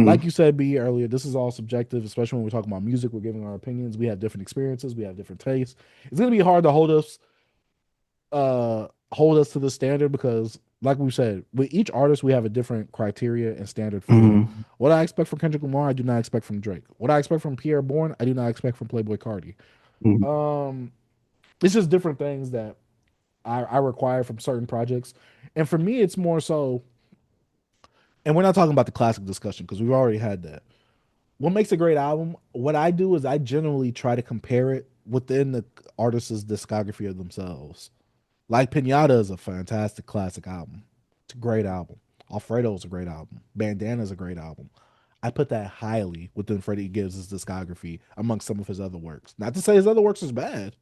Like hmm you said, B, earlier, this is all subjective, especially when we're talking about music. We're giving our opinions. We have different experiences. We have different tastes. It's going to be hard to hold us to the standard because, like we said, with each artist, we have a different criteria and standard for them. hmm What I expect from Kendrick Lamar, I do not expect from Drake. What I expect from Pierre Bourne, I do not expect from Playboy Cardi. Um, it's just different things that I require from certain projects. And for me, it's more so, and we're not talking about the classic discussion because we've already had that. What makes a great album? What I do is I generally try to compare it within the artist's discography of themselves. Like Pinata is a fantastic classic album. It's a great album. Alfredo is a great album. Bandana is a great album. I put that highly within Freddie Gibbs' discography amongst some of his other works. Not to say his other works is bad,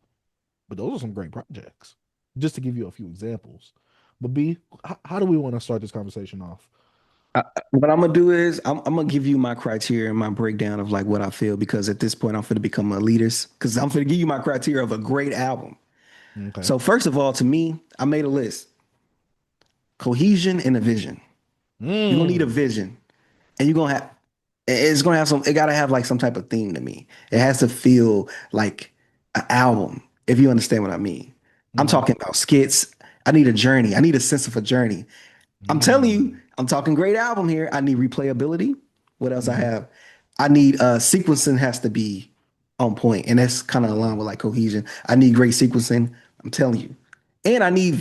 but those are some great projects. Just to give you a few examples. But B, how do we want to start this conversation off? What I'm gonna do is I'm gonna give you my criteria and my breakdown of like what I feel because at this point I'm gonna become a elitist because I'm gonna give you my criteria of a great album. Okay. So first of all, to me, I made a list: cohesion and a vision. You're gonna need a Mm. vision, and you're gonna have it's gonna have some. It gotta have like some type of theme to me. It has to feel like an album, if you understand what I mean. I'm Mm-hmm. talking about skits. I need a journey. I need a sense of a journey. I'm telling you, Mm. I'm talking great album here. I need replayability. What else I Mm-hmm. have? I need sequencing has to be on point, and that's kind of aligned with like cohesion. I need great sequencing. I'm telling you, and I need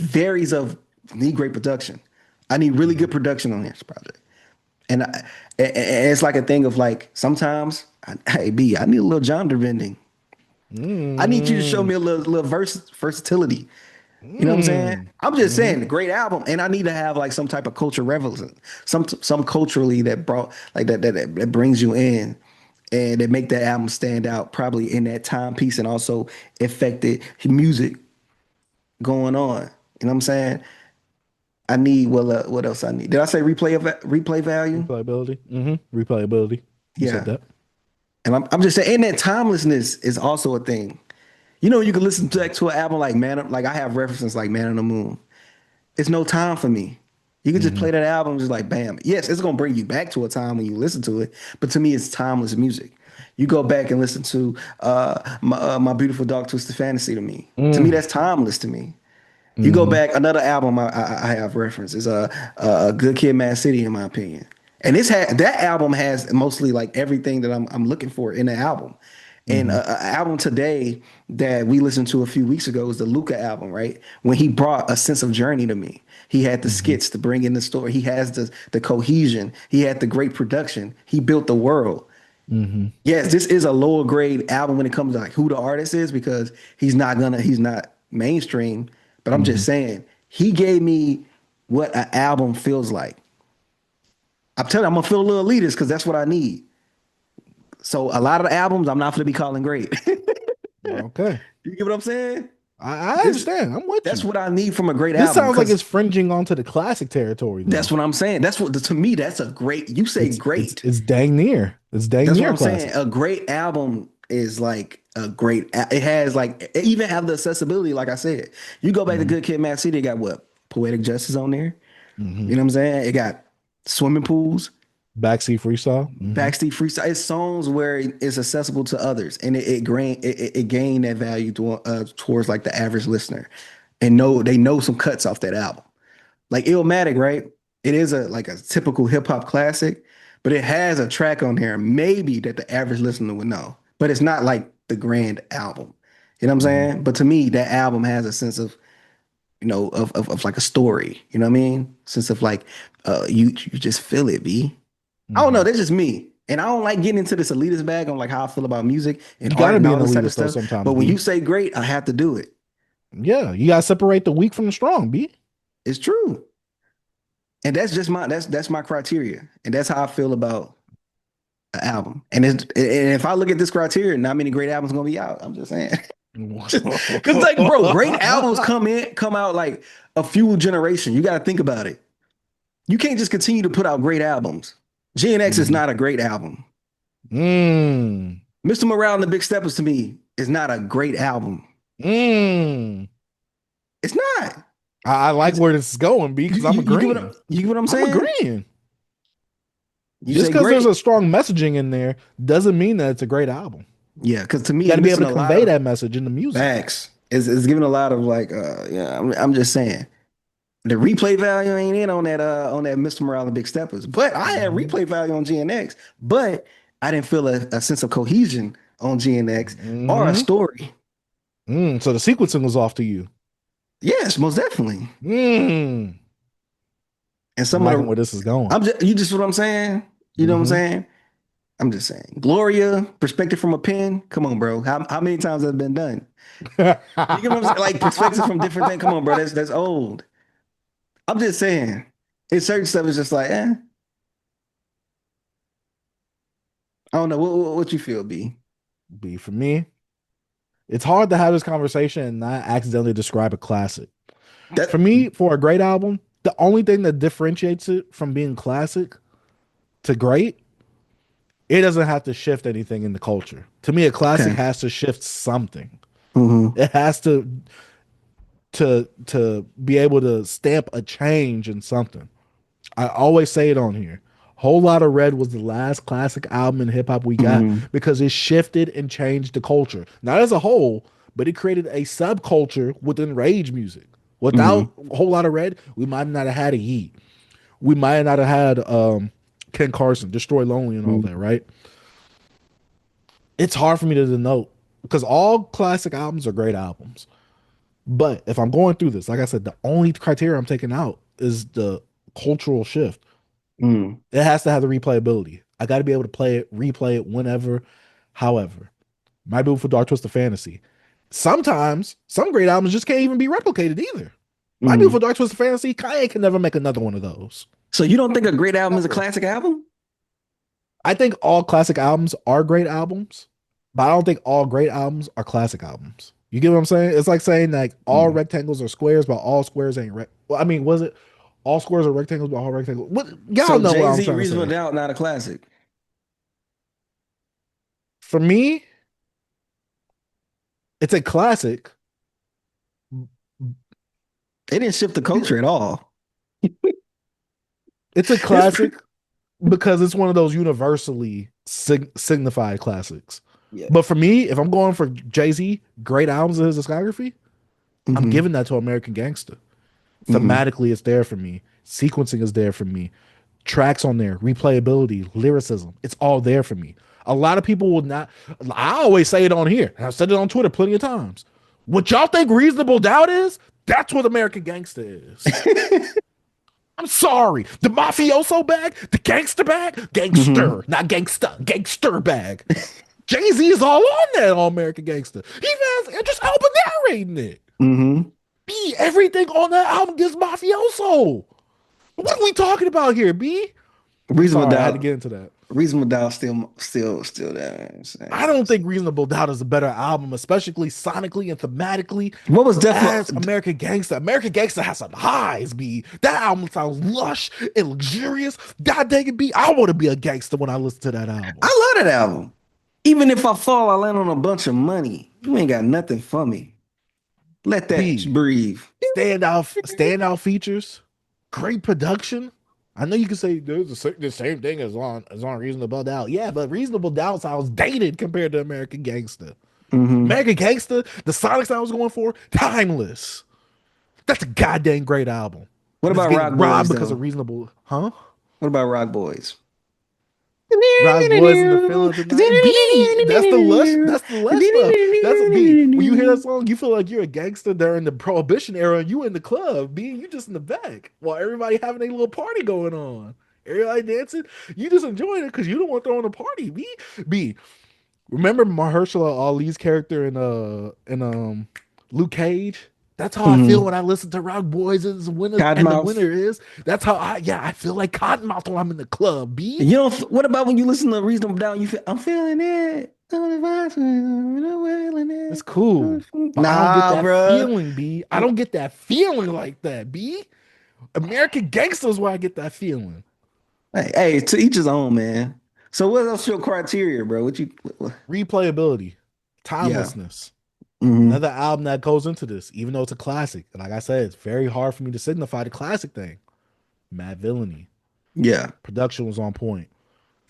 need great production. I need really Mm-hmm. good production on this project, and, and it's like a thing of like sometimes, hey B, I need a little genre bending. I need you to show Mm. me a little versatility. You know what I'm saying? Mm. I'm just Mm-hmm. saying, great album, and I need to have like some type of culture relevance, some culturally that brought like that brings you in, and that make that album stand out, probably in that timepiece, and also affected music going on. You know what I'm saying? I need what else I need? Did I say replay value? Replayability. Mm-hmm. Replayability. You said Yeah, that. and I'm just saying, and that timelessness is also a thing. You know, you can listen to an album like like I have references like Man on the Moon. It's no time for me. You can just Mm-hmm. play that album just like bam. Yes, it's gonna bring you back to a time when you listen to it, but to me, it's timeless music. You go back and listen to my beautiful dark twisted fantasy. To me, Mm. that's timeless to me. You go Mm-hmm. back another album I have reference is a Good Kid, Mad City in my opinion, and that album has mostly like everything that I'm looking for in the album. And Mm-hmm. a album today that we listened to a few weeks ago is the Luca album, right? When he brought a sense of journey to me. He had the Mm-hmm. skits to bring in the story. He has the cohesion. He had the great production. He built the world. Mm-hmm. Yes, this is a lower grade album when it comes to like who the artist is because he's not mainstream. But I'm Mm-hmm. just saying he gave me what an album feels like. I'm telling you, I'm gonna feel a little elitist because that's what I need. So a lot of the albums I'm not gonna be calling great. Okay. You get what I'm saying? I This understand. I'm with that's you. what I need from a great This album sounds like because it's fringing onto the classic territory, that's though. what I'm saying. That's what to me that's a great. You say great. It's dang near. It's dang That's what near I'm saying. classic. A great album is like a great. It has like it even have the accessibility. Like I said, you go back to Mm-hmm. Good Kid, Mad City. It got what Poetic Justice on there. Mm-hmm. You know what I'm saying? It got swimming pools, Backseat freestyle. Mm-hmm. backseat freestyle. It's songs where it's accessible to others, and it gained that value towards like the average listener, and they know some cuts off that album. Like Illmatic, right? It is a like a typical hip hop classic, but it has a track on here maybe that the average listener would know. But it's not like the grand album. You know what I'm Mm-hmm. saying? But to me, that album has a sense of, of like a story. You know what I mean? Sense of like you just feel it, B. I don't Mm-hmm. know, that's just me. And I don't like getting into this elitist bag on like how I feel about music and You got art to and be all an this type of elitist though stuff. But sometimes, when you B. say great, I have to do it. Yeah, you got to separate the weak from the strong, B. It's true. And that's just that's my criteria. And that's how I feel about an album. And if I look at this criteria, not many great albums gonna be out. I'm just saying. Cause like, bro, great albums come out like a few generation. You gotta think about it. You can't just continue to put out great albums. GNX is Mhm. not a great album. Mm. Mr. Morale and the Big Steppers to me is not a great album. Mm. It's not. I like It's, where this is going, B, because I'm agreeing. you get what I'm I'm saying? agreeing. You Just say because there's great. a strong messaging in there doesn't mean that it's a great album. Yeah, because to me You got it's to be able missing to a lot convey of that message in the music. facts. It's giving a lot of like yeah, I'm just saying. The replay value ain't in on that Mr. Morale and Big Steppers. But I had Mhm. replay value on GNX, but I didn't feel a sense of cohesion on GNX or a Mhm. story. So the sequencing was off to you. Yes, most definitely. Mm. And I'm some of liking the where this is going. I'm just you just what I'm saying. You know what I'm Hmm. saying? I'm just saying. Gloria, perspective from a pen. Come on, bro. How many times has it been done? You get what I'm saying? Like perspectives from different things. Come on, bro. That's old. I'm just saying. It's certain stuff is just like, I don't know. What you feel, B? B for me, it's hard to have this conversation and not accidentally describe a classic. For That me, for a great album, the only thing that differentiates it from being classic to great, it doesn't have to shift anything in the culture. To me, a classic Okay. has to shift something. Mm-hmm. It has to be able to stamp a change in something. I always say it on here. Whole Lot of Red was the last classic album in hip hop we got Mm-hmm. because it shifted and changed the culture. Not as a whole, but it created a subculture within rage music. Mm-hmm. Without Whole Lot of Red, we might not have had a Yeet. We might not have had Ken Carson, Destroy Lonely, and all that, right? It's hard for me to denote because all classic albums are great albums. But if I'm going through this, like I said, the only criteria I'm taking out is the cultural shift. Mm-hmm. It has to have the replayability. I got to be able to play it, replay it whenever, however. My Beautiful Dark Twisted Fantasy. Sometimes some great albums just can't even be replicated either. My Mm-hmm. Beautiful Dark Twisted Fantasy, Kanye can never make another one of those. So you don't think a great album is a classic album? I think all classic albums are great albums, but I don't think all great albums are classic albums. You get what I'm saying? It's like saying like all Mm. rectangles are squares, but all squares ain't well, I mean, was it all squares are rectangles, but all rectangles? What y'all So know what I'm Jay-Z, trying to Reasonable say. Doubt, not a classic. For me, it's a classic. They didn't shift the culture at all. It's a It's pretty, classic because it's one of those universally signified classics. yeah. But for me, if I'm going for Jay-Z, great albums in his discography, I'm Mm-hmm. giving that to American Gangster. Mm-hmm. Thematically, it's there for me. Sequencing is there for me. Tracks on there, replayability, lyricism, it's all there for me. A lot of people will not. I always say it on here, and I've said it on Twitter plenty of times. What y'all think Reasonable Doubt is, that's what American Gangster is. I'm sorry. The mafioso bag, the gangster bag, Mm-hmm. gangster, not gangsta, gangster bag. Jay-Z is all on that on American Gangster. He has Idris Elba narrating it. Mm-hmm. B, everything on that album gets mafioso. What are we talking about here, B? I'm Reasonable sorry, I had to Doubt. get into that. Reasonable Doubt still there. I don't think Reasonable Doubt is a better album, especially sonically and thematically. What was As definitely American Gangster. American Gangster has some highs, B. That album sounds lush and luxurious. God dang it, B. I want to be a gangster when I listen to that album. I love that album. Even if I fall, I land on a bunch of money. You ain't got nothing for me. Let that B. breathe. Standout features, great production. I know you can say there's the same thing as on Reasonable Doubt. Yeah, but Reasonable Doubt sounds dated compared to American Gangster. Mm-hmm. American Gangster, the Sonics I was going for, timeless. That's a goddamn great album. What And it's about getting Rock robbed Boys because of though? Reasonable, huh? What about Rock Boys? Rock Boys in the feeling tonight. B, that's the lush. That's the lush stuff. That's a B. When you hear that song, you feel like you're a gangster during the Prohibition era, and you in the club. B, you just in the back while everybody having a little party going on. Everybody dancing. You just enjoying it because you don't want to throw in a party. B. Remember Mahershala Ali's character in Luke Cage? That's how I feel Mm-hmm. when I listen to Rock Boys and the Cottonmouth. winner is. That's how I feel like Cottonmouth when I'm in the club. B. You know, what about when you listen to Reasonable Doubt? You feel, I'm feeling it. It's cool. But I don't get Nah, that bruh. feeling, B. I don't get that feeling like that, B. American Gangster is where I get that feeling. Hey, to each his own, man. So what else your criteria, bro? Replayability, Yeah. timelessness. Hmm. Another album that goes into this, even though it's a classic. Like I said, it's very hard for me to signify the classic thing. Mad Villainy. Yeah. Production was on point.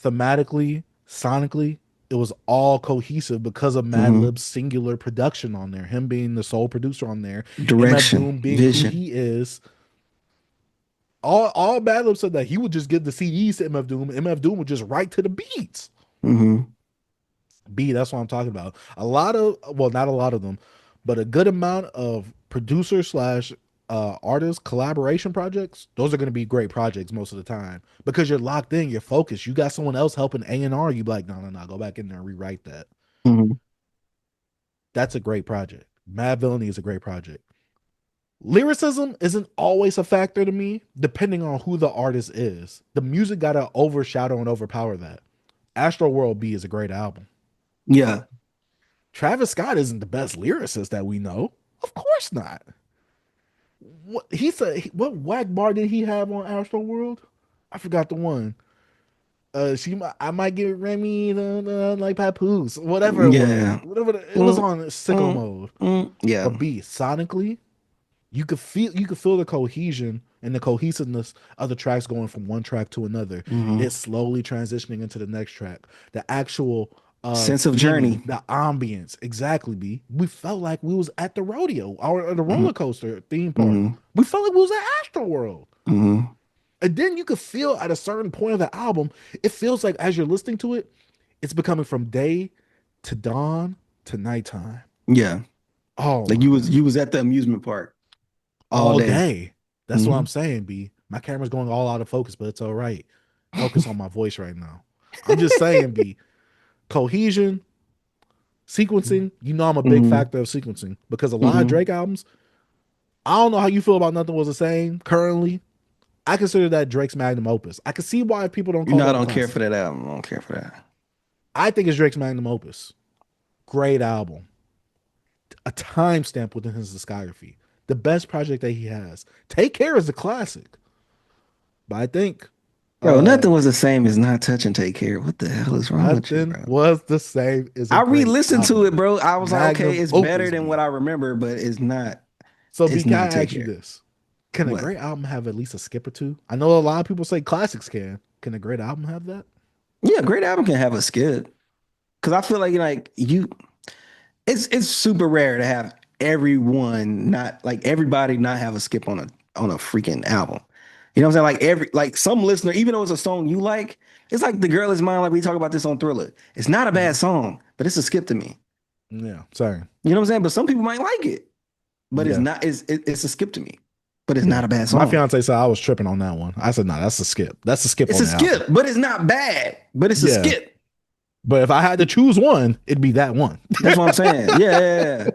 Thematically, sonically, it was all cohesive because of Hmm. Madlib's singular production on there. Him being the sole producer on there, MF Direction, Doom being who vision. he is. All Madlib said that he would just give the CDs to MF Doom. MF Doom would just write to the beats. Hmm. B, that's what I'm talking about. A lot of, well, not a lot of them, but a good amount of producer slash artist collaboration projects. Those are going to be great projects most of the time because you're locked in, you're focused. You got someone else helping A&R. You be like, no, go back in there and rewrite that. Hmm. That's a great project. Mad Villainy is a great project. Lyricism isn't always a factor to me, depending on who the artist is. The music got to overshadow and overpower that. Astro World B is a great album. Yeah. Travis Scott isn't the best lyricist that we know. Of course not. What he said? What whack bar did he have on Astro World? I forgot the one. I might get Remy like Papoose, whatever it was, Yeah. it was on sicko Mm, mode. yeah. But B sonically, you could feel the cohesion and the cohesiveness of the tracks going from one track to another. Hmm. It's slowly transitioning into the next track. The actual Sense of theming, journey. the ambience, exactly. B. We felt like we was at the rodeo or the Hmm. roller coaster theme park. Hmm. We felt like we was at Astroworld. Hmm. And then you could feel at a certain point of the album, it feels like as you're listening to it, it's becoming from day to dawn to nighttime. Yeah. Oh Like my god. you was at the amusement park all All day. day. That's what Hmm. I'm saying, B. My camera's going all out of focus, but it's all right. Focus on my voice right now. I'm just saying, B. Cohesion, sequencing. You know, I'm a big Hmm. factor of sequencing because a lot of Hmm. Drake albums, I don't know how you feel about Nothing Was the Same currently. I consider that Drake's magnum opus. I can see why people don't You call know, I that a don't care classic. for that album. I don't care for that. I think it's Drake's magnum opus. Great album. A timestamp within his discography. The best project that he has. Take Care is a classic. But I think Bro, uh nothing was the same as not touching Take Care. What the hell is wrong with you, Nothing bro? Was the Same is a I great re-listened to album. it, bro. I was like, okay, Magnum it's better opus than what B. I remember, but it's not. So B, It's can I not Take ask you Care. this? Can a What? great album have at least a skip or two? I know a lot of people say classics can. Can a great album have that? Yeah, great album can have a skip. Cause I feel like you, it's super rare to have everyone not like everybody not have a skip on a freaking album. You know what I'm saying? Like like some listener, even though it's a song you like, it's like The Girl Is Mine, like we talk about this on Thriller. It's not a bad Mhm. song, but it's a skip to me. Yeah, sorry. You know what I'm saying? But some people might like it, but it's Yeah, not. It's a skip to me, but it's yeah. not a bad My song. fiance said I was tripping on that one. I said, no, that's a skip. That's a skip It's on a the album. skip, but it's not bad. But it's a Yeah. skip. But if I had to choose one, it'd be that one. That's what I'm saying. Yeah, yeah, yeah.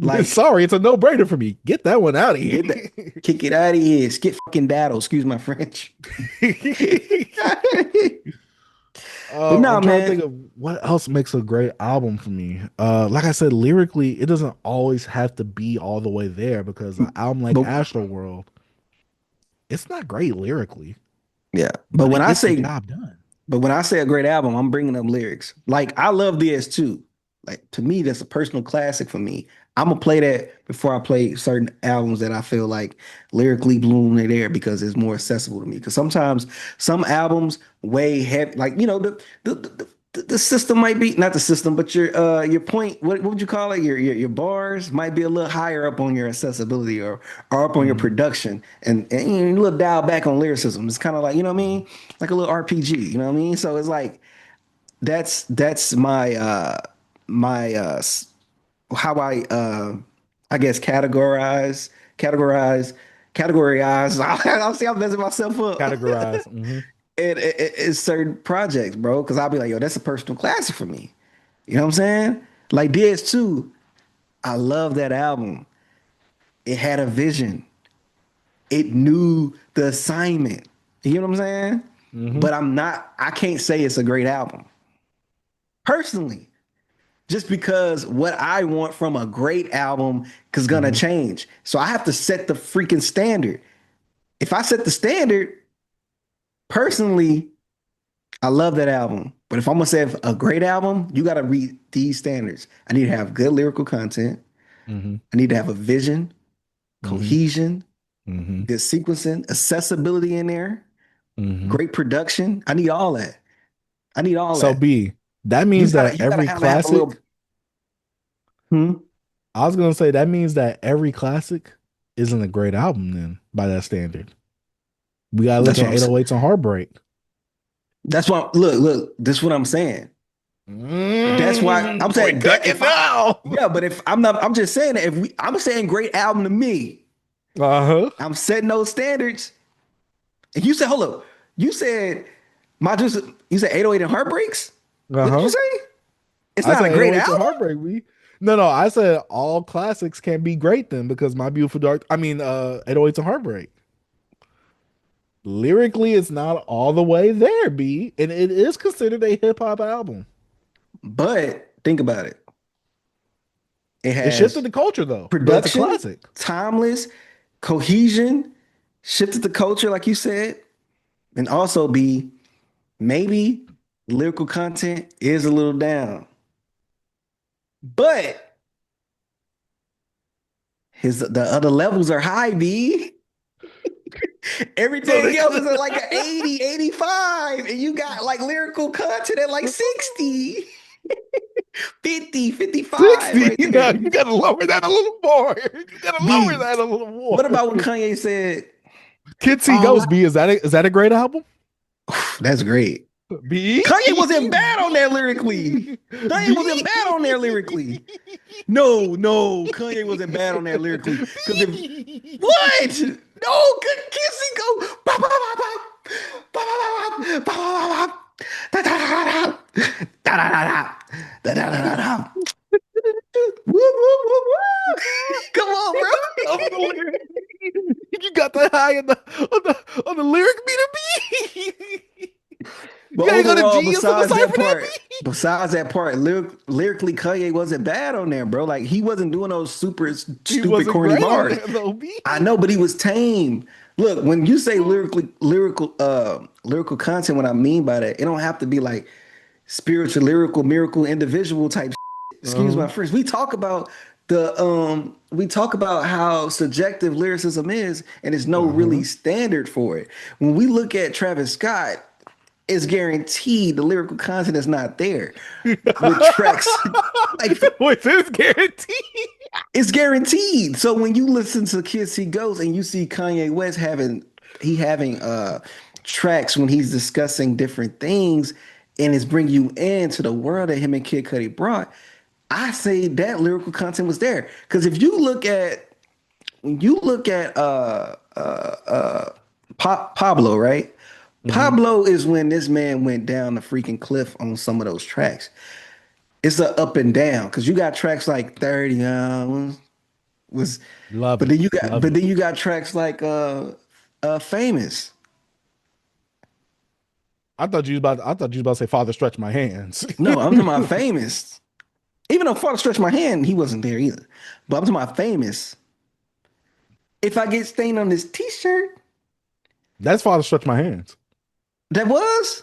Like Sorry, it's a no-brainer for me. Get that one out of here. get that, kick it out of here. Skip fucking daddle. Excuse my French. But no, I'm trying to think man. of what else makes a great album for me. Like I said, lyrically, it doesn't always have to be all the way there because an album like But Astroworld, it's not great lyrically, yeah. but it gets the job done. But when I say a great album, I'm bringing up lyrics. Like I love DS2. Like to me, that's a personal classic for me. I'm gonna play that before I play certain albums that I feel like lyrically bloom they there because it's more accessible to me. Because sometimes some albums weigh heavy, like you know the system might be not the system, but your point. What would you call it? Your bars might be a little higher up on your accessibility or up on your Mhm, production, and you know, a little dial back on lyricism. It's kind of like you know what I mhm, mean, like a little RPG. You know what I mean? So it's like that's my how I guess categorize categorize. I'll see I'm messing myself up. categorize. Mhm. It's certain projects, bro. Because I'll be like, yo, that's a personal classic for me. You know what I'm saying? Like DS2, I love that album. It had a vision. It knew the assignment. You know what I'm saying? Mhm. But I can't say it's a great album. Personally, just because what I want from a great album is gonna Mhm. change. So I have to set the freaking standard. If I set the standard, personally, I love that album. But if I'm gonna say a great album, you gotta read these standards. I need to have good lyrical content. Mhm. I need to have a vision, Mhm. cohesion, Mhm. good sequencing, accessibility in there, Mhm. great production. I need all that. I need all So that. B, that means that You gotta every have a little. classic, Hmm? I was gonna say that means that every classic isn't a great album then by that standard. We gotta look That's what at I'm saying. 808s and Heartbreak. That's why. Look. This is what I'm saying. That's why I'm We saying that cooking if I, now. yeah, but if I'm not, I'm just saying that I'm saying great album to me. Uh-huh. I'm setting those standards. And you said, hold up, you said my juice, you said 808 and Heartbreaks. What did you Uh-huh. say? It's I not a said great 808s and album. Heartbreak, B. No, I said all classics can be great then because My Beautiful Dark, 808s and Heartbreak. Lyrically, it's not all the way there, B. And it is considered a hip-hop album. But think about it. It It shifted has the culture though, but it's a production, classic. timeless, cohesion, shifted the culture, like you said, and also be maybe lyrical content is a little down, but the other levels are high, B. Everything else is at like an 80, 85, and you got like lyrical content at like 60, 50, 55 right 60. No, there. you gotta lower that a little more. You gotta lower B, that a little more. what about when Kanye said, Kids See all Ghost B? Is that a great album? that's great. B. Kanye wasn't bad on there lyrically. Kanye wasn't bad on there lyrically. No, Kanye wasn't bad on there lyrically. Because if what? No, Kissy go. Ba, ba, ba, ba, ba, ba, ba, ba, ba, ba, ba, da, da, da, da, da, da, da, da, da, da. Woo, woo, woo, woo. Come on, bro. You got the high on the lyric meter B. But You ain't gonna overall, G us on the cipher that lyrically, Kanye wasn't bad on there, bro. Like he wasn't doing those super He stupid, wasn't corny great on bars. there though, B. I know, but he was tame. Look, when you say lyrical content, what I mean by that, it don't have to be like spiritual, lyrical, miracle, individual type. Excuse my French. We talk about how subjective lyricism is, and there's no really standard for it. When we look at Travis Scott, it's guaranteed the lyrical content is not there with tracks. Like What's his guarantee? it's guaranteed. So when you listen to Kids See Ghost and you see Kanye West having tracks when he's discussing different things and it's bringing you into the world that him and Kid Cudi brought, I say that lyrical content was there. Because if you look at Pablo, right? Pablo is when this man went down the freaking cliff on some of those tracks. It's a up and down because you got tracks like 30 was Love but it. then you got Love but it. then you got tracks like Famous. I thought you was about to say Father Stretch My Hands. No, I'm talking about Famous. Even though Father Stretch My Hand, he wasn't there either. But I'm talking about Famous. If I get stained on this t-shirt, That's Father Stretch My Hands. that was.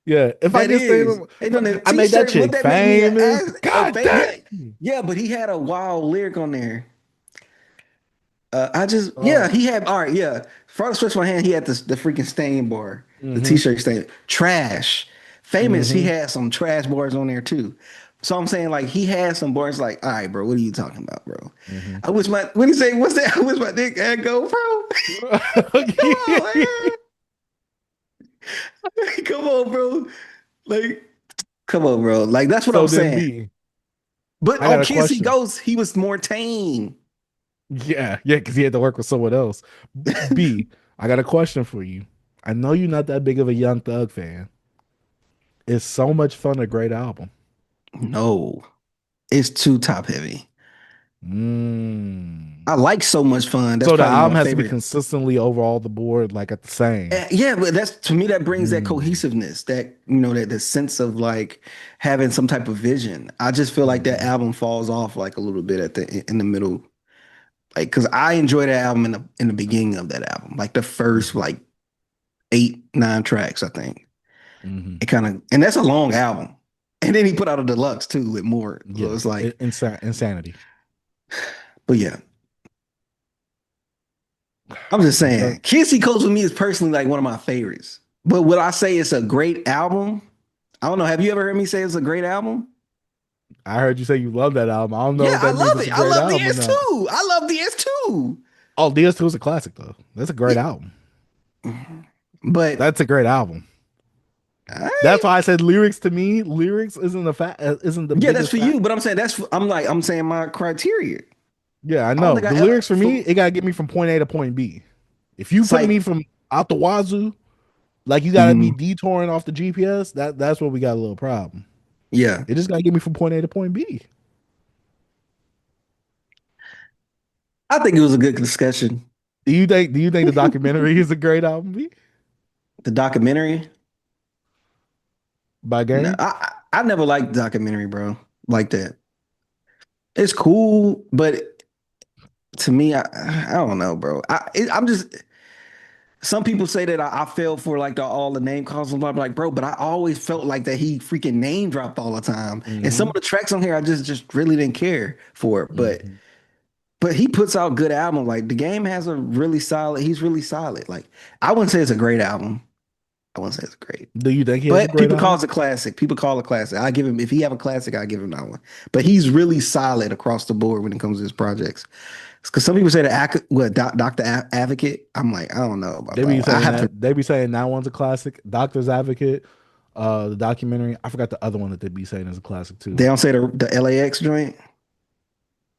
Yeah, if I That get stayed is. on, Ain't on that I made that t-shirt. Would chick that make me an famous. ass? God Yeah, damn. yeah, but he had a wild lyric on there. I just, Oh. yeah, he had, all right, yeah. Father Stretch My Hand, he had the freaking stain bar, the Mm-hmm. t-shirt stain. Trash. Famous, he Mm-hmm. had some trash bars on there too. So I'm saying, like, he had some bars like, all right, bro, what are you talking about, bro? Mm-hmm. I wish my, what do you say, what's that? I wish my dick had go, bro. Come on, man. Come on, bro. Like, come on, bro. Like, that's what So I'm then saying. B, But I got on a Kids See question. Ghost, he was more tame. Yeah, because he had to work with someone else. B, I got a question for you. I know you're not that big of a Young Thug fan. Is So Much Fun a great album? No, it's too top heavy. Mm. I like So Much Fun. That's So the probably my album has to be favorite. consistently overall the board, like at the same. Yeah, but that's to me that brings that Mm. cohesiveness, that that the sense of like having some type of vision. I just feel like that Mhm. album falls off like a little bit in the middle, like because I enjoy that album in the beginning of that album, like the first Mhm. like 8, 9 tracks. I think Mhm. it kind of, and that's a long album. And then he put out a deluxe too with more, so Yeah, it's like, insanity. but yeah, I'm just Because saying, Kids See Coast with me is personally like one of my favorites. But would I say it's a great album? I don't know. Have you ever heard me say it's a great album? I heard you say you love that album. I don't know Yeah, if I that means love it's a it. I great love album or not. DS2. I love DS2. Oh, DS2 is a classic though. That's a great Yeah, album. but That's a great album. That's I, why I said lyrics to me. Lyrics isn't the yeah, that's biggest for you. factor. But I'm saying I'm saying my criteria. Yeah, I I don't know. think I The ever lyrics for me, for, it gotta get me from point A to point B. If you it's put like me from out the wazoo, like you gotta be mm, detouring off the GPS, that's where we got a little problem. yeah. It just gotta get me from point A to point B. I think it was a good discussion. Do you think the documentary is a great album B? The documentary. By No, game? I never liked the documentary, bro. Like that. It's cool, but to me, I don't know, bro. I'm just some people say that I fell for like all the name calls. I'm like, bro, but I always felt like that he freaking name dropped all the time. And some of the tracks on here, I just really didn't care for it. But he puts out good albums. Like the game has a really solid. He's really solid. Like I wouldn't say it's a great album. I wouldn't say it's great. Do you think he has a But great people call album? it a classic. People call it a classic. I give him if he have a classic, I give him that one. But he's really solid across the board when it comes to his projects. Because some people say Doctor Advocate. I'm like, I don't know about They that be one. I saying have to. that. They be saying that one's a classic. Doctor's Advocate, the documentary. I forgot the other one that they be saying is a classic too. They don't say the LAX joint or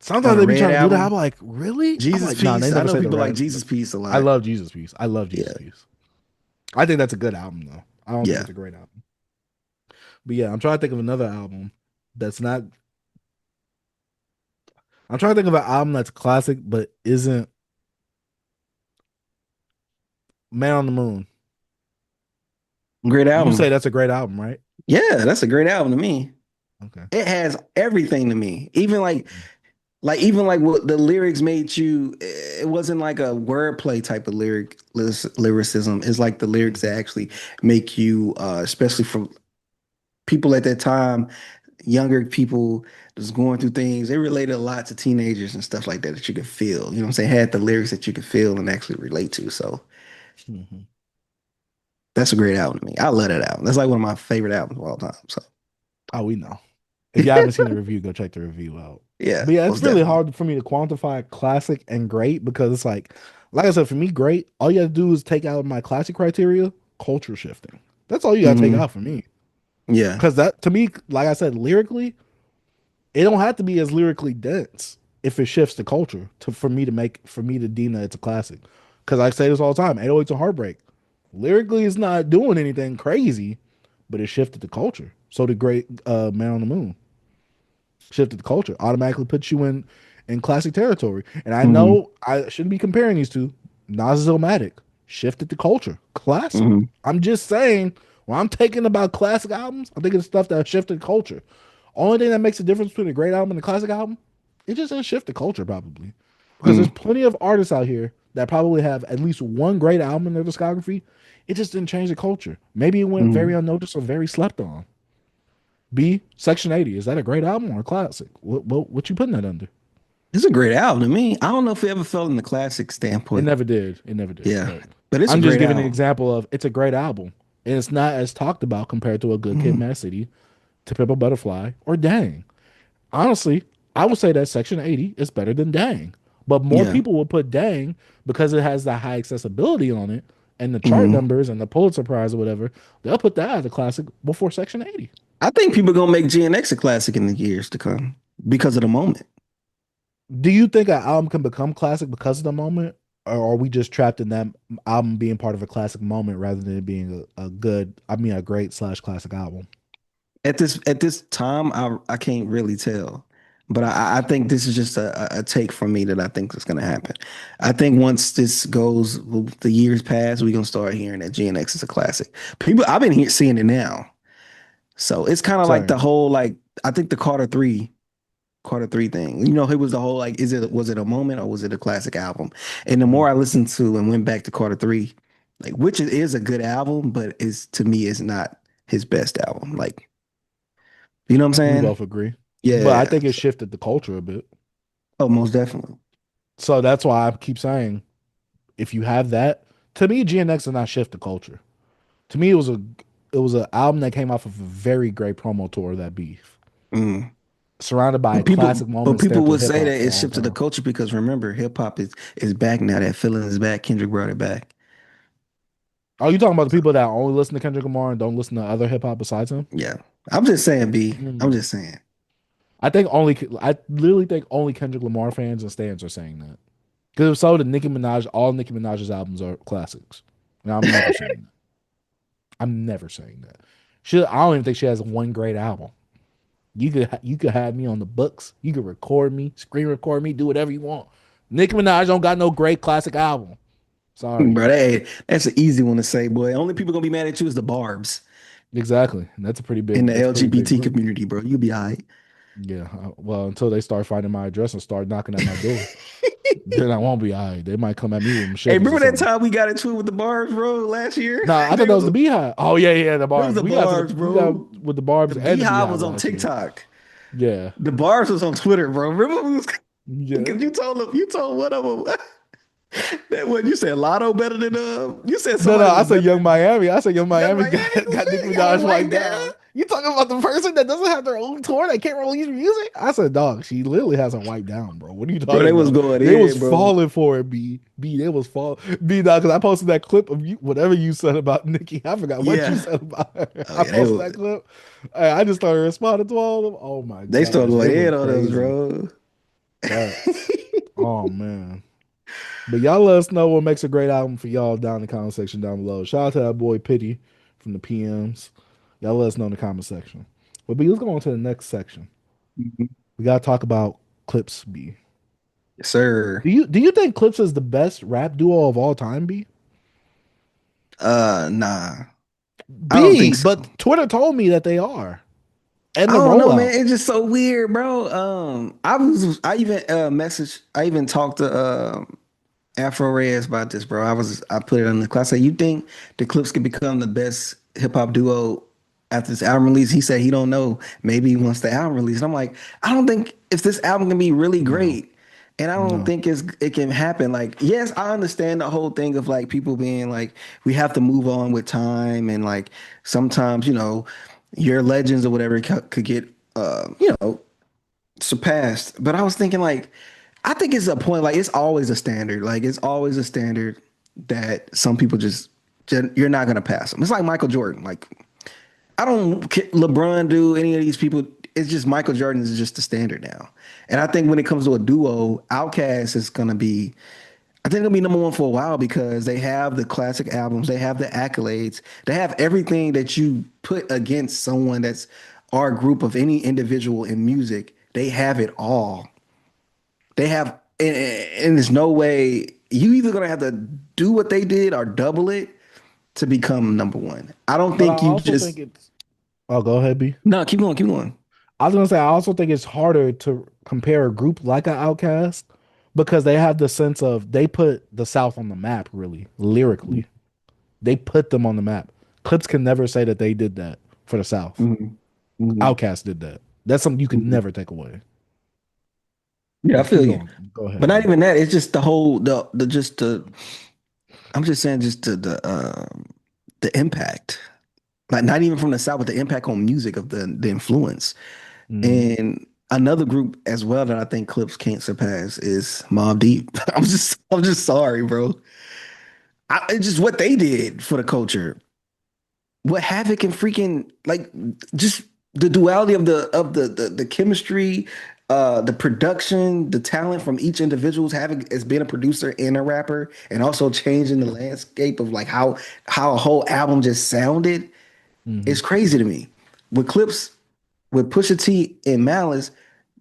Sometimes the they be Red trying to do that. album. I'm like, really? I'm Jesus like, no, they Piece. I never know say the people like red. Jesus Piece a I lot. love Jesus Piece. I love Jesus Yeah, Piece. I think that's a good album though. I don't think yeah. it's a great album. But yeah, I'm trying to think of another album that's not. I'm trying to think of an album that's classic but isn't Man on the Moon. Great You say album. that's a great album, right? Yeah, that's a great album to me. Okay. It has everything to me. Even even like what the lyrics made you. It wasn't like a wordplay type of lyricism. It's like the lyrics that actually make you, especially for people at that time, younger people just going through things. They related a lot to teenagers and stuff like that that you could feel. You know what I'm saying? Had the lyrics that you could feel and actually relate to. So Mhm. that's a great album to me. I love that album. That's like one of my favorite albums of all time. So Oh, we know. If you haven't seen the review, go check the review out. yeah, But yeah, it's most really definitely. hard for me to quantify classic and great because it's like I said, for me, great, all you have to do is take out my classic criteria, culture shifting. That's all you gotta take Hmm. out for me. Yeah. Because that to me, like I said, lyrically, it don't have to be as lyrically dense if it shifts the culture for me to deem that it's a classic. Because I say this all the time, 808's a heartbreak. Lyrically, it's not doing anything crazy, but it shifted the culture. So did great Man on the Moon. Shifted the culture, automatically puts you in classic territory. And I Hmm. know I shouldn't be comparing these two. Nas is Illmatic, shifted the culture, classic. Hmm. I'm just saying, when I'm thinking about classic albums, I'm thinking of stuff that shifted culture. Only thing that makes a difference between a great album and a classic album, it just didn't shift the culture probably. Because there's Hmm. plenty of artists out here that probably have at least one great album in their discography. It just didn't change the culture. Maybe it went very Hmm. unnoticed or very slept on. B, Section 80. Is that a great album or a classic? What you putting that under? It's a great album to me. I don't know if it ever felt in the classic It standpoint. never did. It never did. Yeah, But but it's a I'm just great giving an album. example of it's a great album. And it's not as talked about compared to a Good Kid, Mhm. Mad City, To Pimp a Butterfly, or Dang. Honestly, I would say that Section 80 is better than Dang. But more Yeah. people will put Dang because it has the high accessibility on it and the chart Hmm. numbers and the Pulitzer Prize or whatever. They'll put that as a classic before Section 80. I think people are gonna make GNX a classic in the years to come because of the moment. Do you think an album can become classic because of the moment? Or are we just trapped in that album being part of a classic moment rather than it being a great slash classic album? At this time, I can't really tell, but I think this is just a take from me that I think is gonna happen. I think once this goes, the years pass, we're gonna start hearing that GNX is a classic. People, I've been seeing it now, so it's kind of like the Same. whole like I think the Carter 3 thing. It was the whole like, was it a moment or was it a classic album? And the more I Mhm. listened to and went back to Carter 3, like which is a good album, but is to me is not his best album. Like, you know what I'm We saying? both agree. But I Yeah. think it shifted the culture a bit. Oh, most definitely. So that's why I keep saying if you have that, to me, GNX did not shift the culture. To me, it was an album that came off of a very great promo tour of that beef. Mm. Surrounded by But people, classic but moments there people through would hip say hop that for it all shifted the time. culture because remember, hip hop is back now. That feeling is back. Kendrick brought it back. Are you talking about the people that only listen to Kendrick Lamar and don't listen to other hip hop besides him? Yeah. I'm just saying, B. I'm Mm. just saying. I literally think only Kendrick Lamar fans and stands are saying that. Because if so, all Nicki Minaj's albums are classics. And I'm never saying that. I'm never saying that. I don't even think she has one great album. You could have me on the books. You could record me, screen record me, do whatever you want. Nicki Minaj don't got no great classic album. Sorry. Bro, that's an easy one to say, boy. Only people gonna be mad at you is the Barbs Exactly. And in the that's a pretty big LGBT group. community, bro. You'll be all right. Yeah. Well, until they start finding my address and start knocking at my door. Then I won't be all right. They might come at me with Hey, machetes or remember that something. time we got into it with the barbs, bro, last year? Nah, I thought that was the beehive. Oh yeah, yeah, the It was barbs. the We got to barbs, we got bro. with the The barbs and the beehive beehive was on last year. TikTok. Yeah, The barbs was on Twitter, bro. Remember we was yeah. because you told one of them that what you said Lotto better than you said No, no, somebody I was said better Young than Miami. I said Young Young Miami Miami got Nicki got him Minaj wiped wiped down. down. You talking about the person that doesn't have their own tour that can't release music? I said, dog, she literally hasn't wiped down, bro. What are you Bro, talking they was about? going They was in, bro. falling for it, B. They was fall B dog, because I posted that clip of you, whatever you said about Nicki. I forgot what you Yeah. said about her. Oh I yeah, they posted were, that clip. I just started responding to all of them. Oh my they started gosh, they going went in on us, crazy. bro. Facts. Oh man. But y'all let us know what makes a great album for y'all down in the comment section down below. Shout out to that boy Pity from the PMs. Y'all let us know in the comment section. But B, let's go on to the next section. Mhm. We gotta talk about Clipse B. Yes, sir. Do you think Clipse is the best rap duo of all time, B? Nah. I don't B, think so. but Twitter told me that they are. And I the don't know, man. rollout. It's just so weird, bro. I even I even talked to Afro Reyes about this, bro. I put it on the class. I said, you think the Clips could become the best hip hop duo after this album release? He said he don't know. Maybe once the album release. And I'm like, I don't think if this album can be really No, great. And I don't no. think it can happen. Like, yes, I understand the whole thing of like people being like, we have to move on with time, and like sometimes, your legends or whatever could get surpassed. But I was thinking like, I think it's a point like it's always a standard. Like it's always a standard that some people you're not gonna pass them. It's like Michael Jordan. Like I don't LeBron do any of these people. It's just Michael Jordan is just the standard now. And I think when it comes to a duo, Outkast is gonna be. I think it'll be number one for a while because they have the classic albums, they have the accolades, they have everything that you put against someone that's our group of any individual in music. They have it all. They have, and there's no way you either gonna have to do what they did or double it to become number one. I don't But I think you also think just it's Oh, go ahead, B. no. Keep going, keep going. I was gonna say I also think it's harder to compare a group like an Outcast because they have the sense of they put the South on the map, really, lyrically. They put them on the map. Clips can never say that they did that for the South. Mhm. Mhm. Outcast did that. That's something you can Mhm. never take away. Yeah, I But keep feel you. going. Go But ahead, not B. even that. It's just the whole the just the. I'm just saying, just the impact. Like not even from the South, but the impact on music of the influence. Hmm. And another group as well that I think Clips can't surpass is Mobb Deep. I'm just sorry, bro. It's just what they did for the culture. What Havoc and freaking like just the duality of the chemistry, the production, the talent from each individual's having as being a producer and a rapper, and also changing the landscape of like how a whole album just sounded. Hmm. It's crazy to me. With Clips, with Pusha T and Malice,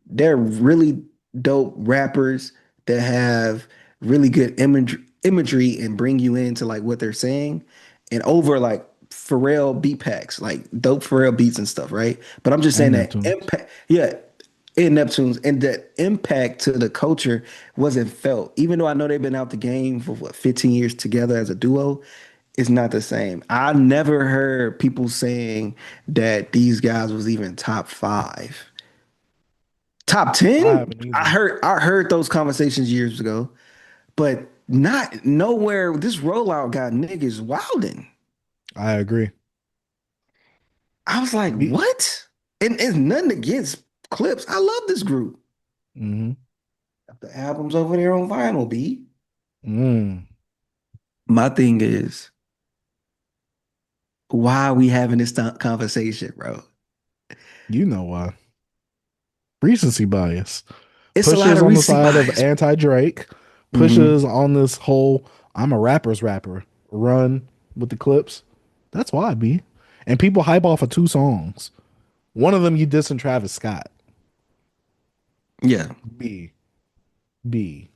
they're really dope rappers that have really good imagery and bring you into like what they're saying and over like Pharrell beat packs, like dope Pharrell beats and stuff, right? But I'm just saying And that Neptunes. impact, yeah, in Neptunes and the impact to the culture wasn't felt. Even though I know they've been out the game for what 15 years together as a duo, it's not the same. I never heard people saying that these guys was even top five. Top I 10? haven't I either. heard those conversations years ago, but not nowhere. This rollout got niggas wilding. I agree. I was like, B. what? And it's nothing against Clips. I love this group. Hmm. The album's over there on vinyl, B. Mm. My thing is, why are we having this conversation, bro? You know why? Recency bias. It's a lot Pusha's of on the recency side of bias. anti Drake. Hmm. Pusha's on this whole I'm a rapper's rapper run with the clips. That's why, B. And people hype off of two songs. One of them you dissing Travis Scott. Yeah. B. B.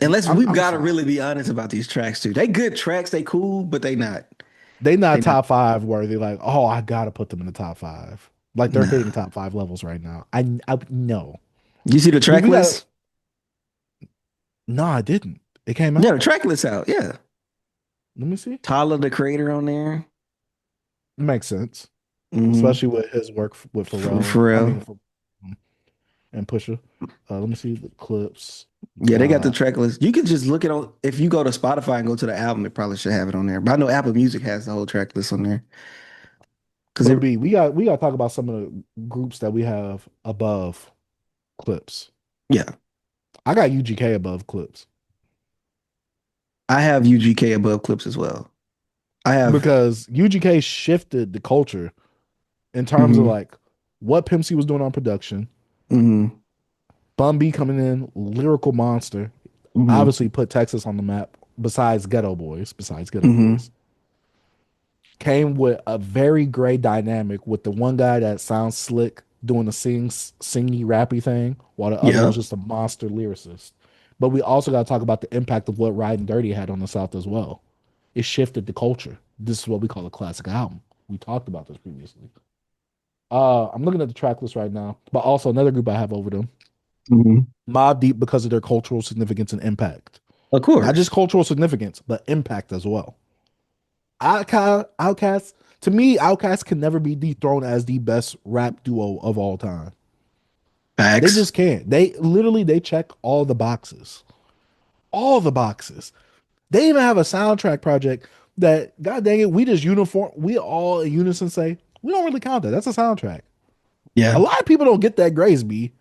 Unless we've I'm got to sorry. really be honest about these tracks too. They good tracks, they cool, but they not. They They not not. top five worthy. Like, oh, I gotta put them in the top five. Like they're hitting Nah. top five levels right now. I know. You see the But track we got list? No, I didn't. It came Yeah, out. the track list out. Yeah. Let me see. Tyler, the creator on there. Makes sense, Mm-hmm. especially with his work with Pharrell. For I real. mean, and Pusha. Let me see the clips. Yeah, they got the Got track list. You can just look it on if you go to Spotify and go to the album, it probably should have it on there. But I know Apple Music has the whole track list on there. Cause so it B. We got to talk about some of the groups that we have above Clips. yeah, I got UGK above Clips I have UGK above Clips as well. I have because UGK shifted the culture in terms of hmm like what Pimp C was doing on production. hmm Bun B coming in, lyrical monster, hmm obviously put Texas on the map. Besides Ghetto hmm Boys, came with a very great dynamic with the one guy that sounds slick doing the singy rappy thing, while the other Yeah. one's just a monster lyricist. But we also got to talk about the impact of what Riding Dirty had on the South as well. It shifted the culture. This is what we call a classic album. We talked about this previously. I'm looking at the track list right now, but also another group I have over them, hmm Mobb Deep, because of their cultural significance and impact. Of Not just course. cultural significance, but impact as well. Outkast, to me, Outkast can never be dethroned as the best rap duo of all time. They Facts. just can't. They check all the boxes. All the boxes. They even have a soundtrack project that, god dang it, we all in unison say, we don't really count that. That's a soundtrack. A Yeah. lot of people don't get that grace, B.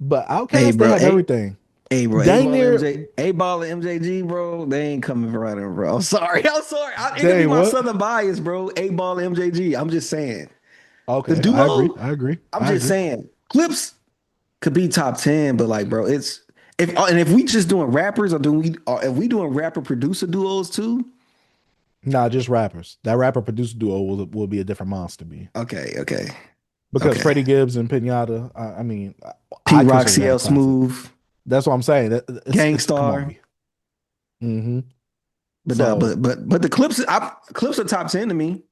But Hey, Outkast, they bro. have Hey, everything. hey, bro. A Dang ball near, MJ, A ball MJG, bro. They ain't coming right in, bro. I'm sorry. I'm sorry. It could be dang my what? southern bias, bro. A ball MJG. I'm just saying. The Okay, I agree. duo. I agree. I'm I just agree. saying. Clips could be top 10, but like, bro, it's if we just doing rappers or if we doing rapper producer duos too. Nah, just rappers. That rapper producer duo will be a different monster, B. Okay, okay, Because okay. Freddie Gibbs and Pinata, I mean, P I Rock, consider that a CL classic. Smooth, That's what I'm saying. It's come on, Gangstar. B. Hmm. But nah, So but the clips are top 10 to me.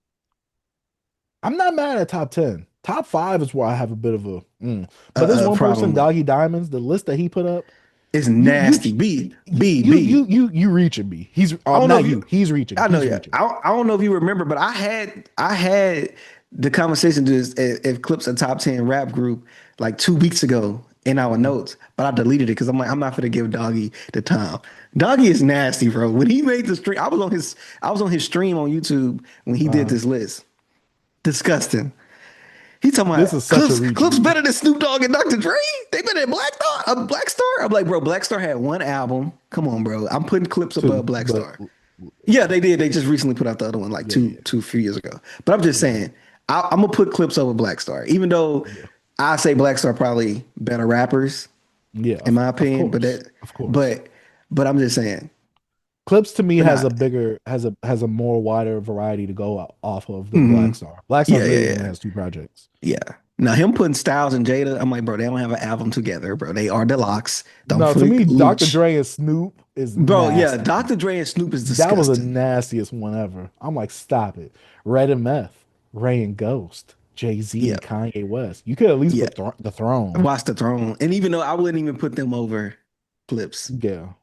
I'm not mad at top 10. Top five is where I have a bit of a but this one person, Problem with. Doggy Diamonds, the list that he put up, It's you you nasty. B you B you B. you you, you reaching me. He's I don't know if not you. you. He's reaching. I know, He's yeah. reaching. I don't know if you remember, but I had the conversation just if Clips a top 10 rap group like 2 weeks ago in our Mhm. notes, but I deleted it because I'm like, I'm not gonna give Doggy the time. Doggy is nasty, bro. When he made the stream, I was on his stream on YouTube when he did Uh, this list. Disgusting. He talking this is about such a Clips reach. better than Snoop Dogg and Dr. Dre. They better than Black Star. I'm like, bro, Black Star had one album. Come on, bro. I'm putting Clips above Two, Black but Star. Yeah, they did. They just recently put out the other one like yeah, two, yeah, two few years ago. But I'm just yeah, saying, I'm gonna put Clips over Black Star, even though yeah, I say Black Star probably better rappers yeah. in my Of opinion. But course, that, of course. but, but I'm just saying. Clips to me But has not. a bigger has a more wider variety to go off of than hmm Black Star. Black Star Yeah, yeah, literally only yeah, has two projects. yeah. Now him putting Styles and Jada, I'm like, bro, they don't have an album together, bro. They are deluxe. Don't No, to freak. me, Dr. Dre and Snoop is Bro, yeah, nasty. Dr. Dre and Snoop is That was the disgusting. nastiest one ever. I'm like, stop it. Red and Meth, Ray and Ghost, Jay Z Yeah, and Kanye West. You could at least yeah. put the Throne. Watch the Throne, and even though I wouldn't even put them over Clips, Yeah,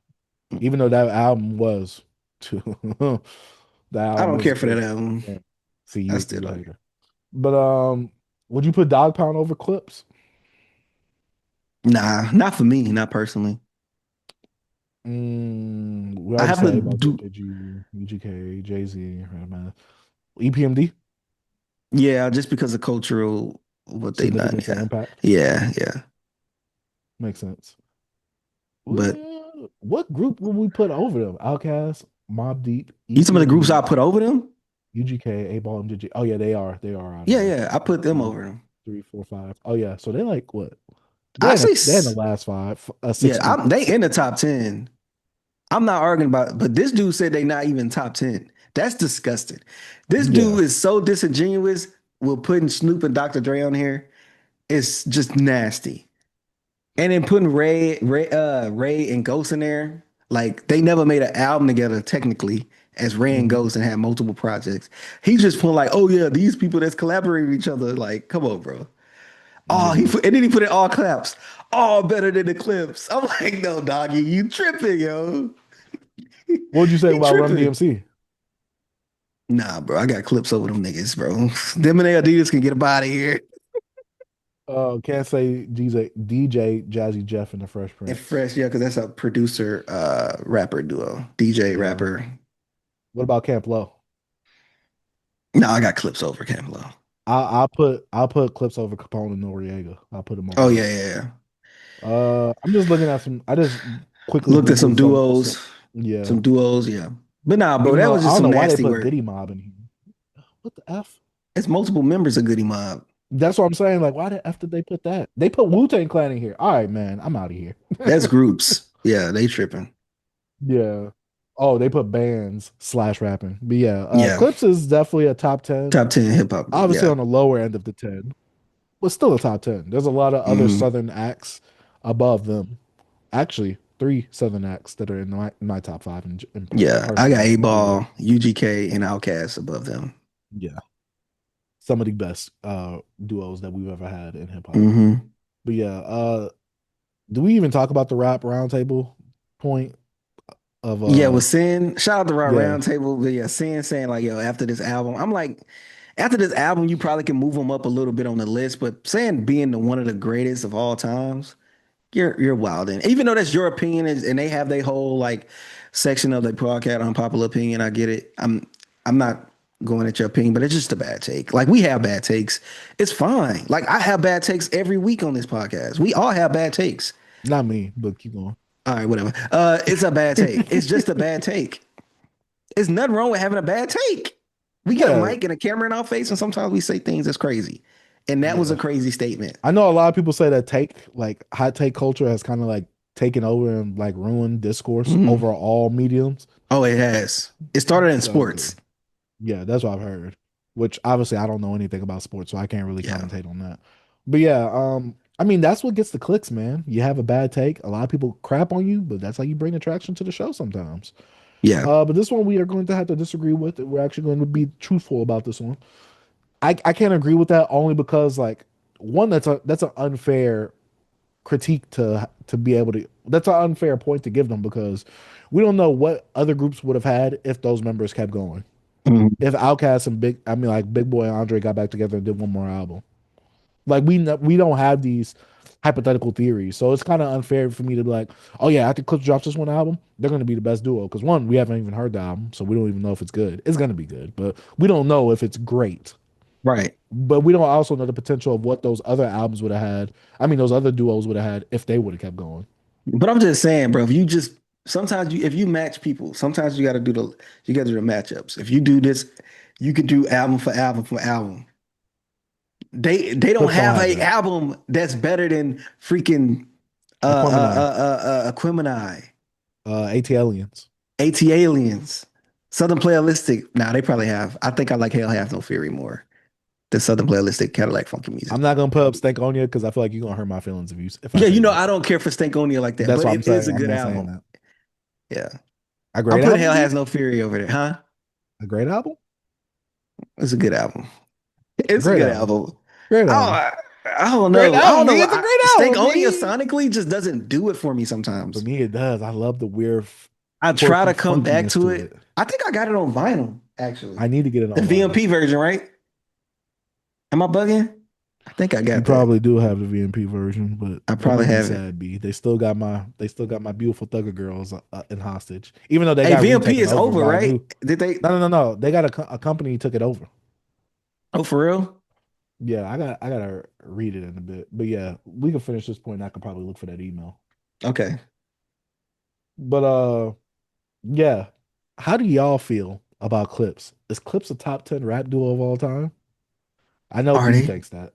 even though that album was, that I album don't care for that is. album. Yeah. See, I you still don't. hater. But would you put Dog Pound over Clips? Nah, not for me, not personally. We I already have to said about do, JPG, UGK, Jay Z, EPMD yeah, just because of cultural what they done. significance and Yeah, impact yeah, yeah. makes sense. But What group would we put over them? Outkast, Mobb Deep, some of the groups I EPMD, put over them, UGK, A Ball, MGG. Oh yeah, they are. They are out of yeah, there. yeah, I put them Two, over them. 3, 4, 5. Oh yeah, so they like what? I say, They're in the last five, yeah, six group. they in the top 10. I'm not arguing about it, but this dude said they not even top 10. That's disgusting. This Yeah, dude is so disingenuous with putting Snoop and Dr. Dre on here. It's just nasty. And then putting Ray and Ghost in there, like they never made an album together technically as Ray and mhm. Ghost and had multiple projects. He's just putting like, oh yeah, these people that's collaborating with each other. Like, come on, bro. Oh, and then he put it all claps. All better than the Clipse. I'm like, no, doggy, you tripping, yo. What would you say You about Run tripping. DMC? Nah, bro, I got Clipse over them niggas, bro. Them and they Adidas can get up out of here. Can't say DJ Jazzy Jeff and the Fresh And Prince. Fresh, yeah, because that's a producer rapper duo. DJ Yeah. rapper. What about Camp Low? No, I got Clipse over Camelo. I'll put Clips over Capone and Noriega. I'll put them over Oh, them. yeah, yeah, yeah. I'm just looking at some. I just quickly Looked at some Googled some. duos. Yeah. Yeah. But nah, bro, Even that though was I just don't some know why they nasty put work. Goody Mob in here. What the F? It's multiple members of Goody Mob. That's what I'm saying. Like, why the F did they put that? They put Wu-Tang Clan in here. All right, man. I'm out of here. That's groups. Yeah, they tripping. Yeah. Oh, they put bands / rapping. But yeah, Yeah. Clips is definitely a top 10. Top 10 hip hop group. Obviously Yeah. on the lower end of the 10, but still a top 10. There's a lot of other Mhm. Southern acts above them. Actually, 3 Southern acts that are in my top 5 Yeah. I got personally. A But yeah. Ball, UGK, and Outkast above them. Yeah. Some of the best duos that we've ever had in hip hop. Hmm. But yeah, do we even talk about the rap roundtable point of Yeah, with Sin, shout out to our yeah, roundtable. But yeah, Sin saying like, yo, after this album, I'm like, after this album, you probably can move him up a little bit on the list. But saying being one of the greatest of all times, you're wild. And even though that's your opinion, and they have their whole like section of the podcast unpopular opinion, I get it. I'm not going at your opinion, but it's just a bad take. Like we have bad takes. It's fine. Like I have bad takes every week on this podcast. We all have bad takes. not me, but keep going. All right, whatever. It's a bad take. It's just a bad take. There's nothing wrong with having a bad take. We got a Yeah, mic and a camera in our face, and sometimes we say things that's crazy. And that was a yeah. crazy statement. I know a lot of people say that like hot take culture has kind of like taken over and like ruined discourse Mhm. over all mediums. Oh, it has. It started in So sports. yeah, that's what I've heard. Which obviously I don't know anything about sports, so I can't really Yeah. commentate on that. But yeah, I mean that's what gets the clicks, man. You have a bad take, a lot of people crap on you, but that's how you bring attraction to the show sometimes. Yeah. But this one we are going to have to disagree with. We're actually going to be truthful about this one. I can't agree with that only because like one that's an unfair critique to be able to that's an unfair point to give them because we don't know what other groups would have had if those members kept going. Mhm. If Outkast and Big Boy and Andre got back together and did one more album. Like we don't have these hypothetical theories. So it's kind of unfair for me to be like, oh yeah, after Clipse drops this one album, they're gonna be the best duo. Because one, we haven't even heard the album, so we don't even know if it's good. It's gonna be good, but we don't know if it's great. Right. But we don't also know the potential of what those other albums would have had. I mean, those other duos would have had if they would have kept going. But I'm just saying, bro, if you just sometimes you if you match people, sometimes you gotta do the matchups. If you do this, you can do album for album for album. They don't Clips don't have have a that. album that's better than freaking Aquemini, Aquemini, AT Aliens. AT Aliens, Southern Playalistic. Nah, they probably have. I think I like Hell Have No Fury more than Southern Playalistic Cadillac Funky Music. I'm not gonna put up Stankonia because I feel like you're gonna hurt my feelings if I Yeah, say you know, that. I don't care for Stankonia like that, That's but what I'm it is saying. a I'm good not saying album. that. Yeah. A I'm great putting album, Hell B? Has No Fury over there, huh? A great album? It's a good album. A It's a great good album. album. Great album. I, I don't Great know. I don't album, B. know. It's a great album, Stankonia B. sonically just doesn't do it for me For sometimes. me, it does. I love the weird, I try quirky to come back funkiness to to it. it. I think I got it on vinyl, actually. I need to get it The on vinyl. VMP version, right? Am I bugging? I think I You got that. probably do have the VMP version, but I don't probably make me have it. sad, B. They still got my beautiful Thugger girls in hostage, even though they Hey, got VMP retaken is over over, by a right? new. Did they? No. They got a company who took it over. Oh, for real? Yeah, I gotta read it in a bit, but yeah, we can finish this point. And I can probably look for that email. Okay. But yeah, how do y'all feel about Clipse? Is Clipse a top 10 rap duo of all time? I know Are B they? thinks that.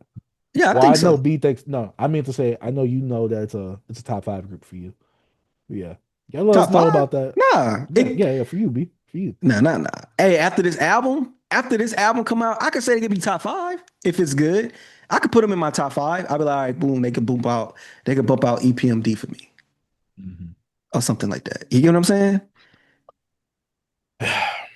Yeah, I Well, think I know so. B thinks no. I mean to say I know you know that it's a top 5 group for you. But yeah, y'all let us Top know five? about that. Nah. Yeah, for you, B, for you. Nah. Hey, after this album come out, I could say they could be top five if it's good. I could put them in my top five. I'd be like, all right, boom, they could bump out EPMD for me Mhm. or something like that. You get what I'm saying?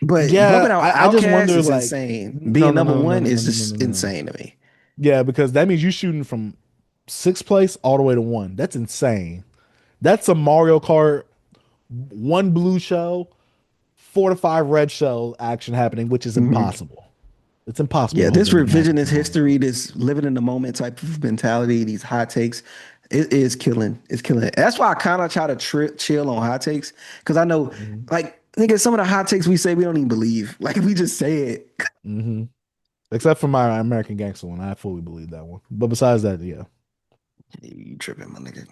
But bumping Yeah, out I just Outkast wonder is like insane. no Being no number no no one no no is no no just no no. insane to me. Yeah, because that means you shooting from sixth place all the way to one. That's insane. That's a Mario Kart, one blue shell, 4 to 5 red shell action happening, which is Mhm. impossible. It's impossible Yeah, to hold this that many actions revisionist in Mario history, Kart. this living in the moment type of mentality, these hot takes, it is killing. It's killing. That's why I kind of try to chill on hot takes because I know, Hmm. like, nigga, some of the hot takes we say we don't even believe. Like, we just say it. Hmm. Except for my American Gangster one, I fully believe that one. But besides that, yeah. You tripping, my nigga.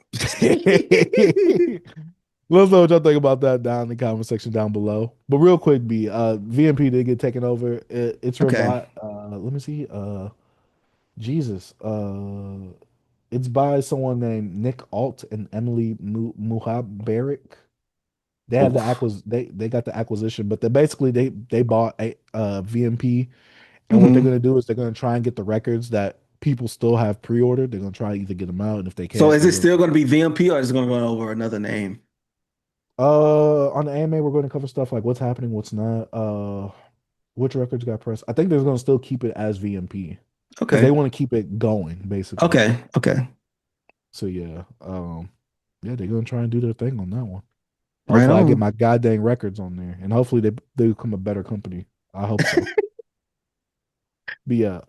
Let us know what y'all think about that down in the comment section down below. But real quick, B, VMP did get taken over. It's Okay. revived. Let me see. Jesus. It's by someone named Nick Alt and Emily Muhaberik. They have the Oof. they got the acquisition, but they bought a VMP, and what they're Mhm. gonna do is they're gonna try and get the records that people still have pre-ordered. They're gonna try to either get them out, and if they So can't, is they're it gonna still going to be VMP or is it going to go over another name? on the AMA we're going to cover stuff like what's happening, what's not, which records got pressed. I think they're gonna still keep it as VMP because they Okay. want to keep it going, basically. Okay. Okay. So yeah, they're gonna try and do their thing on that one. Right Hopefully, I get on. my goddamn records on there, and hopefully they become a better company. I hope so. But yeah,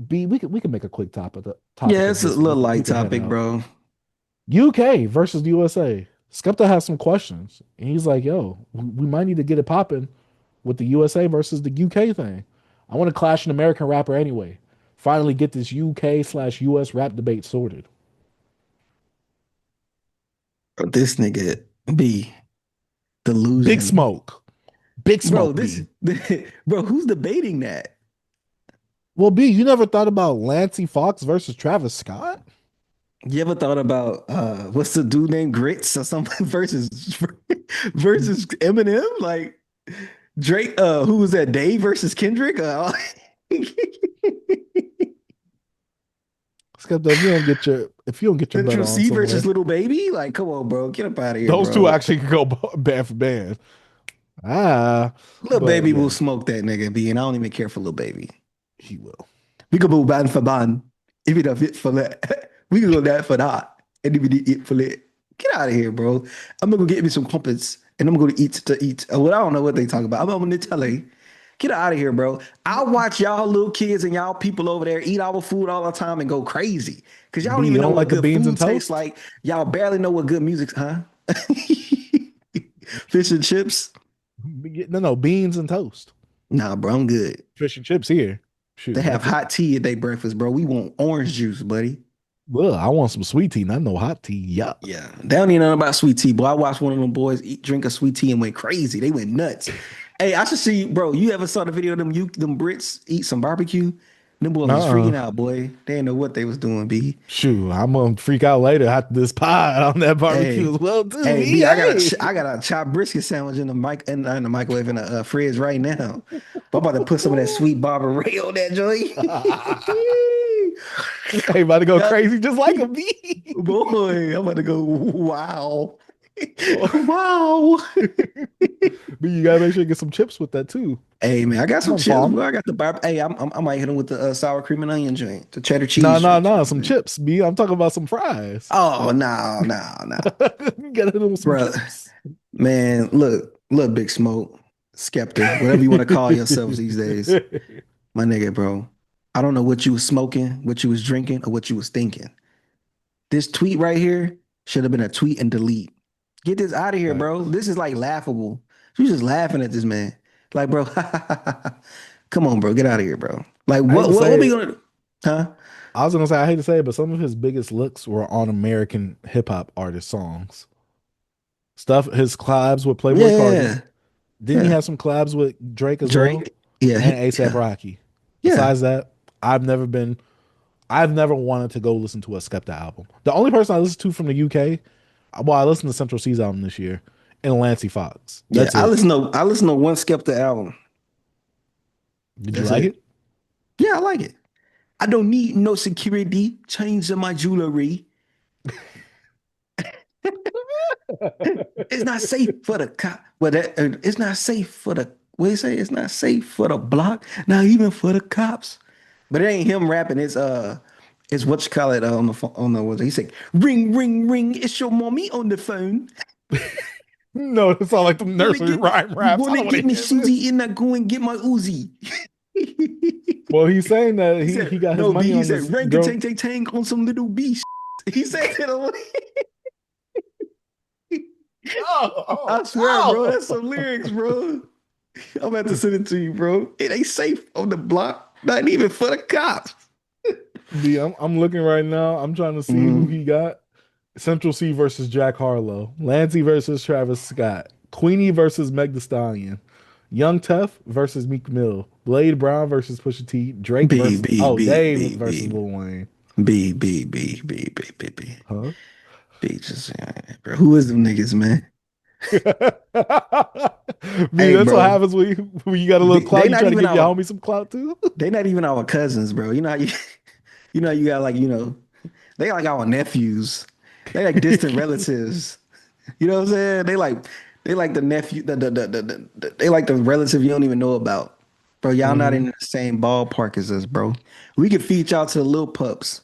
B, we can make a quick topic Yeah, of it's a this, and little we light can head topic, out. bro. UK versus the USA. Skepta has some questions, and he's like, "Yo, we might need to get it popping with the USA versus the UK thing. I want to clash an American rapper anyway. Finally, get this UK/US rap debate sorted." This nigga B Big delusion. Smoke, Big Bro, Smoke, this B. bro, who's debating that? Well, B, you never thought about Lancey Fox versus Travis Scott? You ever thought about what's the dude named Grits or something versus Eminem? Like Drake, who was that? Dave versus Kendrick? Skepta, if you don't get your bet Central on C versus somewhere, Little Baby? Like, come on, bro. Get up out of here, those two bro. actually could go band for band. Ah, Little but Baby yeah, will smoke that nigga, B, and I don't even care for Little Baby. he will. We could go ban for ban. If it a fit for that, we could go that for that. And if it eat for it, get out of here, bro. I'm gonna go get me some crumpets and I'm gonna eat to eat. Well, I don't know what they talk about. I'm gonna tell you. Get out of here, bro. I watch y'all little kids and y'all people over there eat our food all the time and go crazy. Cause y'all don't B, you even know don't what like the good beans and food tastes toast? like. Y'all barely know what good music, huh? Fish and chips? No, no, beans and toast. Nah, bro, I'm good. Fish and chips here. They Shoot, have that's it. hot tea at their breakfast, bro. We want orange juice, buddy. Well, I want some sweet tea, not no hot tea. Yuck. Yeah, they don't even know about sweet tea. Boy, I watched one of them boys drink a sweet tea and went crazy. They went nuts. Hey, I should see, bro. You ever saw the video of them Brits eat some barbecue? Them boys was Uh-uh. freaking out, boy. They didn't know what they was doing, B. Shoot, I'm gonna freak out later after this pie on that barbecue Hey, as well too. hey, B, B. hey. I got a chopped brisket sandwich in the in the microwave in the fridge right now. But I'm about to put some of that sweet Barbara Ray on that joint. Hey, about to go Yeah, crazy just like a bee. boy, I'm about to go. Wow, wow. But you gotta make sure you get some chips with that too. Hey man, I got Come some on, chips, bro. farmer. I got the barb. Hey, I might hit him with the sour cream and onion joint, the cheddar No, cheese no, joint. no, some chips, B. I'm talking about some fries. Oh no, no, no, You gotta hit them with some bro, chips. man. Look, Big Smoke, Skepta, whatever you want to call yourselves these days, my nigga, bro. I don't know what you was smoking, what you was drinking, or what you was thinking. This tweet right here should have been a tweet and delete. Get this out of here, bro. Facts. This is like laughable. You just laughing at this man, like, bro. Come on, bro. Get out of here, bro. Like, I hate to what say we it. gonna do? Huh? I was gonna say I hate to say it, but some of his biggest looks were on American hip hop artist songs. Stuff his collabs with Playboy Cardi. Yeah, Didn't he yeah. have some collabs with Drake as well? Drake. Yeah, And ASAP yeah, Rocky. yeah, Besides that, I've never wanted to go listen to a Skepta album. The only person I listened to from the UK, well, I listened to Central C's album this year and Lancey Fox. yeah. That's it. I listen to one Skepta album. Did you That's like it. it? Yeah, I like it. I don't need no security. Change in my jewelry. It's not safe for the cop. Well, it's not safe for the. What do you say? It's not safe for the block. Not even for the cops. But it ain't him rapping. It's what you call it on the phone, on the what he said, ring, ring, ring, it's your mommy on the phone. No, it's all like the Wanna nursery get rhyme you raps. I wanna don't want to get me hear this. Susie in that go and get my Uzi. Well, he's saying that He he said, got his no, B, money he on said, this rank a girl. tank tank tank on some little B. He said it on Oh, I swear, bro, oh, that's some lyrics, bro. I'm gonna have to send it to you, bro. It ain't safe on the block, not even for the cops. B, I'm looking right now. I'm trying to see who Mhm. he got. Central C versus Jack Harlow. Lancey versus Travis Scott. Queenie versus Meg Thee Stallion. Young Tuff versus Meek Mill. Blade Brown versus Pusha T. Drake B versus B B Dave B versus B Lil Wayne. B B B B B B B Huh? B. Just bro, who is them niggas, man? B, Hey, that's what bro, happens when you got a little they clout. You not try to even give your our homie some clout too. they not even our cousins, bro. You know how you you know how you got like they like our nephews. They like distant relatives. You know what I'm saying? They like the nephew, they like the relative you don't even know about. Bro, y'all not Hmm. in the same ballpark as us, bro. We can feed y'all to the little pups.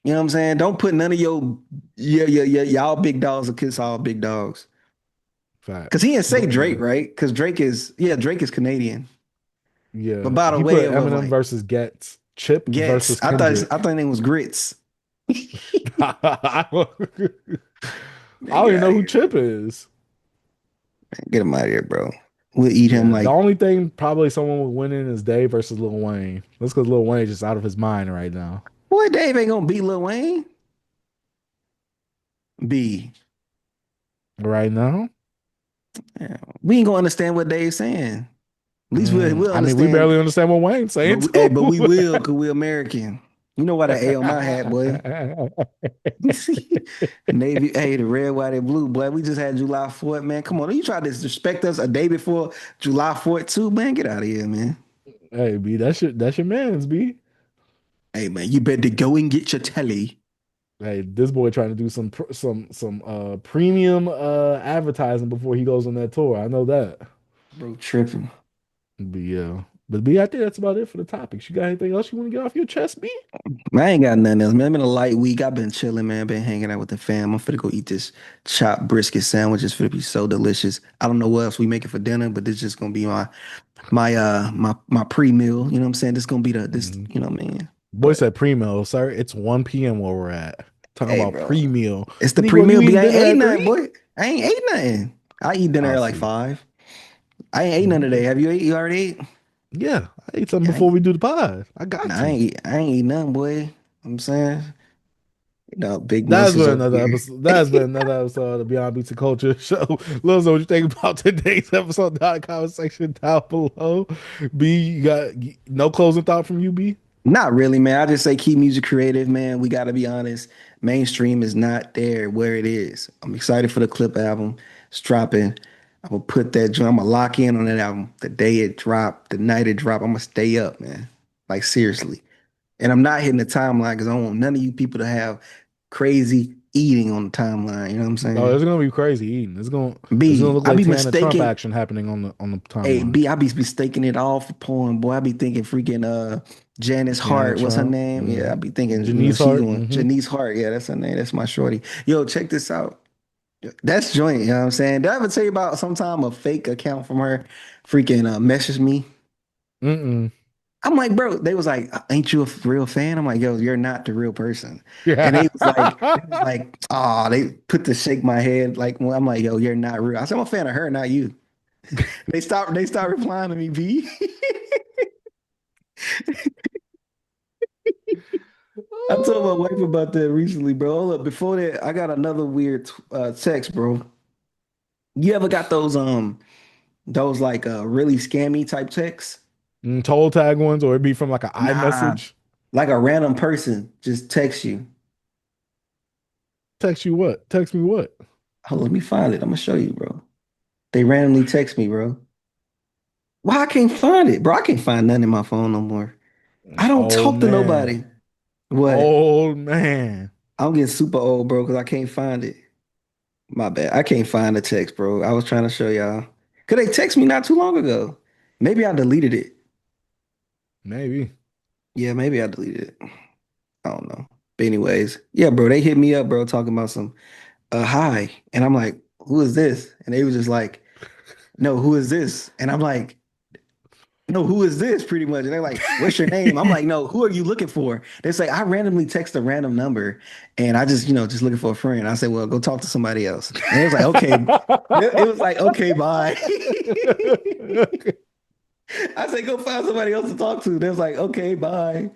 You know what I'm saying? Don't put none of your y'all big dogs or kiss all big dogs. Cause he Facts. didn't say But Drake, yeah. right? Cause Drake is Canadian. But Yeah. by the He way put of Eminem like versus Getz. Chip Gets, versus I Kendrick. thought his name was Grits. I Man, don't get even out know of who here, Chip bro. is. Get him out of here, bro. We'll eat him Yeah, the like, only thing probably someone would win in is Dave versus Lil Wayne. That's because Lil Wayne's just out of his mind right now. boy, Dave ain't gonna beat Lil Wayne. B. Right now, Yeah. We ain't gonna understand what Dave's saying. At least we'll I mean, we understand. barely understand what Wayne's saying But too. we will because we're American. You know why that A on my hat, boy. Navy, hey, the red, white, and blue, boy. We just had July 4th, man. Come on. You try to disrespect us a day before July 4th, too, man. Get out of here, man. Hey, B, that's your man's B. Hey, man, you better go and get your telly. Hey, this boy trying to do some premium advertising before he goes on that tour. I know that. Bro, tripping. But yeah. But B, I think that's about it for the topics. You got anything else you want to get off your chest, B? Man, I ain't got nothing else, man. It's been a light week. I've been chilling, man. Been hanging out with the fam. I'm finna go eat this chopped brisket sandwich. It's finna be so delicious. I don't know what else we making for dinner, but this just gonna be my pre-meal. You know what I'm saying? This gonna be this, Mhm. you know what I mean? Boy But said pre-meal, sir. It's 1 p.m. where we're at. Talking hey, about bro, pre-meal. it's the Negro, pre-meal. you B, eating I ain't dinner ate at nothing, 3? boy. I ain't ate nothing. I eat dinner I at like see. 5. I ain't ate none today. Okay. Have you ate? You already ate? Yeah, I ate something Yeah, before we do the pod. I got I to. ain't, I ain't eat nothing, boy. You know what I'm saying, big That's muscles been over another here. episode. That's been another episode of Beyond Beats and Culture Show. Let us know what you think about today's episode down in the comment section down below. B, you got no closing thought from you, B? Not really, man. I just say keep music creative, man. We got to be honest. Mainstream is not there where it is. I'm excited for the Clip album. It's dropping. I'm gonna put that joint. I'm gonna lock in on that album. The day it dropped, the night it dropped, I'm gonna stay up, man. Like seriously. And I'm not hitting the timeline because I don't want none of you people to have crazy eating on the timeline. You know what I'm Oh, saying? it's gonna be crazy eating. It's gonna B, look I like be Tiana Trump mistaken. action happening on the Hey, timeline. B, I be mistaking it all for porn, boy. I be thinking freaking Janice Tiana Hart. What's her Trump, name? Yeah, I be thinking, Janice she Hart. going Janice Hart. Yeah, that's her name. That's my shorty. Yo, check this out. That's joint, you know what I'm saying? Did I ever tell you about sometime a fake account from her freaking messaged me? Mm-mm. I'm like, bro, they was like, ain't you a real fan? I'm like, yo, you're not the real person. And Yeah. they was like, oh, they put the shake my head. Like, well, I'm like, yo, you're not real. I said, I'm a fan of her, not you. They stopped replying to me, B. I told my wife about that recently, bro. Hold up, before that, I got another weird text, bro. You ever got those like really scammy type texts? Toll tag ones, or it'd be from like an Nah, iMessage. like a random person just text you. Text you what? Text me what? Hold on, let me find it. I'm gonna show you, bro. They randomly text me, bro. Why I can't find it, bro? I can't find nothing in my phone no more. I don't Old talk to man. nobody. What? Old man. I'm getting super old, bro, because I can't find it. My bad. I can't find the text, bro. I was trying to show y'all. Cause they text me not too long ago. Maybe I deleted it. Maybe. Yeah, maybe I deleted it. don't know. But anyways, yeah, bro, they hit me up, bro, talking about some hi. And I'm like, who is this? And they was just like, no, who is this? And I'm like, no, who is this? Pretty much. And they're like, what's your name? I'm like, no, who are you looking for? They say, I randomly text a random number and I just, just looking for a friend. I said, well, go talk to somebody else. And it was like, okay. It was like, okay, bye. I said, go find somebody else to talk to. They was like, okay, bye.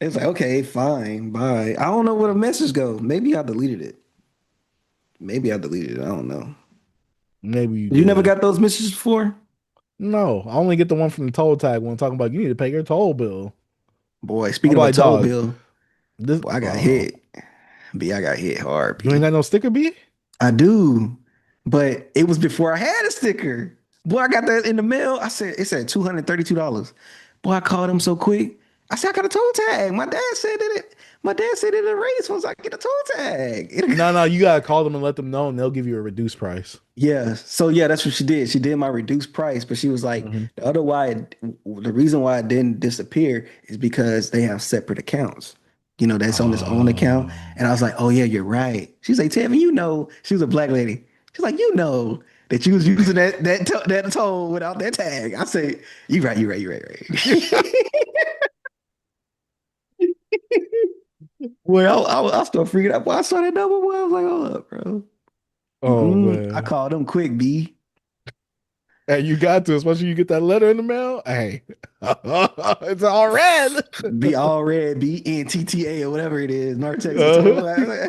It was like, okay, fine, bye. I don't know where the message go. Maybe I deleted it. Maybe I deleted it. I don't know. Maybe you You did. never got those messages before? No, I only get the one from the toll tag when talking about you need to pay your toll bill. Boy, speaking I'm of a like, toll dog, bill, this boy, I got hit. B, I got hit hard, You ain't B. got no sticker, B? I do, but it was before I had a sticker. Boy, I got that in the mail. It said $232. Boy, I called him so quick. I said, I got a toll tag. My dad said it erased once I get a toll tag. No, you gotta call them and let them know, and they'll give you a reduced price. Yeah. So yeah, that's what she did. She did my reduced price, but she was like, Mhm. the reason why it didn't disappear is because they have separate accounts. That's on his own account. Oh. And I was like, oh yeah, you're right. She's like, Tevin, she was a black lady. She's like, that you was using that toll without that tag. I say, you right. Well, I still freaking out. Boy, I saw that number. Boy, I was like, hold up, bro. Oh I man. called them quick, B. Hey, you got to, especially you get that letter in the mail. Hey, it's all red. B all red, BNTTA or whatever it is, Nartex or Uh-huh.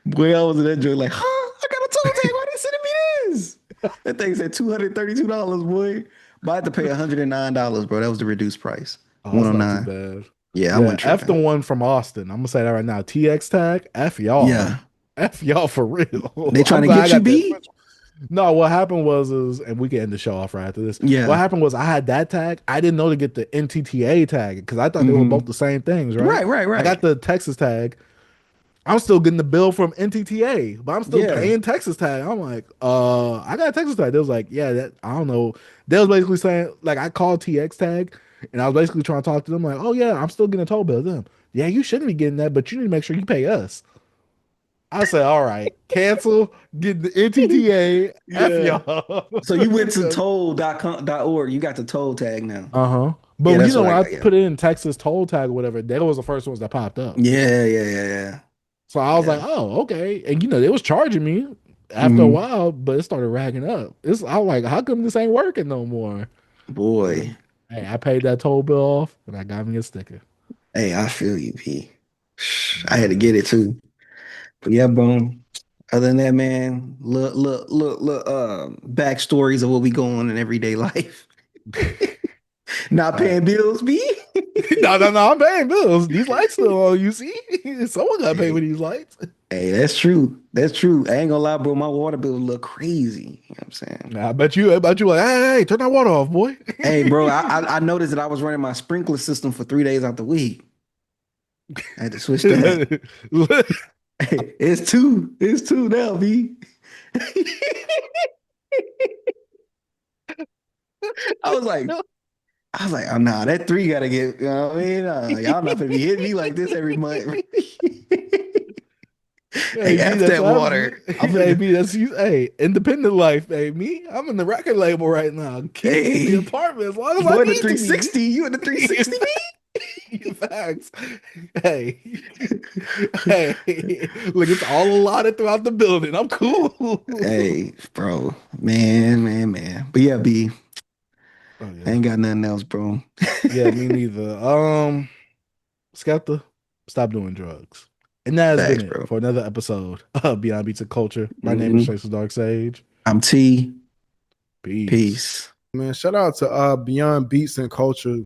Boy, I was in that joint like, huh? I got a toll tag. Why they sending me this? That thing said $232, boy. But I had to pay $109, bro. That was the reduced price. Oh, that's not too 109. bad. Yeah, I Yeah, wasn't F the tripping. one from Austin. I'm gonna say that right now. TX tag, F y'all. Yeah. F y'all for real. They I'm trying to glad I get you, got that B? switch. No, what happened was, and we can end the show off right after this. What Yeah. happened was I had that tag. I didn't know to get the NTTA tag because I thought they were hmm both the same things, right? I got Right. the Texas tag. I'm still getting the bill from NTTA, but I'm still Yeah. paying Texas tag. I'm like, I got a Texas tag. They was like, yeah, that I don't know. They was basically saying, like, I called TX tag and I was basically trying to talk to them, like, oh yeah, I'm still getting a toll bill. Them, yeah, you shouldn't be getting that, but you need to make sure you pay us. I said, all right, cancel, get the NTTA, F Yeah. y'all. So you went to toll.com.org. You got the toll tag now. Uh-huh. Yeah, But that's what when I I got. Yeah. put it in Texas toll tag or whatever, they was the first ones that popped up. Yeah. So I was like, Yeah. oh, okay. And they was charging me after a hmm while, but it started racking up. I was like, how come this ain't working no more? But Boy. hey, I paid that toll bill off and I got me a sticker. Hey, I feel you, P. I had to Yeah. get it too. But yeah, bro. Other than that, man, look, backstories of what we go on in everyday life. Not All right. paying bills, B. No, I'm paying bills. These lights still on, you see? Someone gotta pay for Hey, these lights. hey, that's true. That's true. I ain't gonna lie, bro. My water bill look crazy. You know what I'm saying? Nah, I bet you like, hey, turn that water off, boy. Hey, bro, I noticed that I was running my sprinkler system for 3 days out the week. I had to switch that. Hey, it's two. It's two now, B. I was like, oh nah, that three gotta get, you know what I mean? Y'all not gonna be hitting me like this every month. Hey Hey, B, F that's that what happens. water. I'm Hey gonna, B, that's you. Hey, independent life. Hey me, I'm in the record label right now. Keep me in the hey, apartment as long as I boy, the need to be. 360. You in the 360, Facts. Hey, hey, look, it's all allotted throughout the building. I'm cool. Hey, bro, man. But yeah, B, Oh I yeah, ain't got nothing else, bro. yeah, me neither. Skepta, stop doing drugs. And that has been Facts, it bro. for another episode of Beyond Beats and Culture. My name is hmm Chase Dark Sage. I'm T. Peace. Peace. Man, shout out to Beyond Beats and Culture.